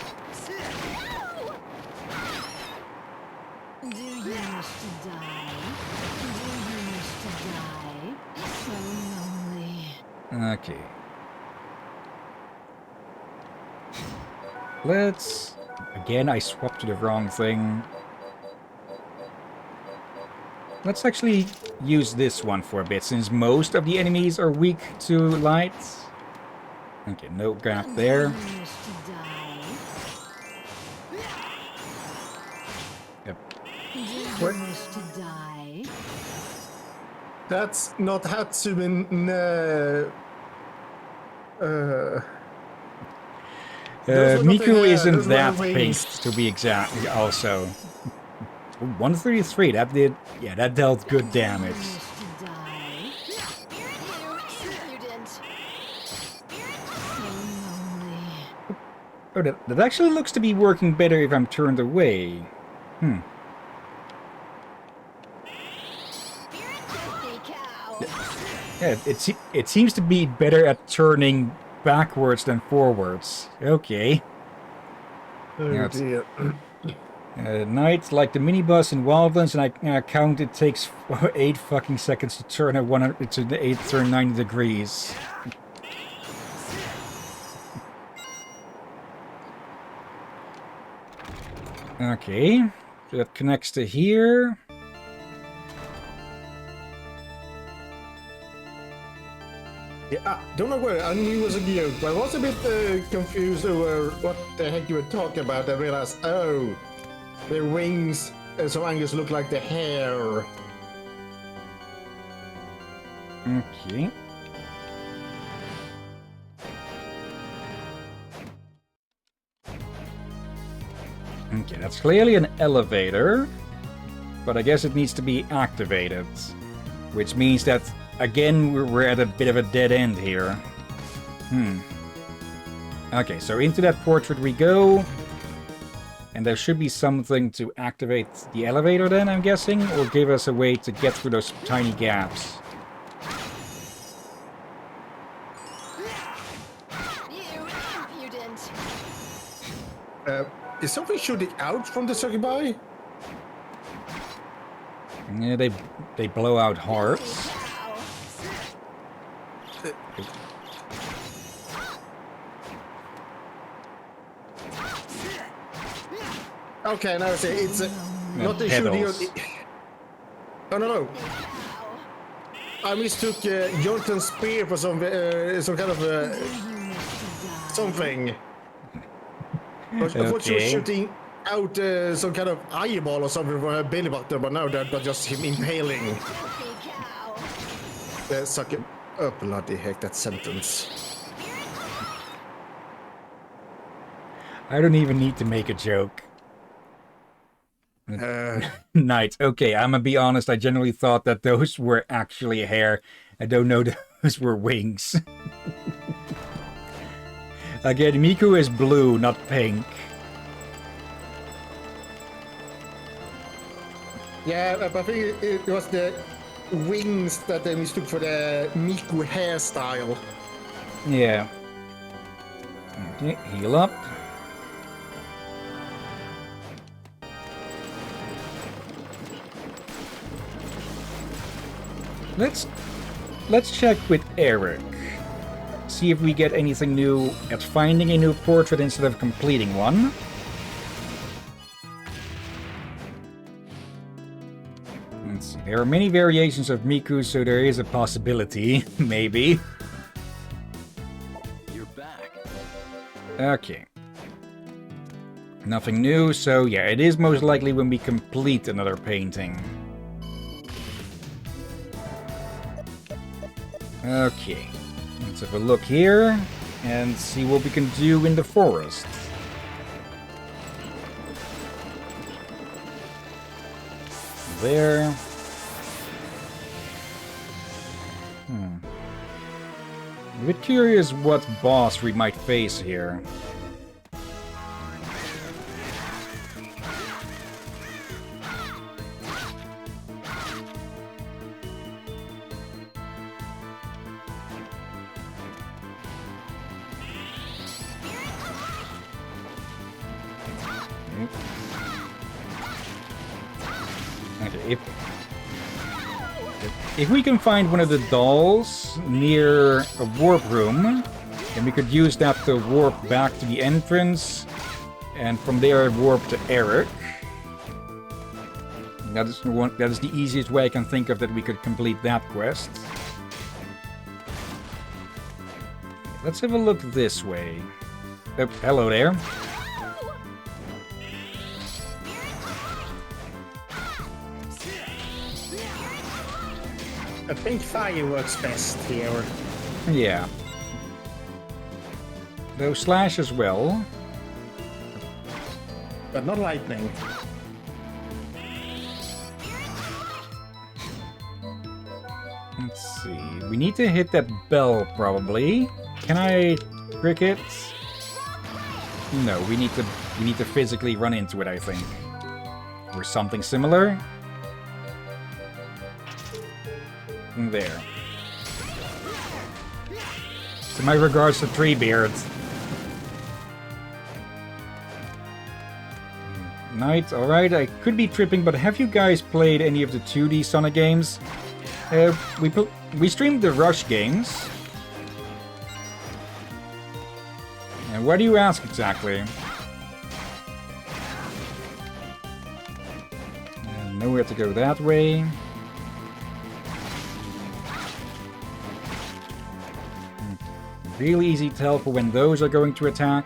Okay. Let's... Again, I swapped to the wrong thing. Let's actually use this one for a bit, since most of the enemies are weak to light. Okay, no gap there. Yep. What? That's not Hatsumi. Miku isn't that pink, to be exact, also. 133, that did... Yeah, that dealt good damage. Oh, that actually looks to be working better if I'm turned away. Yeah, it seems to be better at turning backwards than forwards. Okay. Oh dear. Night, like the minibus in Wildlands, and I count it takes 8 fucking seconds to turn at 100 to the 8 turn 90 degrees. Okay, so that connects to here. Yeah, don't know where. I knew it was a joke, but I was a bit confused over what the heck you were talking about. I realized, oh, the wings and some angles look like the hair. Okay. Okay, that's clearly an elevator, but I guess it needs to be activated, which means that, again, we're at a bit of a dead end here. Okay, so into that portrait we go. And there should be something to activate the elevator then, I'm guessing, or give us a way to get through those tiny gaps. Is something shooting out from the circuit? Yeah, they blow out hearts. Okay, now I see. It's not the shooting. Oh no! I mistook Jordan's spear for some kind of something. I thought she was shooting out some kind of eyeball or something from her belly button, but now that was just him impaling. Suck it up, bloody heck! That sentence. I don't even need to make a joke. Night. Okay, I'm gonna be honest, I generally thought that those were actually hair. I don't know those were wings. Again, Miku is blue, not pink. Yeah, but I think it was the wings that they mistook for the Miku hairstyle. Yeah. Okay, heal up. Let's check with Eric. See if we get anything new at finding a new portrait instead of completing one. Let's see. There are many variations of Miku, so there is a possibility, maybe. You're back. Okay. Nothing new, so yeah, it is most likely when we complete another painting. Okay. Let's have a look here and see what we can do in the forest. There. A bit curious what boss we might face here. Okay, if we can find one of the dolls near a warp room, then we could use that to warp back to the entrance, and from there warp to Eric. That is the easiest way I can think of that we could complete that quest. Let's have a look this way. Oh, hello there. I think fire works best here. Yeah. Though slash as well. But not lightning. Let's see. We need to hit that bell, probably. Can I trick it? No, we need to physically run into it, I think. Or something similar. There. So my regards to Treebeard. Knight, alright, I could be tripping, but have you guys played any of the 2D Sonic games? We streamed the Rush games. And why do you ask exactly? And nowhere to go that way. Really easy to tell for when those are going to attack.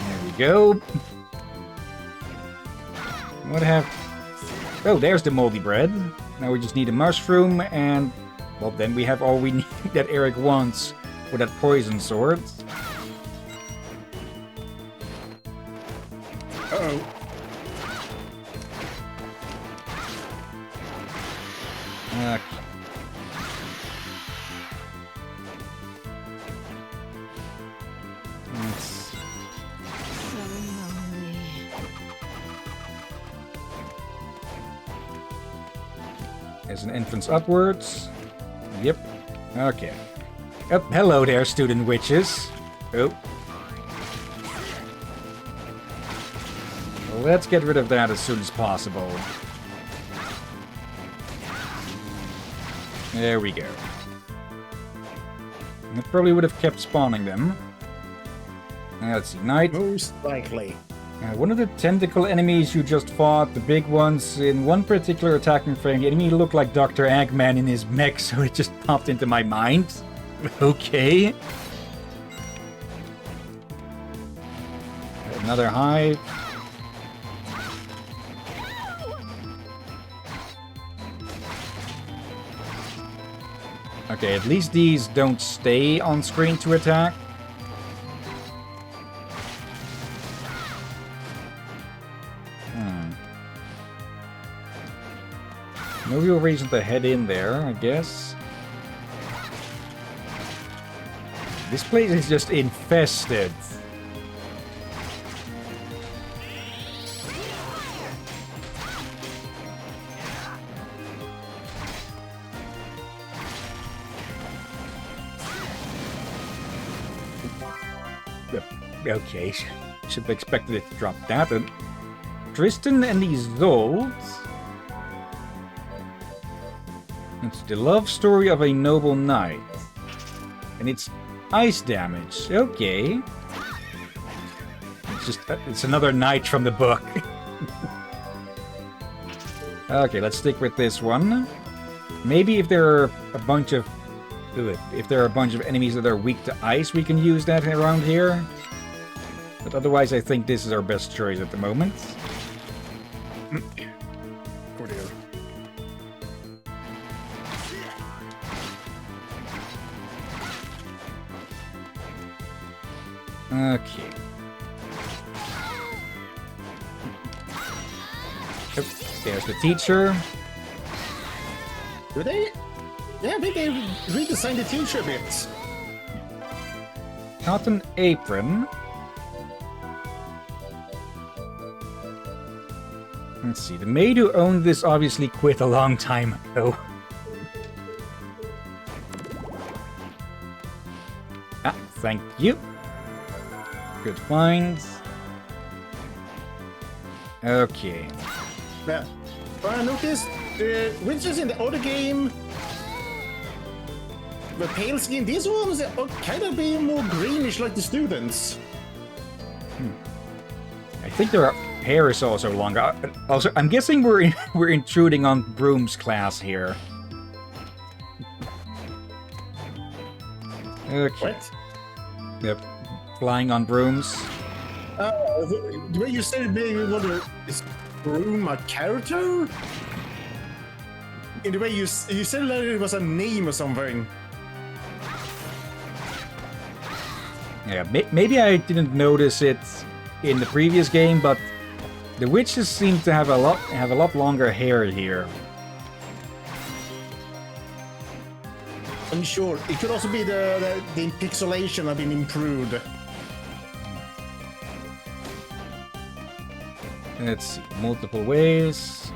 There we go. What have... Oh, there's the moldy bread. Now we just need a mushroom and... Well, then we have all we need that Eric wants for that poison sword. Uh-oh. There's an entrance upwards. Yep. Okay. Oh, hello there, student witches. Oh. Let's get rid of that as soon as possible. There we go. It probably would have kept spawning them. Let's see, Knight. Most likely. One of the tentacle enemies you just fought, the big ones, in one particular attacking frame, the enemy looked like Dr. Eggman in his mech, so it just popped into my mind. Okay. Another hive. Okay, at least these don't stay on screen to attack. No real reason to head in there, I guess. This place is just infested. Okay, should have expected it to drop that. And Tristan and Isolde. It's the love story of a noble knight. And it's ice damage. Okay. It's another knight from the book. Okay, let's stick with this one. Maybe if there are a bunch of enemies that are weak to ice, we can use that around here. But otherwise, I think this is our best choice at the moment. Oh dear. Okay. Yep, there's the teacher. Do they? Yeah, I think they redesigned the teacher a bit. Cotton apron. Let's see, the maid who owned this obviously quit a long time ago. Ah, thank you. Good find. Okay. Yeah. But I noticed the witches in the other game were pale skin. These ones are kind of being more greenish like the students. I think their hair is also longer. Also, I'm guessing we're intruding on Broom's class here. Okay. What? Yep. Flying on brooms. The way you said it, maybe wonder, is Broom a character? In the way you said like it was a name or something. Yeah, maybe I didn't notice it in the previous game, but the witches seem to have a lot longer hair here. I'm sure it could also be the pixelation have been improved. Let's see, multiple ways.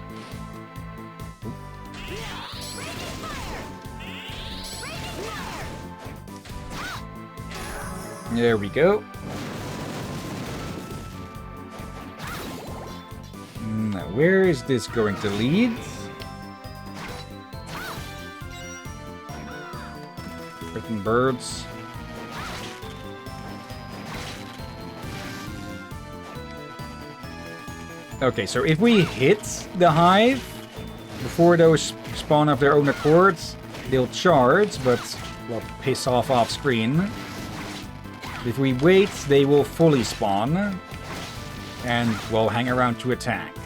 There we go. Now, where is this going to lead? Freaking birds. Okay, so if we hit the hive before those spawn of their own accords, they'll charge, but will piss off screen. If we wait, they will fully spawn and will hang around to attack.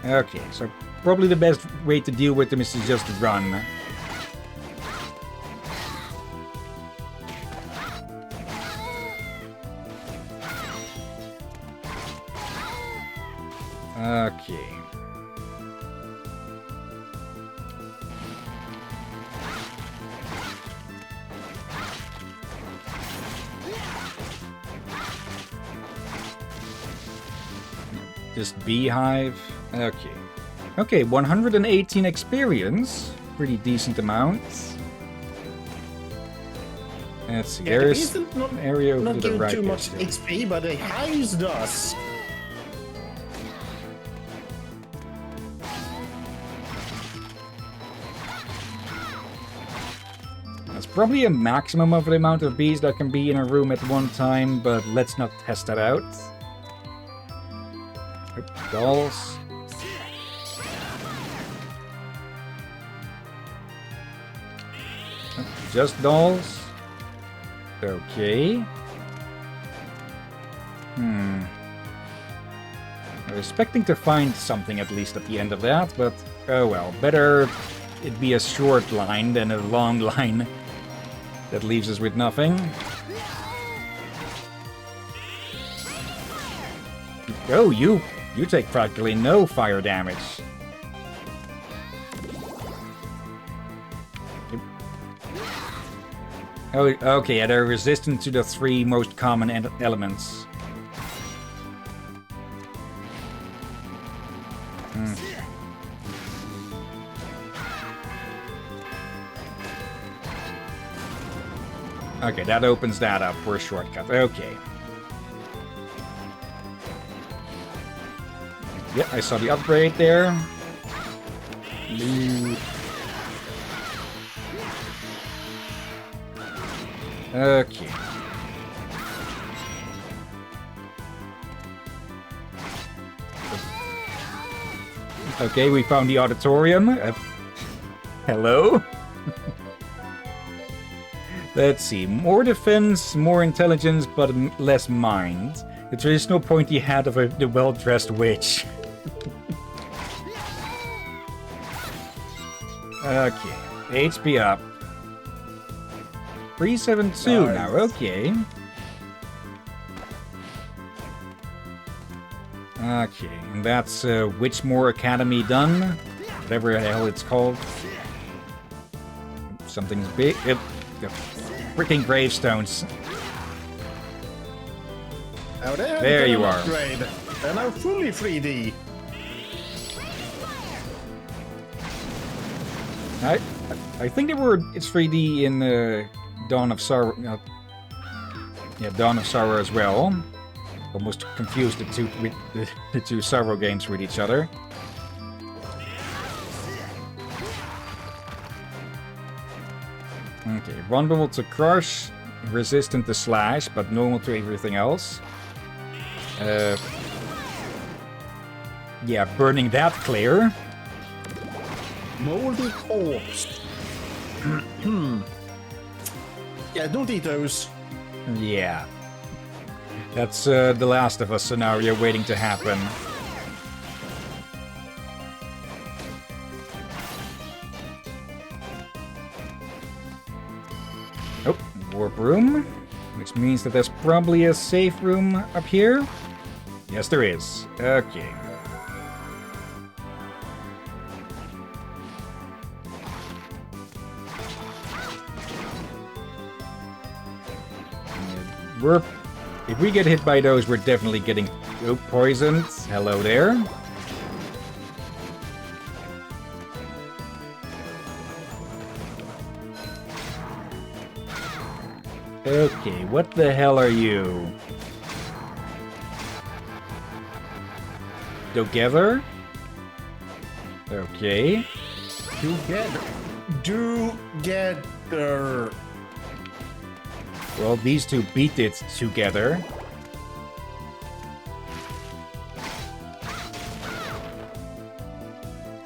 Okay, so probably the best way to deal with them is to just run. Okay. Just beehive. Okay. Okay, 118 experience. Pretty decent amount. Let's see. Yeah, There's the bees an area over not to the giving right. too there much still. XP, but the hives does. That's probably a maximum of the amount of bees that can be in a room at one time, but let's not test that out. Oop, dolls. Just dolls. Okay. I was expecting to find something at least at the end of that, but oh well. Better it be a short line than a long line that leaves us with nothing. Oh, you take practically no fire damage. Oh, okay, yeah, they're resistant to the 3 most common elements. Okay, that opens that up for a shortcut. Okay. Yeah, I saw the upgrade there. Okay. Okay, we found the auditorium. Hello? Let's see. More defense, more intelligence, but less mind. The traditional pointy hat of the well-dressed witch. Okay. HP up. 372 now, okay. Okay, and that's Witchmore Academy done. Whatever the hell it's called. Something's big. The freaking gravestones. Now there you are. Upgrade. They're now fully 3D. I think it's 3D in Dawn of Sorrow. Yeah, Dawn of Sorrow as well. Almost confused the two Sorrow games with each other. Okay, vulnerable to crush, resistant to slash, but normal to everything else. Yeah, burning that clear. Moldy corpse. Yeah, don't eat those. Yeah. That's the Last of Us scenario waiting to happen. Oh, warp room. Which means that there's probably a safe room up here. Yes, there is. Okay. If we get hit by those, we're definitely getting poisoned. Hello there. Okay, what the hell are you? Together? Okay. Together. Well, these two beat it together.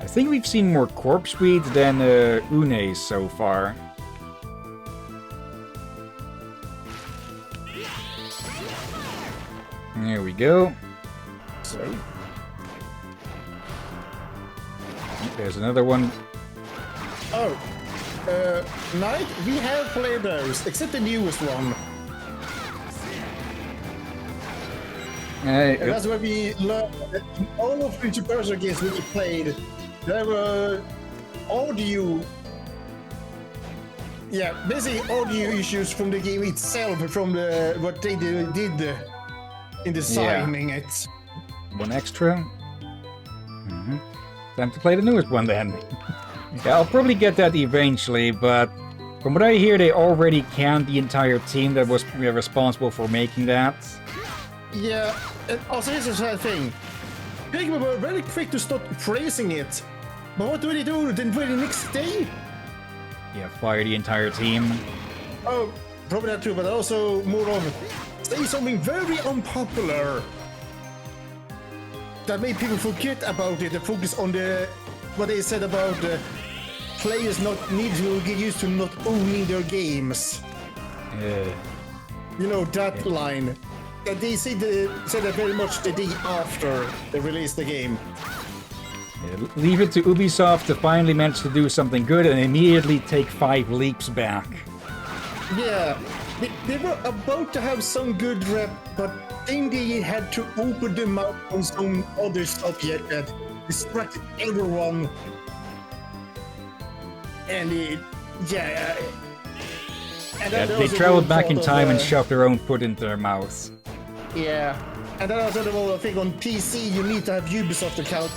I think we've seen more corpse weed than Une so far. There we go. So, there's another one. oh. Knight, we have played those, except the newest one. And that's where we learned that in all of the two-person games we played, there were audio... Yeah, basically audio issues from the game itself, from what they did in designing it. One extra. Time to play the newest one then. Yeah, I'll probably get that eventually, but from what I hear, they already canned the entire team that was responsible for making that. Yeah, and also here's the thing. People were very quick to start praising it. But what do they do the very next day? Yeah, fire the entire team. Oh, probably that too, but also more of say something very unpopular that made people forget about it and focus on what they said about players not need to get used to not owning their games. You know, that line. That they said that very much the day after they released the game. Yeah, leave it to Ubisoft to finally manage to do something good and immediately take 5 leaps back. Yeah, they were about to have some good rep, but then they had to open them up on some other stuff yet that distracted everyone. And And Yeah, then they there's a traveled weird back in part of time and the- shoved their own foot into their mouths. Yeah. And then also the whole thing on PC, you need to have Ubisoft account,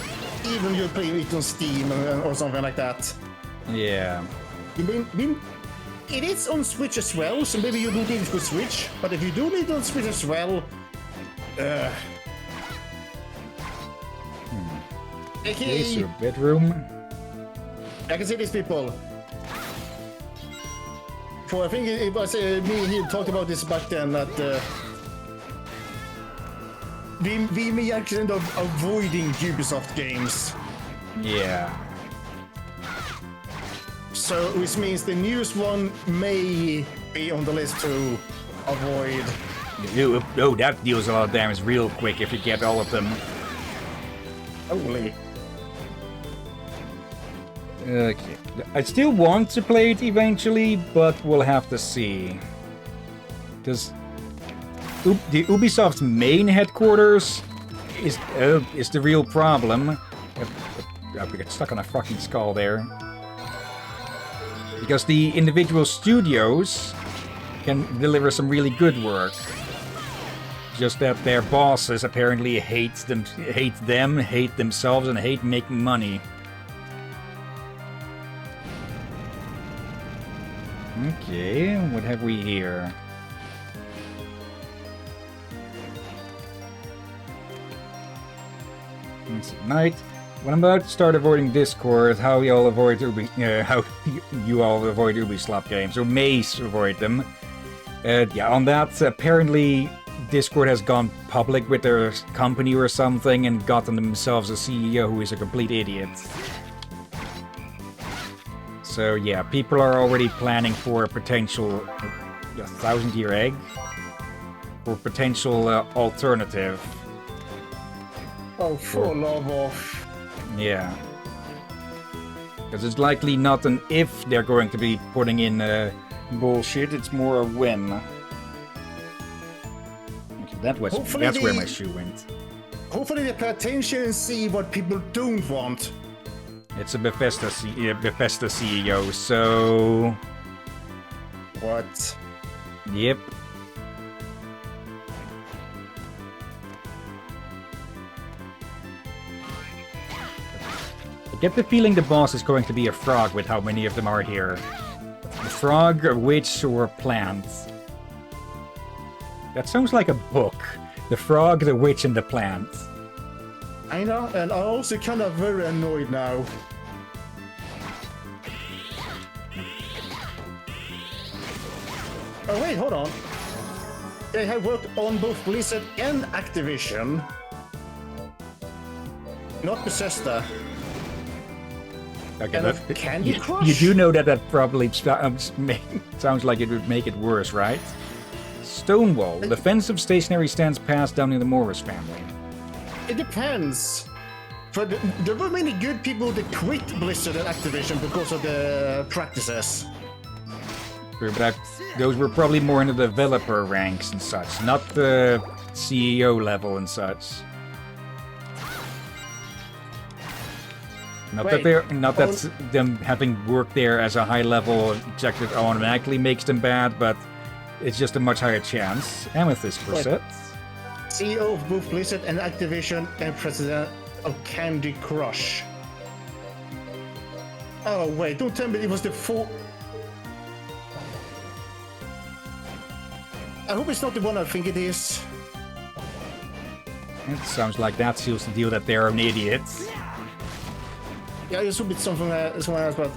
even if you're playing it on Steam or something like that. Yeah. It is on Switch as well, so maybe you do need it for Switch. But if you do need it on Switch as well, Okay, so bedroom. I can see these people. For I think it was me and he talked about this back then that we may actually end up avoiding Ubisoft games. Yeah. So which means the newest one may be on the list to avoid. Oh, that deals a lot of damage real quick if you get all of them. Holy. Okay. I still want to play it eventually, but we'll have to see. Because the Ubisoft's main headquarters is the real problem. I got stuck on a fucking skull there. Because the individual studios can deliver some really good work. Just that their bosses apparently hate themselves, and hate making money. Okay, what have we here? It's at night. When I'm about to start avoiding Discord, how you all avoid Ubisoft games, or may avoid them. Yeah, on that, apparently Discord has gone public with their company or something and gotten themselves a CEO who is a complete idiot. So yeah, people are already planning for a potential 1,000-year egg, or potential alternative. Oh, for love of. Yeah. Because it's likely not an if they're going to be putting in bullshit, it's more a when. Okay, that's where my shoe went. Hopefully they pay attention and see what people don't want. It's a Bethesda CEO, so... What? Yep. I get the feeling the boss is going to be a frog with how many of them are here. A frog, a witch, or a plant. That sounds like a book. The frog, the witch, and the plant. I know, and I'm also kind of very annoyed now. Oh wait, hold on. They have worked on both Blizzard and Activision. Not Bethesda. Okay, And of Candy Crush? You do know that probably sounds like it would make it worse, right? Stonewall, defensive stationary stands passed down in the Morris family. It depends. For there were many good people that quit Blizzard and Activision because of the practices. Sure, but those were probably more in the developer ranks and such, not the CEO level and such. Not Wait, that them having worked there as a high-level executive automatically makes them bad, but it's just a much higher chance. Amethyst Corset. CEO of both Blizzard and Activision and president of Candy Crush. Oh wait, don't tell me it was the full... I hope it's not the one I think it is. It sounds like that seals the deal that they're an idiot. Yeah, I just hope it's something someone else, but...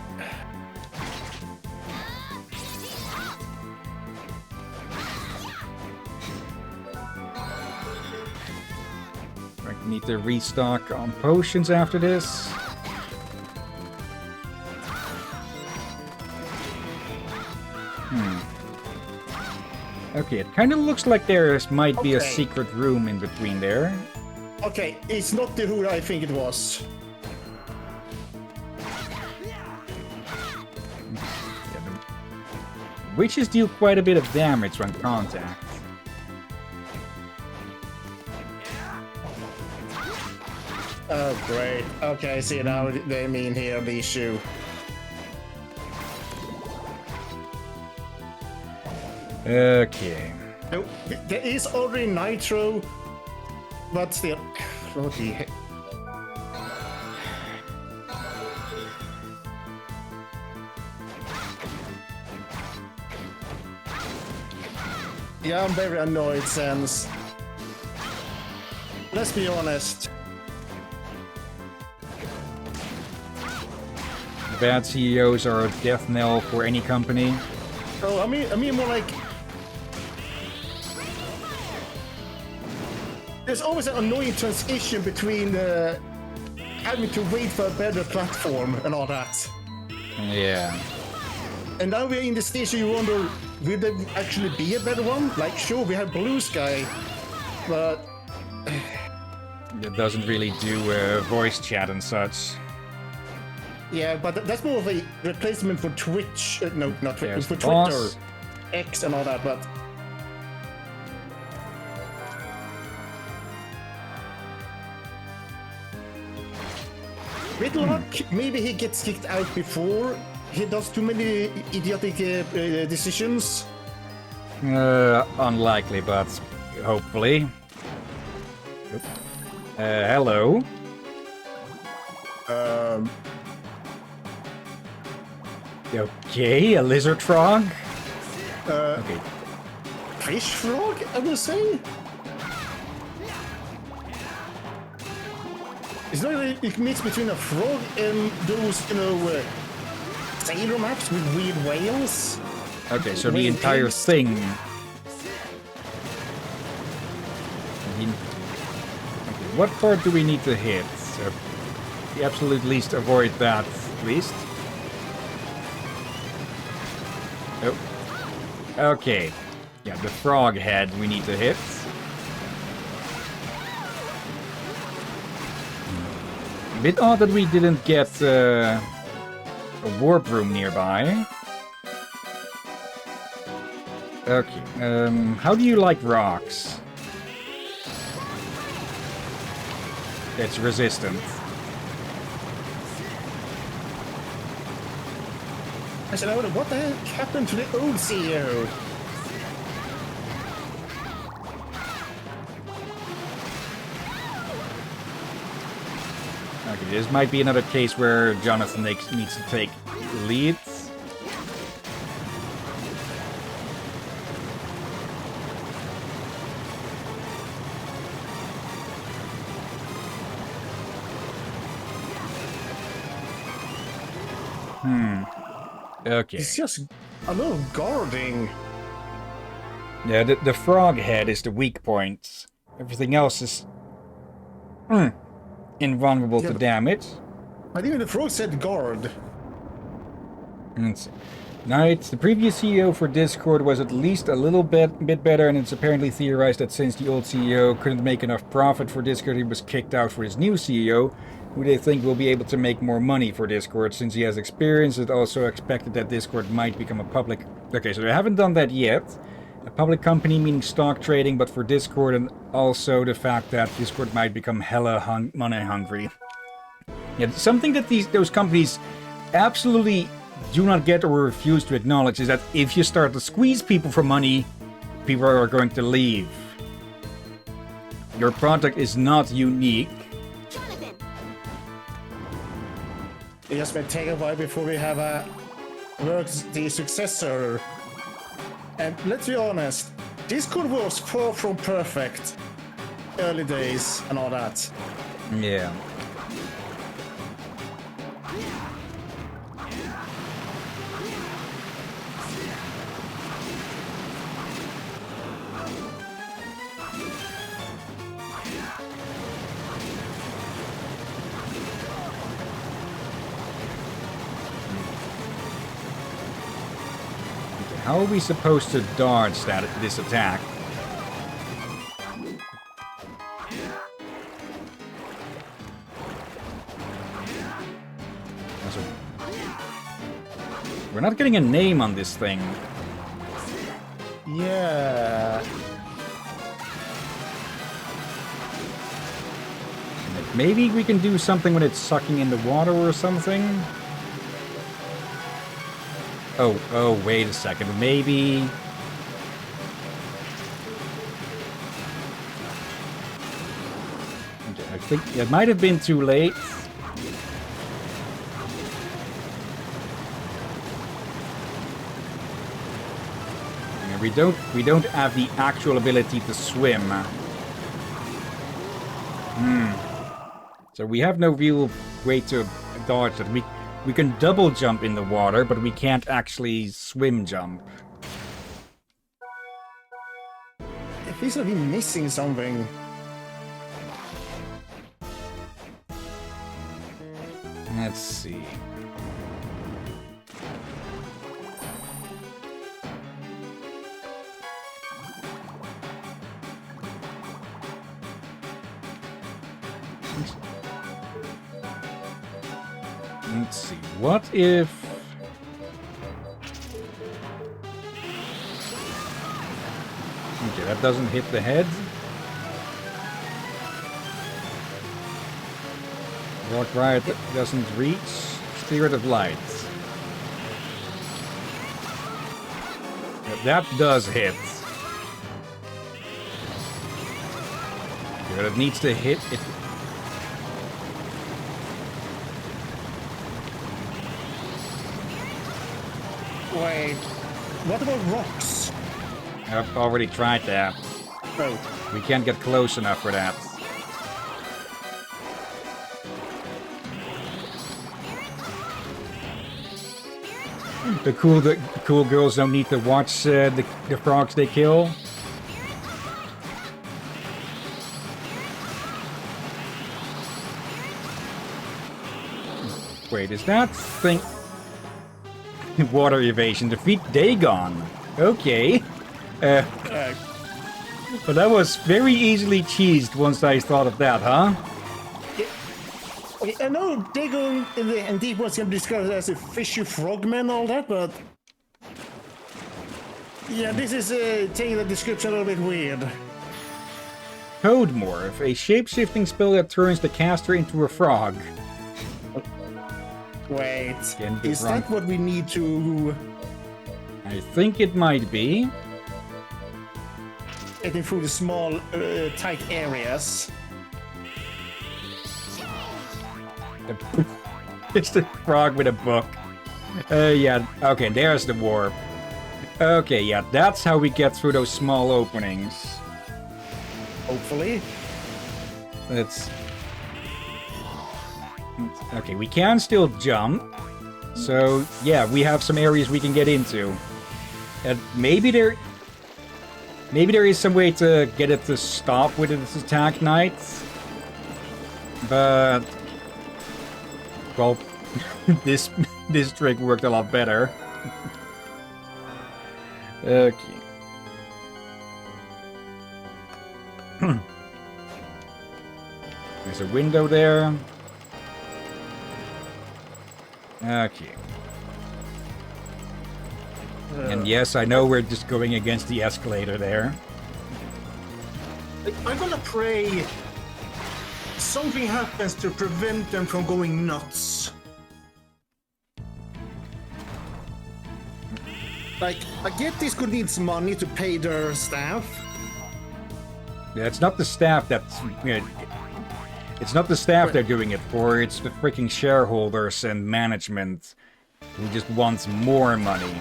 I need to restock on potions after this. Okay, it kind of looks like there might be a Okay. secret room in between there. Okay, it's not the who I think it was. Witches deal quite a bit of damage when contact. Oh, great. Okay, I see now what they mean here, the issue. Okay. No, there is already Nitro, but still. Bloody heck. Yeah, I'm very annoyed, Sans. Let's be honest. Bad CEOs are a death knell for any company. Oh, I mean more like... There's always an annoying transition between having to wait for a better platform and all that. Yeah. And now we're in the stage where you wonder, will there actually be a better one? Like, sure, we have Blue Sky, but... It doesn't really do voice chat and such. Yeah, but that's more of a replacement for Twitch. No, not Twitch, There's for the Twitter, boss. X and all that, but... With luck, maybe he gets kicked out before he does too many idiotic decisions. Unlikely, but hopefully. Hello. Okay, a lizard frog. Okay. Fish frog, I will say. It's not really a mix between a frog and those, sailor maps with weird whales. Okay, so the Whale entire pigs. thing. Okay, what part do we need to hit? So, the absolute least avoid that, at least. Oh. Okay. Yeah, the frog head we need to hit. A bit odd that we didn't get a warp room nearby. Okay, how do you like rocks? It's resistant. I said, what the heck happened to the old CEO? Okay, this might be another case where Jonathan needs to take lead. Okay. It's just a little guarding. Yeah, the frog head is the weak point. Everything else is invulnerable to but- damage. I think the frog said guard. Let's see. Knight, the previous CEO for Discord was at least a little bit better, and it's apparently theorized that since the old CEO couldn't make enough profit for Discord, he was kicked out for his new CEO, who they think will be able to make more money for Discord. Since he has experience, it's also expected that Discord might become a public... Okay, so they haven't done that yet. A public company meaning stock trading, but for Discord, and also the fact that Discord might become hella money hungry. Yeah, something that those companies absolutely do not get or refuse to acknowledge is that if you start to squeeze people for money, people are going to leave. Your product is not unique. Jonathan! It just may take a while before we have the successor. And let's be honest, Discord was far from perfect. Early days and all that. Yeah. How are we supposed to dodge this attack? We're not getting a name on this thing. Yeah. Maybe we can do something when it's sucking in the water or something? Oh, wait a second. Maybe... think it might have been too late. Yeah, we don't have the actual ability to swim. So we have no real way to dodge it. We can double jump in the water, but we can't actually swim jump. It feels like we're missing something. Let's see. Let's see. What if... Okay, that doesn't hit the head. Rock Riot doesn't reach. Spirit of Light. Yeah, that does hit. But it needs to hit it. Wait, what about rocks? I've already tried that. Oh, We can't get close enough for that. The cool girls don't need to watch the frogs they kill. Wait, is that thing... Water evasion, defeat Dagon. Okay. But that was very easily cheesed once I thought of that, huh? okay, I know Dagon and Deep was going to be described as a fishy frogman and all that, but... Yeah, this is taking the description a little bit weird. Code Morph, a shape-shifting spell that turns the caster into a frog. Wait, Can be is wrong. that what we need to... I think it might be. Getting through the small, tight areas? It's the frog with a book. Yeah, okay, there's the warp. Okay, yeah, that's how we get through those small openings. Hopefully. Let's... Okay, we can still jump. So, yeah, we have some areas we can get into. And maybe there is some way to get it to stop with its attack knight. But... Well, this trick worked a lot better. Okay. There's a window there. Okay. And yes, I know we're just going against the escalator there. I'm gonna pray something happens to prevent them from going nuts. Like, I get this could need some money to pay their staff. Yeah, it's not the staff that's... It's not the staff they're doing it for, it's the freaking shareholders and management who just wants more money.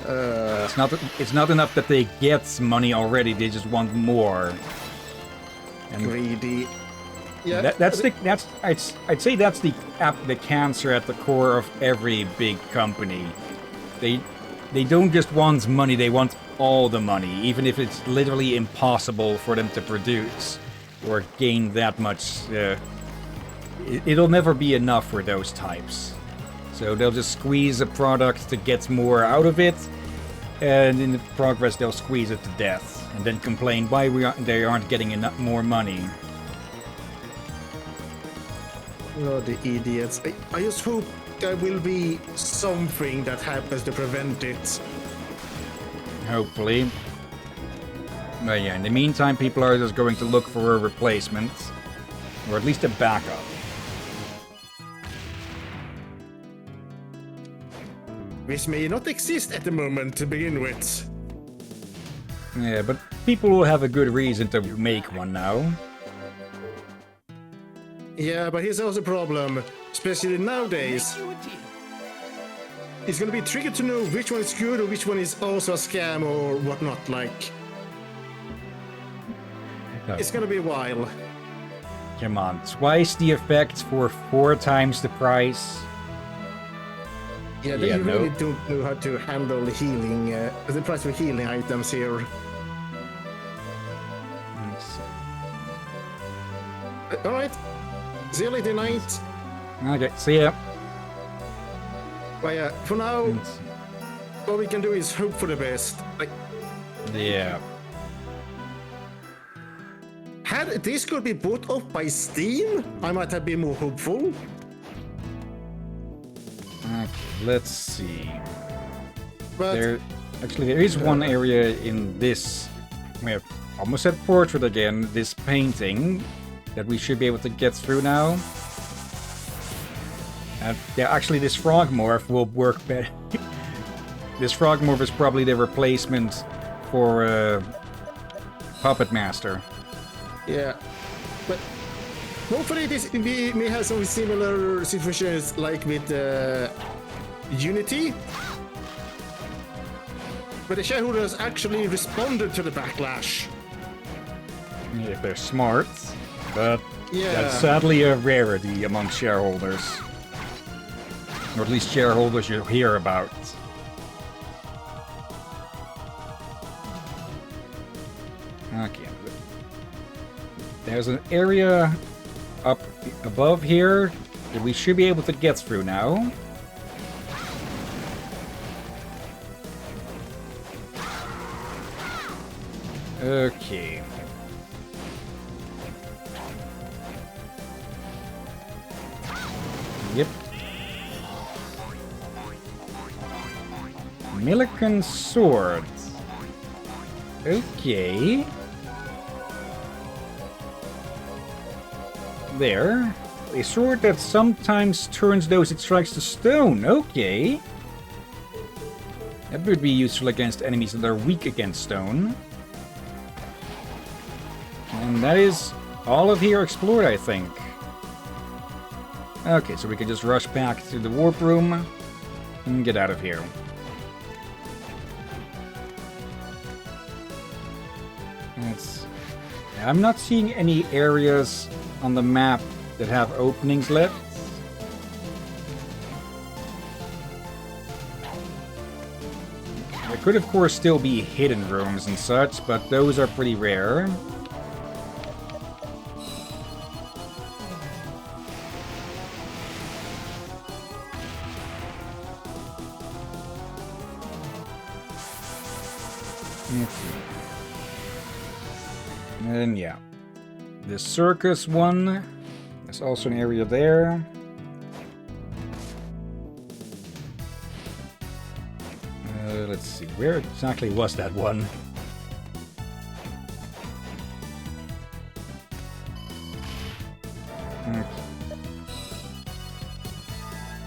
It's not enough that they get money already, they just want more. And Greedy. Yeah, I'd say that's the cancer at the core of every big company. They don't just want money, they want all the money, even if it's literally impossible for them to produce or gain that much. It'll never be enough for those types. So they'll just squeeze a product to get more out of it, and in the progress they'll squeeze it to death, and then complain why they aren't getting enough more money. Oh, the idiots. I just hope there will be something that happens to prevent it. Hopefully. But yeah, in the meantime, people are just going to look for a replacement, or at least a backup. This may not exist at the moment to begin with. Yeah, but people will have a good reason to make one now. Yeah, but here's also a problem, especially nowadays. You a deal. It's gonna be tricky to know which one is good or which one is also a scam or whatnot. Like, it's gonna be a while. Come on, twice the effect for 4 times the price. Yeah, Yeah, you really no. don't know how to handle healing, the price for healing items here. Let's see. All right, see you later, night. Okay, see ya. But yeah, for now, Let's see. all we can do is hope for the best. Like, Yeah. had this could be bought up by Steam, I might have been more hopeful. Okay, let's see. But There is one area in this. We have almost said portrait again. This painting that we should be able to get through now. And yeah, actually, this frog morph will work better. This frog morph is probably the replacement for Puppet Master. yeah, but hopefully we may have some similar situations like with Unity. But the shareholders actually responded to the backlash. If they're smart, but Yeah. that's sadly a rarity among shareholders. Or at least shareholders you hear about. Okay. There's an area up above here that we should be able to get through now. Okay. Yep. Millikan sword. Okay. There. A sword that sometimes turns those it strikes to stone. Okay. That would be useful against enemies that are weak against stone. And that is all of here explored, I think. Okay, so we can just rush back to the warp room and get out of here. I'm not seeing any areas on the map that have openings left. There could, of course, still be hidden rooms and such, but those are pretty rare. And yeah, the circus one, there's also an area there. Let's see, where exactly was that one? Okay.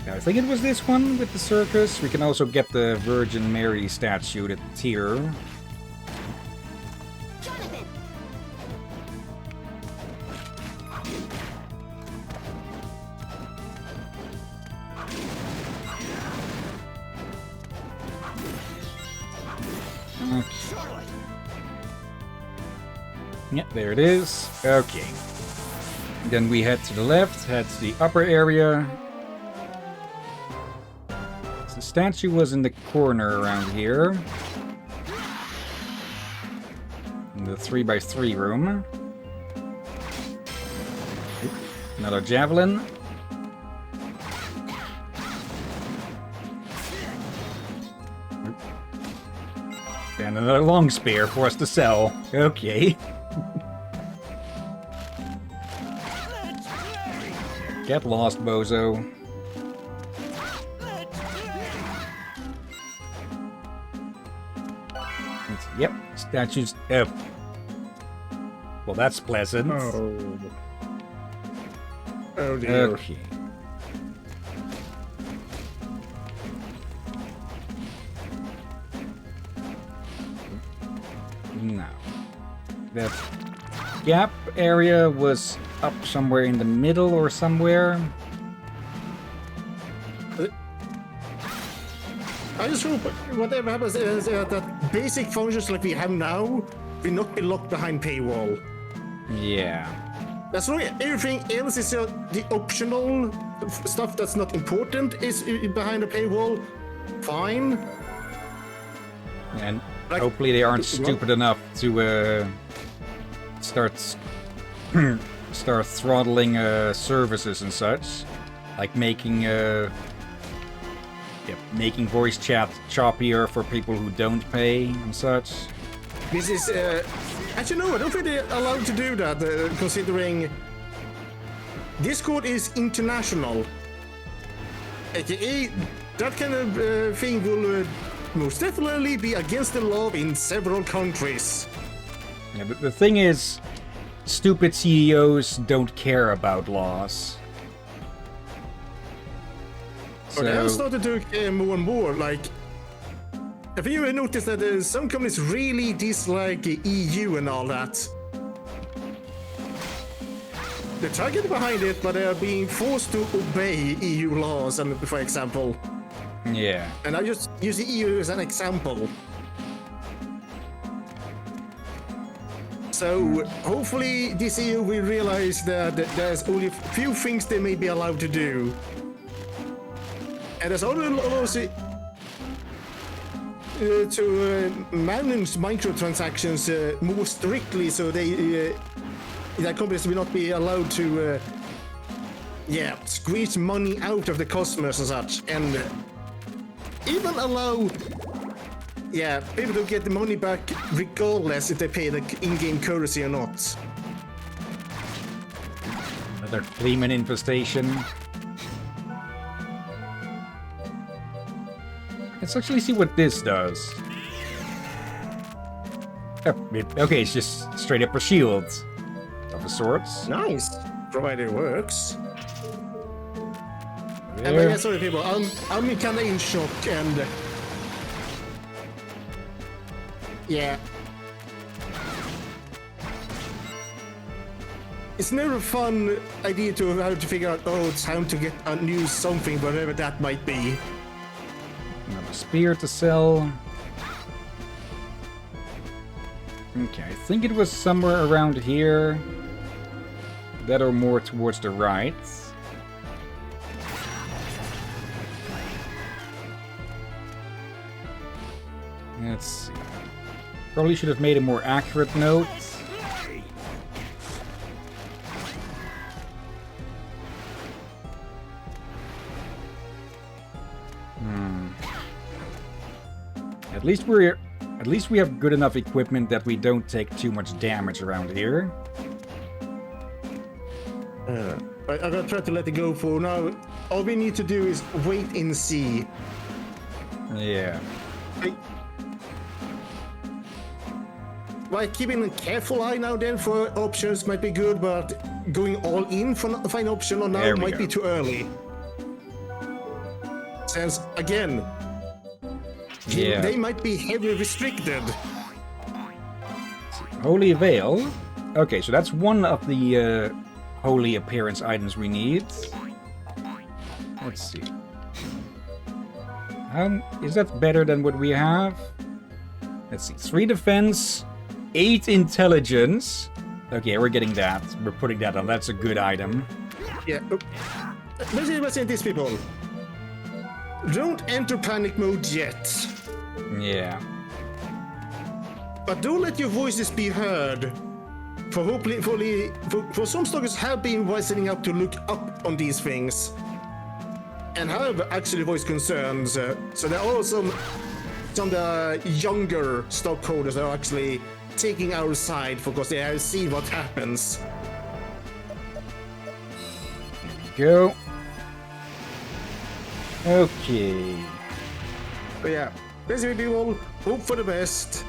Yeah, I think it was this one with the circus. We can also get the Virgin Mary statue that's here. Jonathan! Okay. Charlotte! Yeah, there it is. Okay. Then we head to the left, head to the upper area. So the statue was in the corner around here. In the 3x3 room. Another javelin. And another long spear for us to sell. Okay. Get lost, bozo. Yep, statues. Well, that's pleasant. Oh. Oh dear. Okay. Now, that gap area was up somewhere in the middle or somewhere. I just hope whatever happens is that basic functions like we have now will not be locked behind paywall. Yeah. That's right. Everything else is the optional stuff that's not important is behind the paywall. Fine. And Like- hopefully they aren't stupid enough to start throttling services and such, like making making voice chat choppier for people who don't pay and such. This is actually no, I don't think they're allowed to do that, considering Discord is international. AKA, that kind of thing will most definitely be against the law in several countries. Yeah, but the thing is, stupid CEOs don't care about laws. But they have started to care more and more. Like, have you noticed that some companies really dislike the EU and all that? They're targeted behind it, but they are being forced to obey EU laws, and for example. Yeah. And I just use the EU as an example. So hopefully this EU will realize that there's only a few things they may be allowed to do. And there's also to manage microtransactions more strictly, so that companies will not be allowed to squeeze money out of the customers and such, and even allow people to get the money back regardless if they pay the in-game currency or not. Another Fleeman infestation. Let's actually see what this does. Okay, it's just straight up a shield of a sorts. Nice, provided it works. There. And sorry people, I'm kind of in shock, and it's never a fun idea to have to figure out, oh, it's time to get a new something, whatever that might be. Another spear to sell. Okay, I think it was somewhere around here. That or more towards the right. Let's see. Probably should have made a more accurate note. At least we have good enough equipment that we don't take too much damage around here. I'm gonna try to let it go for now. All we need to do is wait and see. Yeah. Like keeping a careful eye now then for options might be good, but going all in for a fine option on now might be too early. Since again, they might be heavily restricted. Holy Veil. Okay, so that's one of the holy appearance items we need. Let's see. Is that better than what we have? Let's see. 3 defense, 8 intelligence. Okay, we're getting that. We're putting that on. That's a good item. Yeah. Let's say this, people. Don't enter panic mode yet. Yeah. But don't let your voices be heard. For some stalkers have been rising up to look up on these things and have actually voiced concerns. So there are some of the younger stockholders that are actually taking our side because they have seen what happens. Go. Okay. But yeah, basically people hope for the best.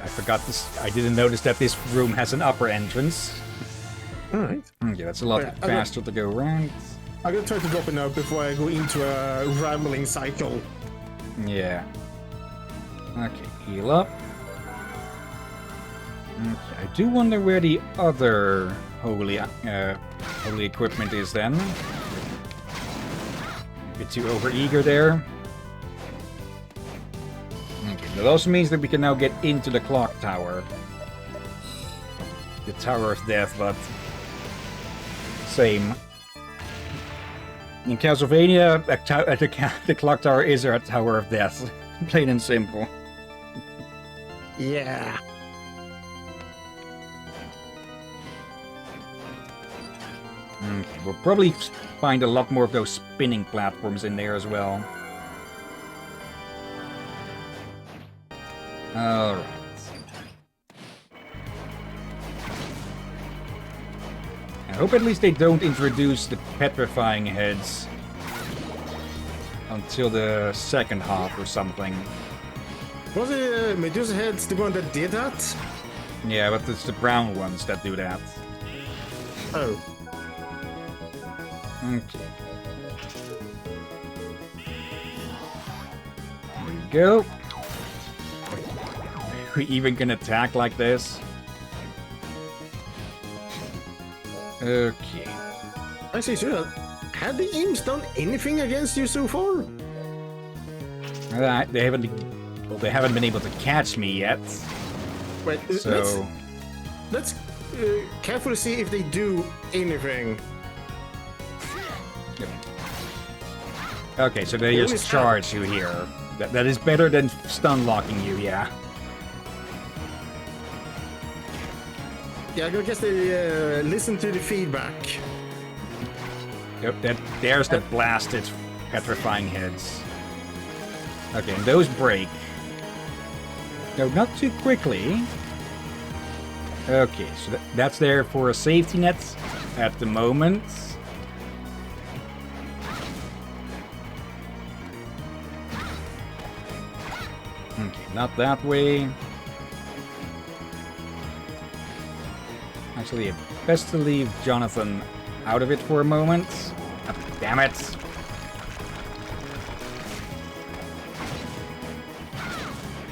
I forgot this. I didn't notice that this room has an upper entrance. Alright. Okay, that's a lot faster to go around. I'm gonna try to drop it now before I go into a rambling cycle. Yeah. Okay, heal up. Okay, I do wonder where the other holy equipment is then. A bit too overeager there. Okay, that also means that we can now get into the clock tower. The Tower of Death, but same. In Castlevania, the clock tower is our Tower of Death. Plain and simple. Yeah. We'll probably find a lot more of those spinning platforms in there as well. Alright. I hope at least they don't introduce the petrifying heads until the second half or something. Was it Medusa Heads the one that did that? Yeah, but it's the brown ones that do that. Oh. Okay. There we go. We even can attack like this. Okay. Actually, sure. Have the imps done anything against you so far? They haven't. Well, they haven't been able to catch me yet. Wait, So let's carefully see if they do anything. okay, so they They just always charge you here. That is better than stun locking you, yeah. Yeah, I guess they listen to the feedback. Yep, there's the blasted petrifying heads. Okay, and those break. No, not too quickly. Okay, so that's there for a safety net at the moment. Okay, not that way. Actually, best to leave Jonathan out of it for a moment. Ah, damn it!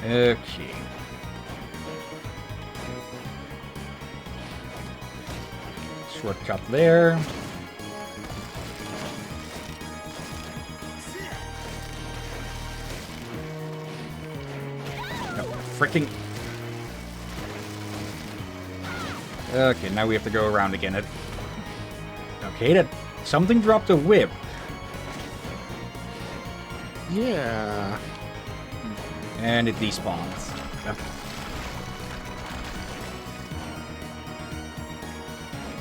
Okay. Shortcut there. No, freaking. Okay, now we have to go around again. Okay, that something dropped a whip. Yeah. And it despawns.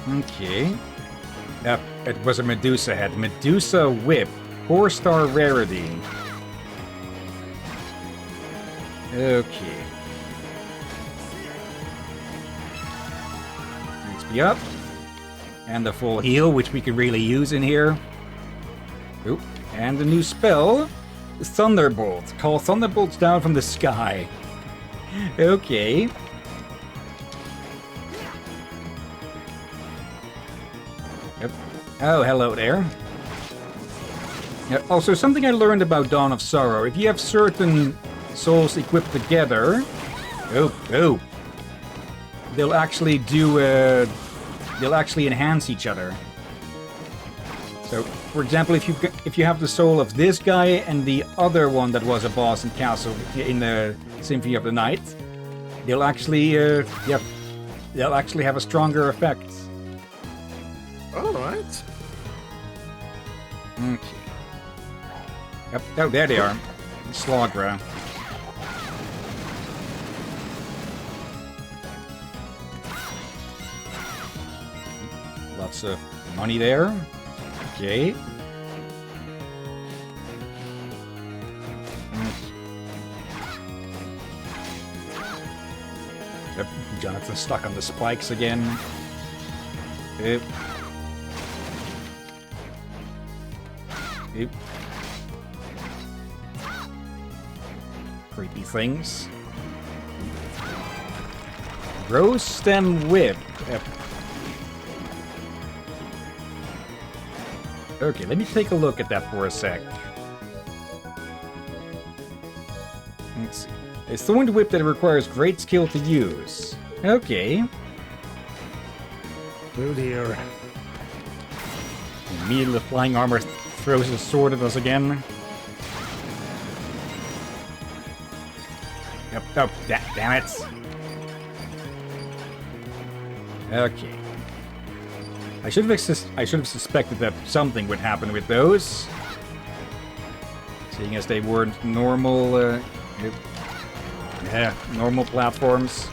Okay. It was a Medusa head. Medusa whip. 4-star rarity. Okay. XP up. And the full heal, which we can really use in here. Oop. And a new spell. Thunderbolt. Call thunderbolts down from the sky. Okay. Yep. Oh, hello there. Yeah, also, something I learned about Dawn of Sorrow. If you have certain souls equipped together... Oh. They'll actually do... they'll actually enhance each other. So, for example, if you have the soul of this guy and the other one that was a boss in Castle in the Symphony of the Night, they'll actually, they'll actually have a stronger effect. All right. Okay. Yep. Oh, there they are. Slagra. Lots of money there. Okay. Yep, Jonathan's stuck on the spikes again. Yep. Yep. Creepy things. Rose Stem Whip. Yep. Okay, let me take a look at that for a sec. Let's see. A thorned whip that requires great skill to use. Okay. Oh dear. Immediately the flying armor throws his sword at us again. Yep. Oh, damn it. Okay. I should have suspected that something would happen with those. Seeing as they weren't normal, normal platforms.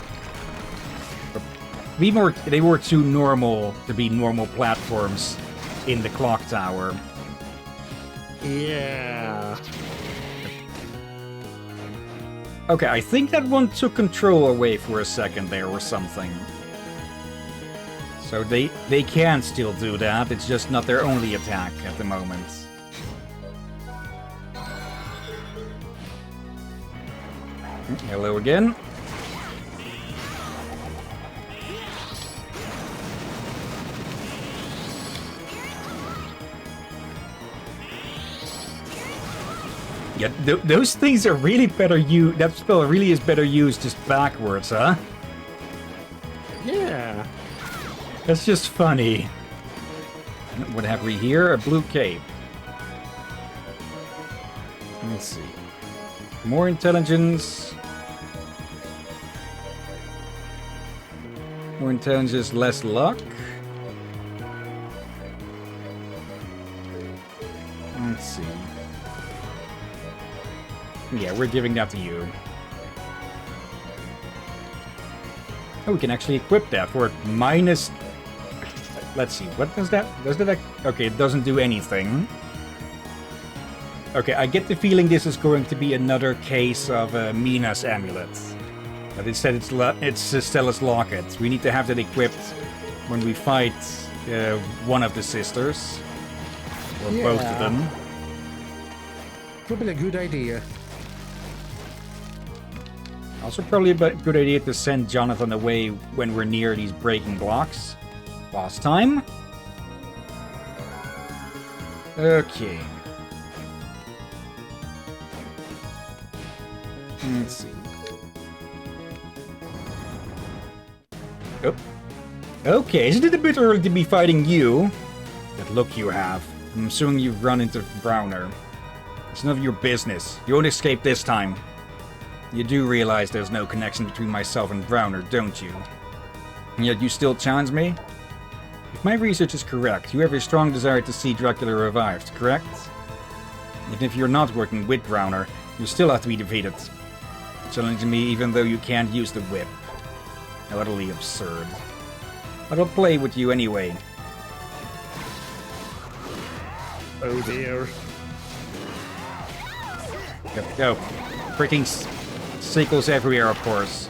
They were too normal to be normal platforms in the clock tower. Yeah. Okay, I think that one took control away for a second there or something. So they can still do that, it's just not their only attack at the moment. Hello again. Yeah, those things are really better used. That spell really is better used just backwards, huh? Yeah. That's just funny. What have we here? A blue cape. Let's see. More intelligence. More intelligence, less luck. Let's see. Yeah, we're giving that to you. Oh, we can actually equip that for minus... Let's see, what does that... Okay, it doesn't do anything. Okay, I get the feeling this is going to be another case of Mina's amulet. But instead it's Stella's locket. We need to have that equipped when we fight one of the sisters. Or both of them. Probably a good idea. Also probably a good idea to send Jonathan away when we're near these breaking blocks. Boss time. Okay. Let's see. Oh. Okay, isn't it a bit early to be fighting you? That look you have. I'm assuming you've run into Browner. It's none of your business. You won't escape this time. You do realize there's no connection between myself and Browner, don't you? And yet you still challenge me? If my research is correct, you have a strong desire to see Dracula revived, correct? Even if you're not working with Browner, you still have to be defeated. Challenging me even though you can't use the whip. How utterly absurd. But I'll play with you anyway. Oh dear. Go. Freaking sickles everywhere, of course.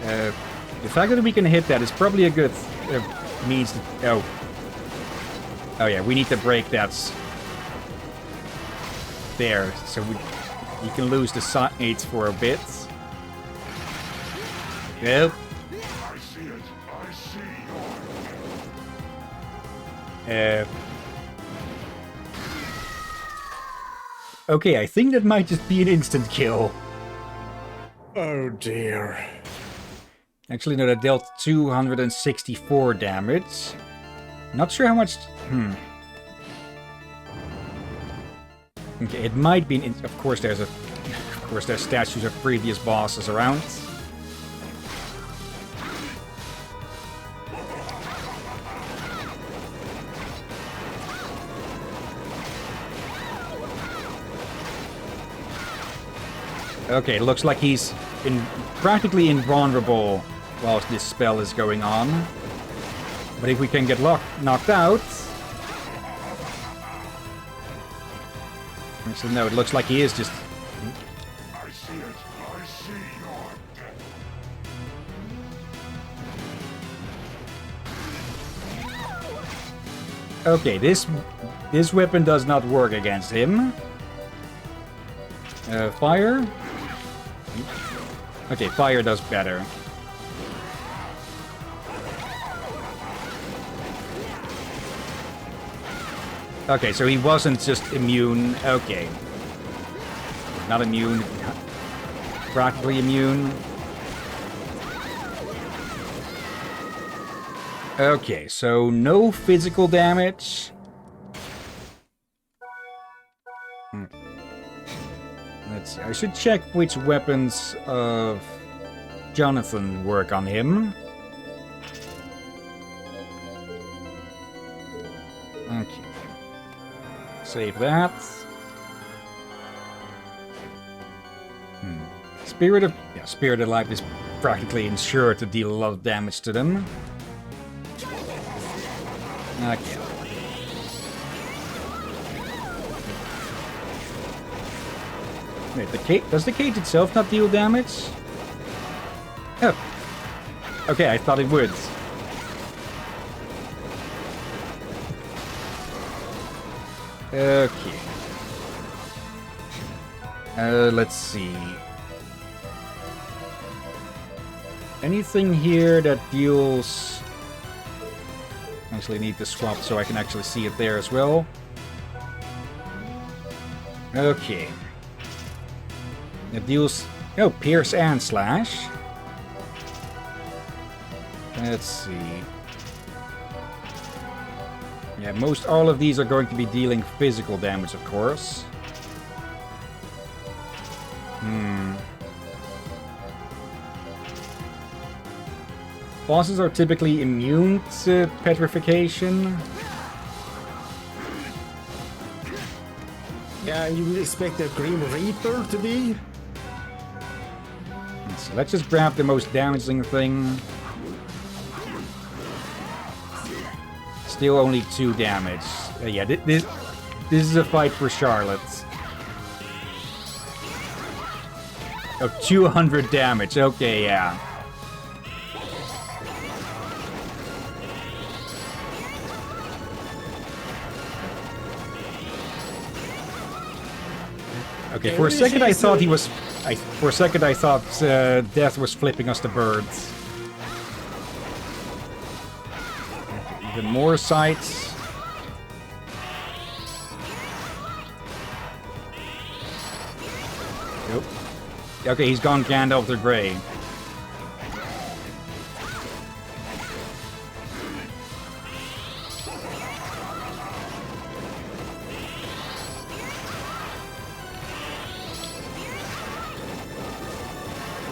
The fact that we can hit that is probably a good means to... Oh yeah, we need to break that there, so you can lose the sights for a bit. Yep. I see it. I see. Okay, I think that might just be an instant kill. Oh dear. Actually, no, that dealt 264 damage. Not sure how much... Okay, it might be... Of course, there's statues of previous bosses around. Okay, it looks like he's practically invulnerable whilst this spell is going on. But if we can get knocked out... Actually, no, it looks like he is just... I see it. I see your death. Okay, this weapon does not work against him. Fire? Okay, fire does better. Okay, so he wasn't just immune. Okay. Not immune. Practically immune. Okay, so no physical damage. Let's see. I should check which weapons of Jonathan work on him. Okay. Save that. Spirit of Life is practically ensured to deal a lot of damage to them. Okay. Wait, does the cage itself not deal damage? Oh. Okay, I thought it would. Okay. Let's see. Anything here that deals... Actually need to swap so I can actually see it there as well. Okay. It deals... Oh, Pierce and Slash. Let's see. Yeah, most all of these are going to be dealing physical damage, of course. Bosses are typically immune to petrification. Yeah, you would expect a Grim Reaper to be. So let's just grab the most damaging thing. Still only 2 damage. Yeah, this is a fight for Charlotte. Oh, 200 damage. Okay, yeah. Okay, for a second I thought he was... for a second I thought Death was flipping us the birds. Even more sights. Nope. Okay, he's gone Gandalf the Grey.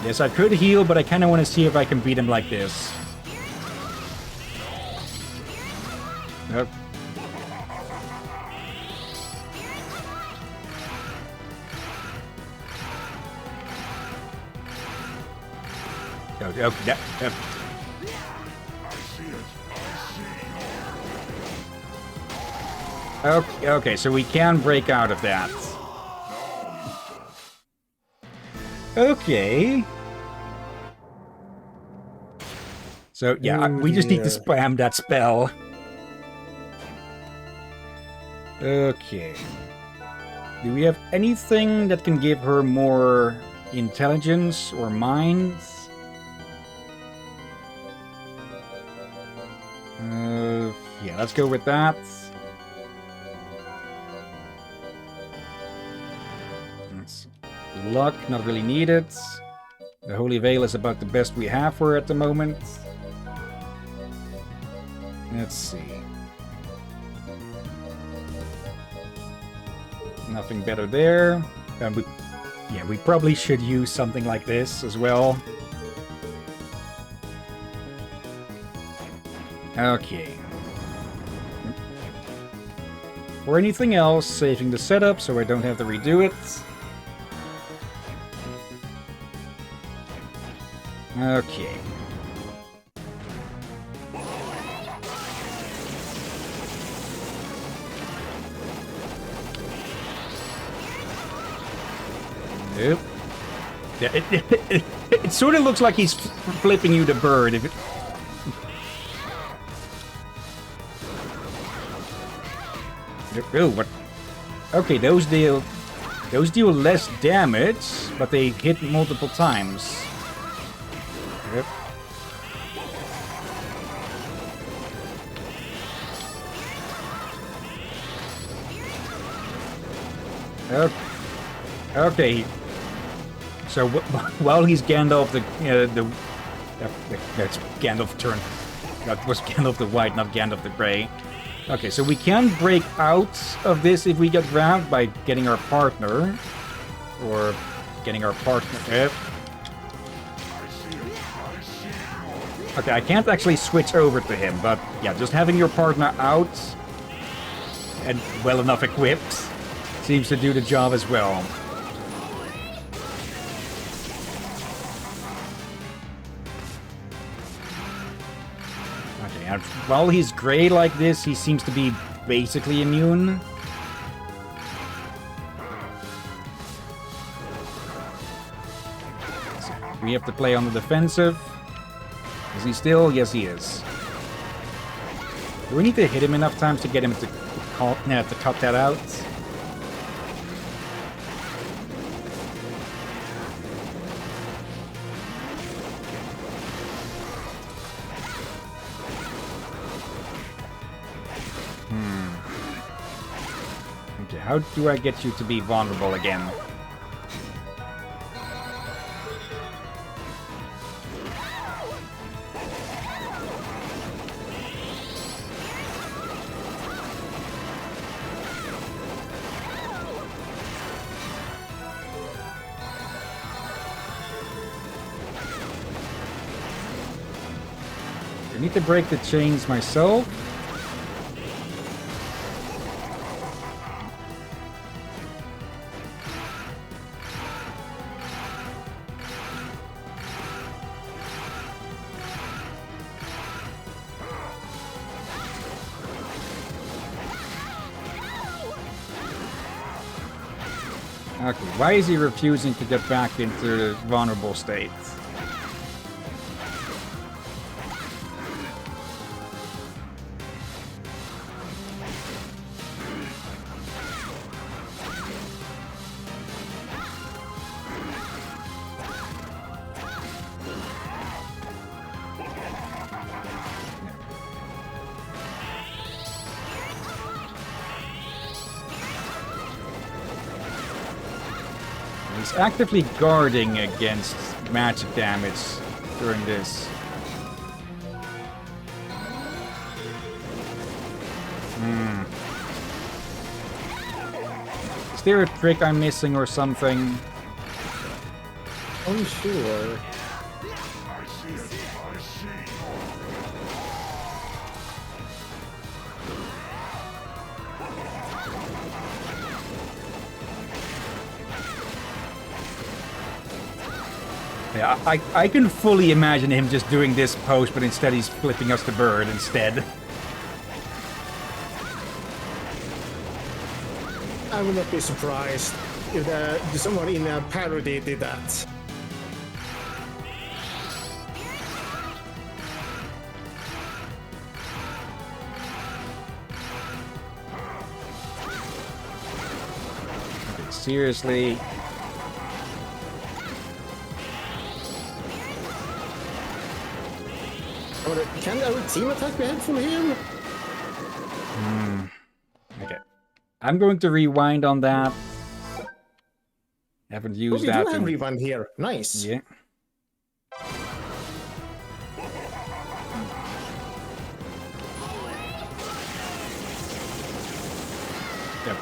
Yes, I could heal, but I kind of want to see if I can beat him like this. Yep. Okay, okay, so we can break out of that. Okay. So, yeah, we just need to spam that spell. Okay. Do we have anything that can give her more intelligence or mind? Yeah, let's go with that. Luck, not really needed. The Holy Veil is about the best we have for her at the moment. Let's see. Nothing better there. We probably should use something like this as well. Okay. For anything else, saving the setup so I don't have to redo it. Okay. Nope. Yeah, it sort of looks like he's flipping you the bird. If it... Oh, what? Okay, those deal less damage, but they hit multiple times. Yep. Okay. So while he's Gandalf, that's Gandalf's turn. That was Gandalf the White, not Gandalf the Grey. Okay, so we can break out of this if we get grabbed by getting our partner. Or getting our partner... Okay, I can't actually switch over to him, but yeah, just having your partner out and well enough equipped seems to do the job as well. Okay, and while he's grey like this, he seems to be basically immune. So we have to play on the defensive. Is he still? Yes, he is. Do we need to hit him enough times to get him to cut that out? Okay, how do I get you to be vulnerable again? I need to break the chains myself. Okay, why is he refusing to get back into the vulnerable state? He's actively guarding against magic damage during this. Is there a trick I'm missing or something? Unsure. I see it. I see. Yeah, I can fully imagine him just doing this pose, but instead he's flipping us the bird instead. I would not be surprised if someone in a parody did that. Okay, seriously. Can our team attack be helpful here? Okay. I'm going to rewind on that. Haven't used We that. do have rewind here. Nice. Yeah. Yep.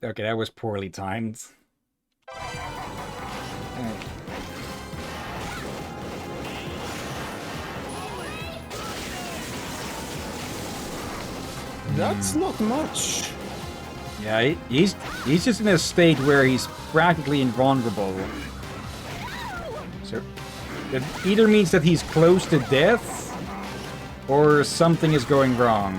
Okay, that was poorly timed. That's not much. Yeah, he's just in a state where he's practically invulnerable. So that either means that he's close to death, or something is going wrong.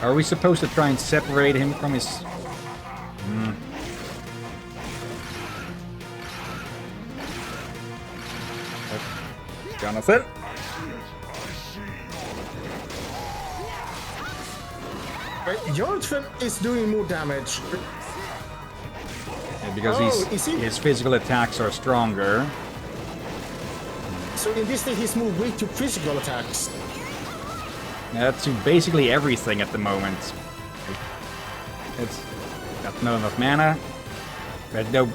Are we supposed to try and separate him from his... Jonathan? Jonathan is doing more damage. Yeah, because his physical attacks are stronger. So in this thing, he's moved weak to physical attacks. To basically everything at the moment. It's got not enough mana. But no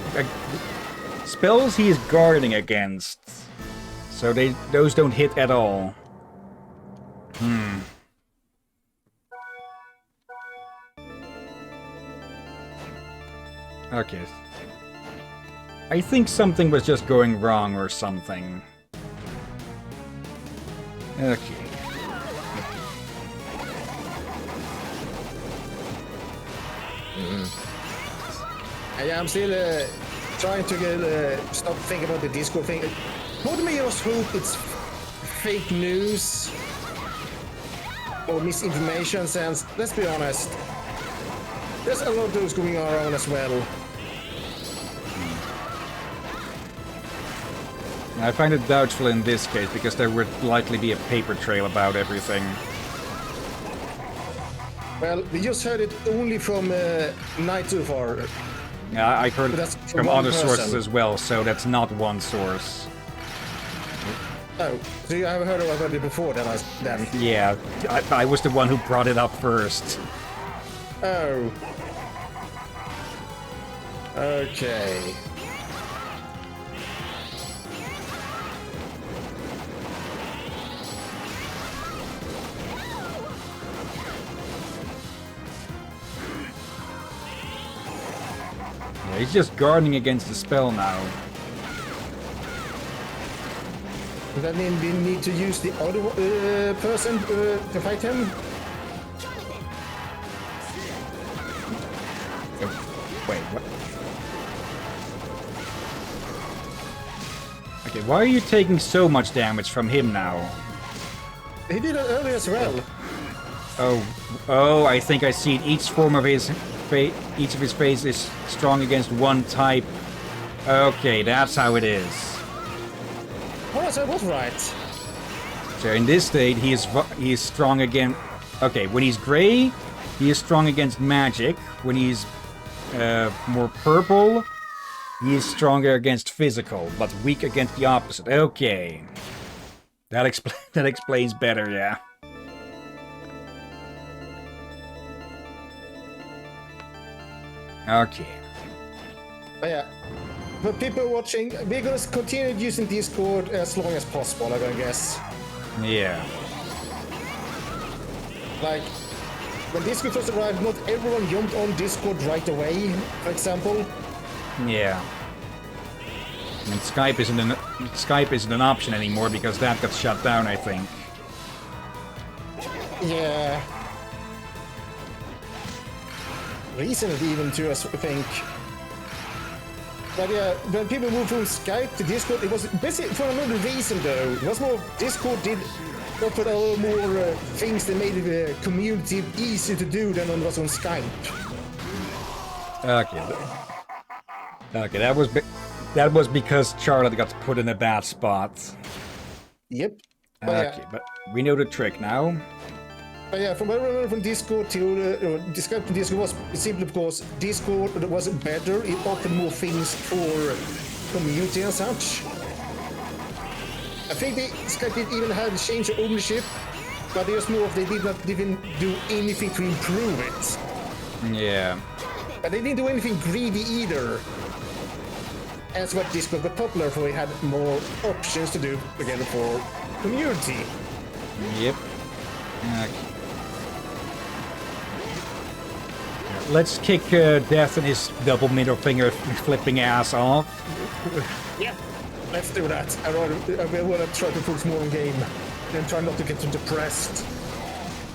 spells he is guarding against, so those don't hit at all. Okay. I think something was just going wrong or something. Okay. I'm still trying to stop thinking about the Discord thing. Part of me just hope it's fake news or misinformation, since, let's be honest, there's a lot of those going around as well. I find it doubtful in this case, because there would likely be a paper trail about everything. Well, we just heard it only from Night so far. Yeah, I heard That's from one other sources person. as well, so that's not one source. Oh, so you have heard about it before then? Yeah, I was the one who brought it up first. Oh. Okay. Yeah, he's just guarding against the spell now. Does that mean we need to use the other person to fight him? Wait, what? Okay, why are you taking so much damage from him now? He did it earlier as well. Oh, I think I see it. Each form of his each of his phases is strong against one type. Okay, that's how it is. Oh, so I was right. So in this state, he is strong against. Okay, when he's gray, he is strong against magic. When he's more purple, he is stronger against physical, but weak against the opposite. Okay, that explains better. Yeah. Okay. But yeah, for people watching, we're gonna continue using Discord as long as possible, I guess. Yeah. Like, when Discord first arrived, not everyone jumped on Discord right away, for example. Yeah. And Skype isn't an option anymore because that got shut down, I think. Yeah. Recently even too, I think. But yeah, when people moved from Skype to Discord, it was basically for another reason though. It was more, Discord did offer a lot more things that made the community easier to do than it was on Skype. Okay. Okay, that was because Charlotte got put in a bad spot. Yep. Okay, but we know the trick now. But yeah, from what I remember from Discord to Skype to Discord was simply because Discord was better. It offered more things for community and such. I think Skype did even have a change of ownership, but it was more of they didn't do anything to improve it. Yeah. But they didn't do anything greedy either. That's what Discord got popular for. It had more options to do again for community. Yep. Okay. Let's kick Death and his double middle finger flipping ass off. Yeah, let's do that. I want to try to focus more on game and try not to get too depressed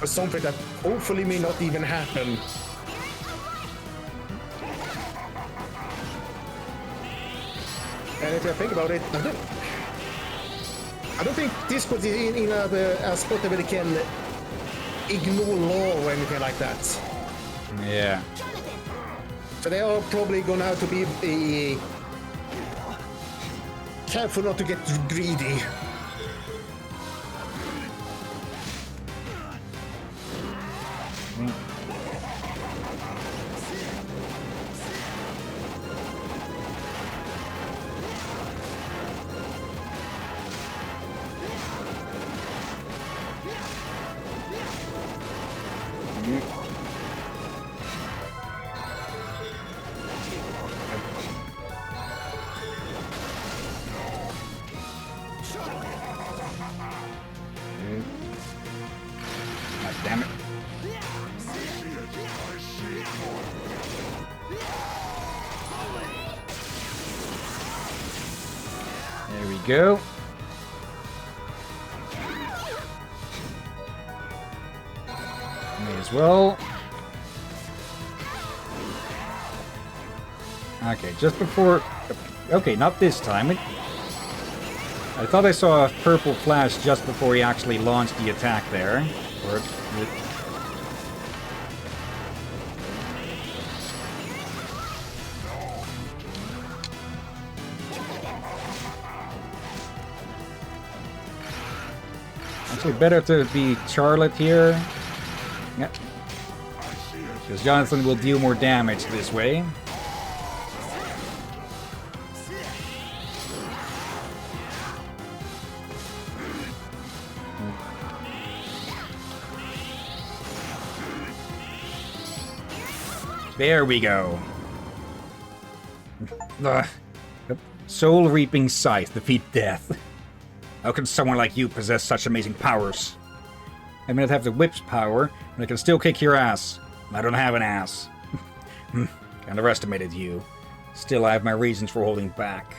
for something that hopefully may not even happen. And if I think about it, I don't think Discord is in a spot where they can ignore law or anything like that. Yeah. So they are probably going to have to be careful not to get greedy. go. May as well. Okay, just before... Okay, not this time. I thought I saw a purple flash just before he actually launched the attack there. Or... Actually, better to be Charlotte here. Yeah. Because Jonathan will deal more damage this way. There we go. Soul Reaping Scythe, defeat death. How can someone like you possess such amazing powers? I mean, I'd have the whip's power, but I can still kick your ass. I don't have an ass. Underestimated you. Still, I have my reasons for holding back.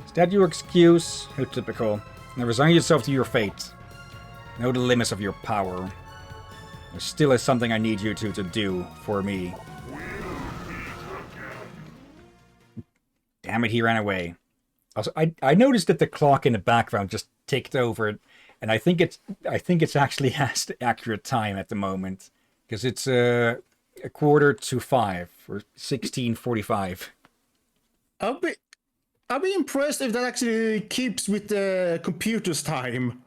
Is that your excuse? How typical. Now resign yourself to your fate. Know the limits of your power. There still is something I need you to do for me. Damn it, he ran away. Also, I noticed that the clock in the background just ticked over, and I think it's actually has the accurate time at the moment, because it's a 4:45 or 16:45. I'll be impressed if that actually keeps with the computer's time.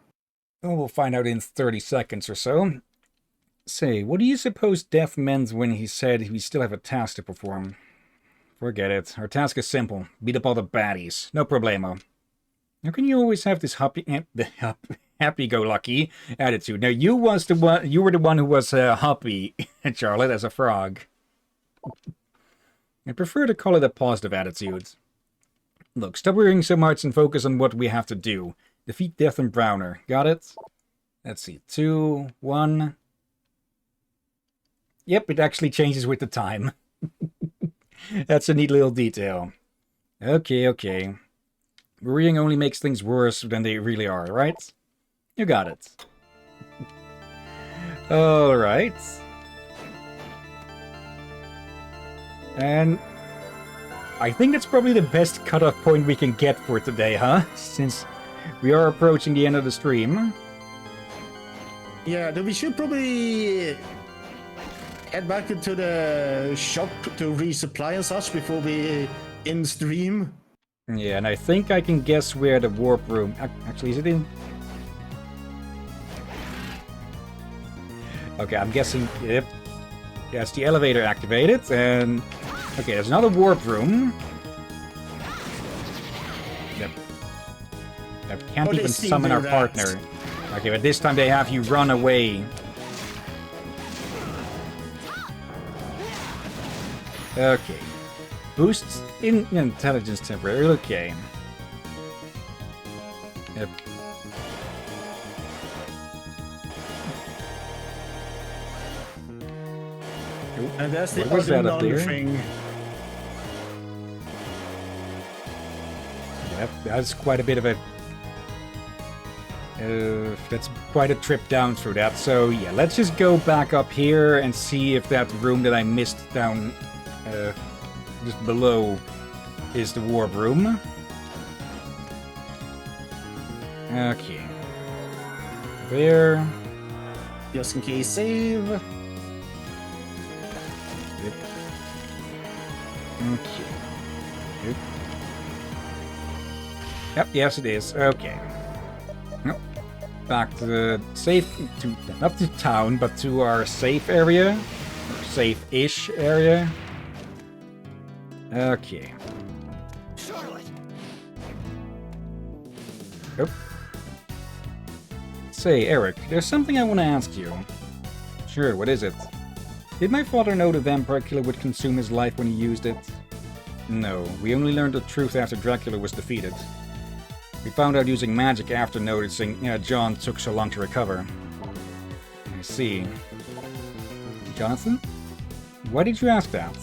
Oh, we'll find out in 30 seconds or so. Say, what do you suppose Death meant when he said we still have a task to perform? Forget it. Our task is simple. Beat up all the baddies. No problemo. How can you always have this happy-go-lucky attitude? Now, you were the one who was happy, Charlotte, as a frog. I prefer to call it a positive attitude. Look, stop worrying so much and focus on what we have to do. Defeat Death and Browner. Got it? Let's see. 2, 1... Yep, it actually changes with the time. That's a neat little detail. Okay. Worrying only makes things worse than they really are, right? You got it. Alright. And I think that's probably the best cutoff point we can get for today, huh? Since we are approaching the end of the stream. Yeah, then we should probably head back into the shop to resupply and such before we end stream. Yeah, and I think I can guess where the warp room... Actually, is it in... Okay, I'm guessing... Yep. Yeah, it's the elevator activated, and... Okay, there's another warp room. Yep. That can't even summon our partner. Okay, but this time they have you run away. Okay. Boosts in intelligence temporarily. Okay. Yep. And that's the What was that other up there? thing. Yep, that's quite a bit of a... that's quite a trip down through that. So yeah, let's just go back up here and see if that room that I missed down just below is the warp room. Okay. There. Just in case save. Yep. Okay. Yep. Yep, yes it is. Okay. Nope. Back to the safe, not to town, but to our safe area. Safe-ish area. Okay. Charlotte! Yep. Say, Eric, there's something I want to ask you. Sure, what is it? Did my father know the vampire killer would consume his life when he used it? No, we only learned the truth after Dracula was defeated. We found out using magic after noticing John took so long to recover. I see. Jonathan? Why did you ask that?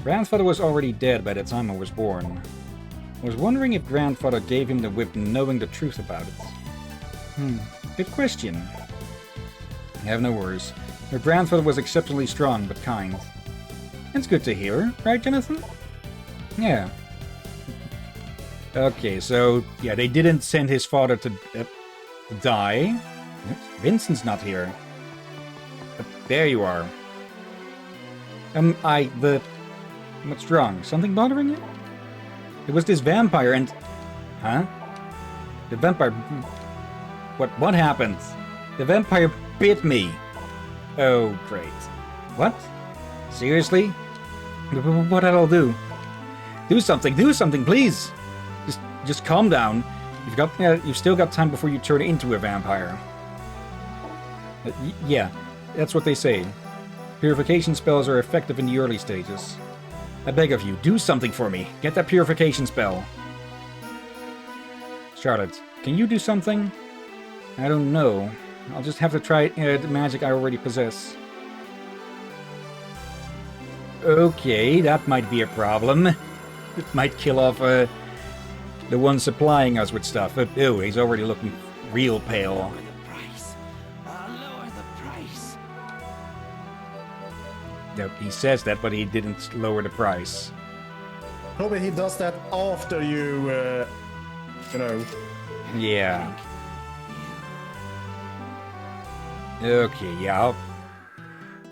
Grandfather was already dead by the time I was born. I was wondering if grandfather gave him the whip knowing the truth about it. Good question. I have no worries. Your grandfather was exceptionally strong, but kind. It's good to hear, right, Jonathan? Yeah. Okay, so, yeah, they didn't send his father to die. Oops, Vincent's not here. There you are. What's wrong? Something bothering you? It was this vampire and... Huh? The vampire... What happened? The vampire bit me. Oh, great. What? Seriously? What did I do? Do something, please! Just calm down. You've still got time before you turn into a vampire. Yeah, that's what they say. Purification spells are effective in the early stages. I beg of you, do something for me. Get that purification spell. Charlotte, can you do something? I don't know. I'll just have to try the magic I already possess. Okay, that might be a problem. It might kill off the one supplying us with stuff. Ew, he's already looking real pale. I'll lower the price. No, he says that, but he didn't lower the price. Probably he does that after you, you know. Yeah. Okay, yeah.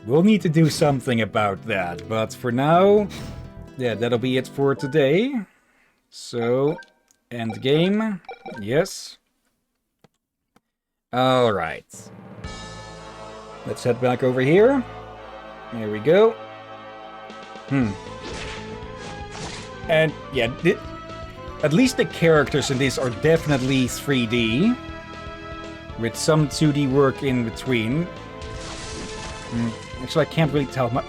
We'll need to do something about that, but for now, yeah, that'll be it for today. So, end game. Yes. Alright. Let's head back over here. There we go. And, yeah, at least the characters in this are definitely 3D. With some 2D work in between. Actually, I can't really tell much.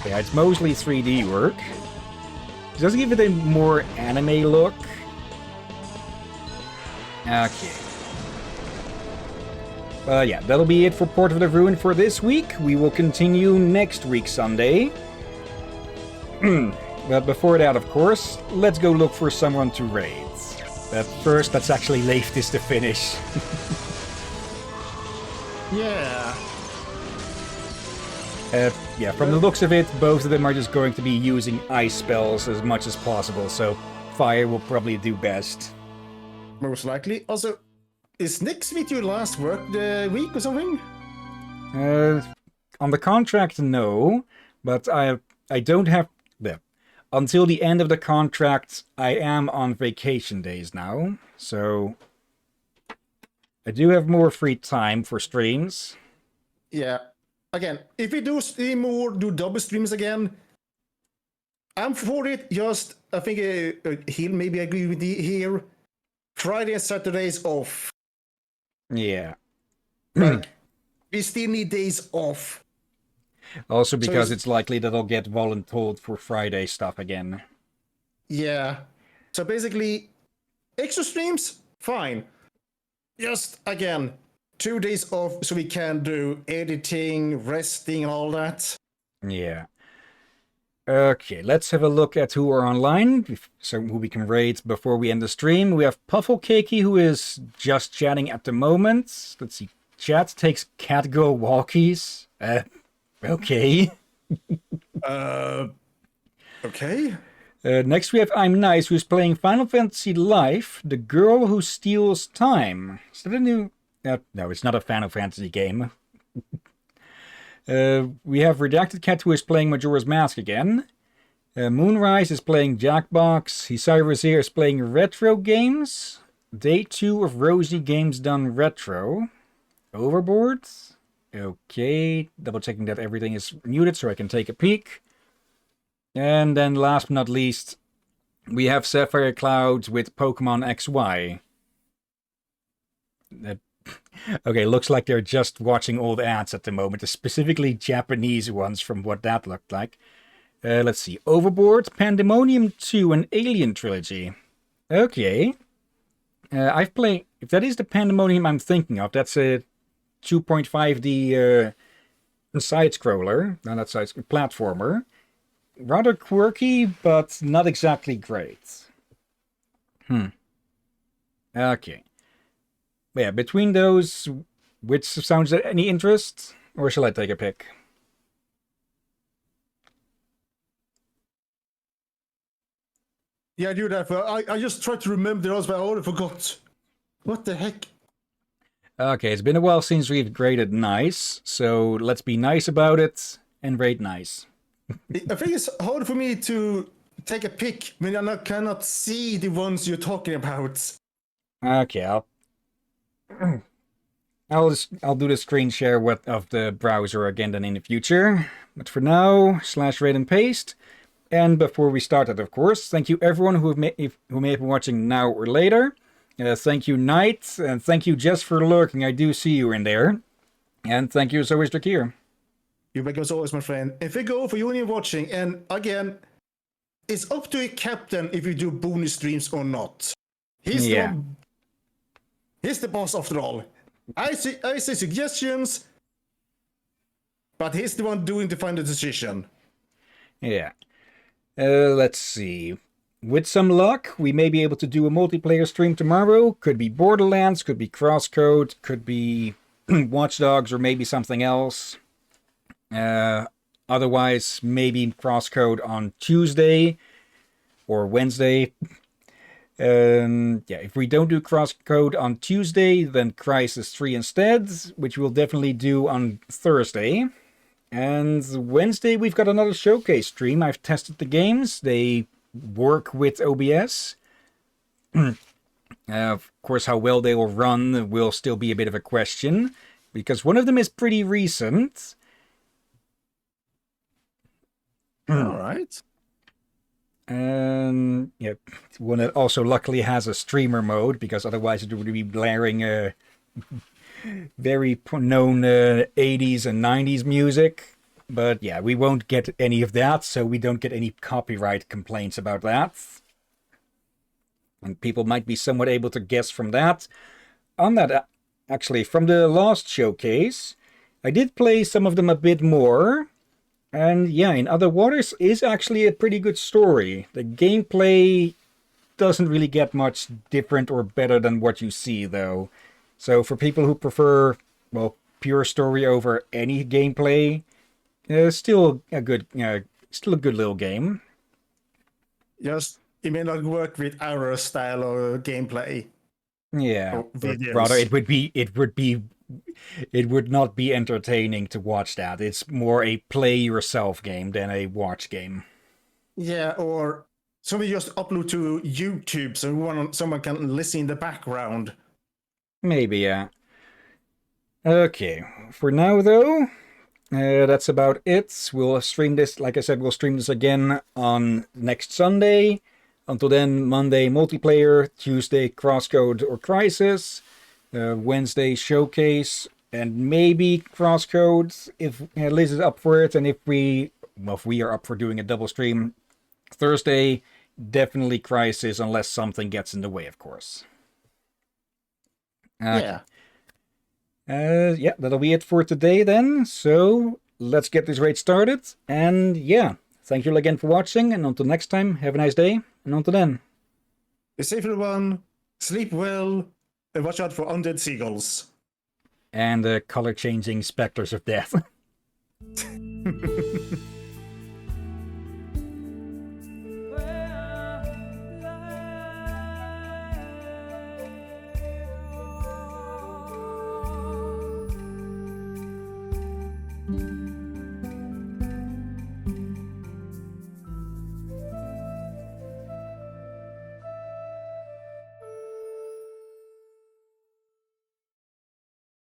Yeah, it's mostly 3D work. It does give it a more anime look. Okay. Yeah, that'll be it for Port of the Ruin for this week. We will continue next week, Sunday. But before that, of course, let's go look for someone to raid. But first, let's actually leave this to finish. Yeah. Yeah, from the looks of it, both of them are just going to be using ice spells as much as possible, so fire will probably do best. Most likely. Also, is next week your last work week or something? On the contract, no, but I don't have... Until the end of the contract, I am on vacation days now, so I do have more free time for streams. Yeah. Again, if we do stream or do double streams again, I'm for it. Just, I think he'll maybe agree with me here. Friday and Saturdays off. Yeah. Like, we still need days off. Also because so it's likely that I'll get voluntold for Friday stuff again. Yeah. So basically, extra streams, fine. Just, again, 2 days off so we can do editing, resting, and all that. Yeah. Okay, let's have a look at who are online, so who we can raid before we end the stream. We have Pufflecakey, who is just chatting at the moment. Let's see. Chat takes cat go walkies. Okay. Okay. Next we have I'm Nice, who's playing Final Fantasy Life, The Girl Who Steals Time. Is that a new... no, it's not a Final Fantasy game. We have Redacted Cat, who is playing Majora's Mask again. Moonrise is playing Jackbox. Hisai Razir is playing retro games. Day 2 of Rosie Games Done Retro. Overboard. Okay, double checking that everything is muted so I can take a peek. And then last but not least, we have Sapphire Clouds with Pokemon XY. Okay, looks like they're just watching old ads at the moment, specifically Japanese ones from what that looked like. Let's see, Overboard, Pandemonium 2, and Alien Trilogy. Okay. I've played... If that is the Pandemonium I'm thinking of, that's a 2.5D side-scroller, not that side platformer. rather quirky, but not exactly great. Okay. Yeah, between those, which sounds any interest? Or shall I take a pick? Yeah, I do that. But I just tried to remember the others, but I already forgot. What the heck? Okay, it's been a while since we've graded nice, so let's be nice about it and rate nice. I think it's hard for me to take a pick when I cannot see the ones you're talking about. Okay, I'll do the screen share of the browser again then in the future. But for now, /rate and paste. And before we start it, of course, thank you everyone who may have been watching now or later. Thank you, Knight, and thank you, Jess, for lurking. I do see you in there. And thank you as always, Drakir. You make us always, my friend. If we go for you and you're watching, and again, it's up to a captain if you do bonus streams or not. He's the boss after all. I say suggestions, but he's the one doing the final decision. Yeah. Let's see. With some luck, we may be able to do a multiplayer stream tomorrow. Could be Borderlands, could be Crosscode, could be Watch Dogs, or maybe something else. Otherwise, maybe Crosscode on Tuesday or Wednesday. If we don't do Crosscode on Tuesday, then Crysis 3 instead, which we'll definitely do on Thursday. And Wednesday, we've got another showcase stream. I've tested the games. They work with OBS. Of course, how well they will run will still be a bit of a question, because one of them is pretty recent. All right. One that also luckily has a streamer mode, because otherwise it would be blaring very known 80s and 90s music. But yeah, we won't get any of that, so we don't get any copyright complaints about that. And people might be somewhat able to guess from that. On that, actually, from the last showcase, I did play some of them a bit more. And yeah, In Other Waters is actually a pretty good story. The gameplay doesn't really get much different or better than what you see, though. So for people who prefer, well, pure story over any gameplay, still a good little game. Just, it may not work with our style or gameplay. Yeah, Or but rather it would not be entertaining to watch that. It's more a play yourself game than a watch game. Yeah, or somebody just upload to YouTube so someone can listen in the background. Maybe, yeah. Okay, for now though, that's about it. We'll stream this, like I said, we'll stream this again on next Sunday. Until then, Monday multiplayer, Tuesday Crosscode or Crysis, Wednesday showcase, and maybe Crosscode if Liz is up for it, and if we are up for doing a double stream. Thursday, definitely Crysis, unless something gets in the way, of course. Yeah. Yeah, that'll be it for today then. So let's get this raid started. And yeah, thank you again for watching. And until next time, have a nice day. And until then, Be safe, everyone. Sleep well. And watch out for undead seagulls. and color changing specters of death.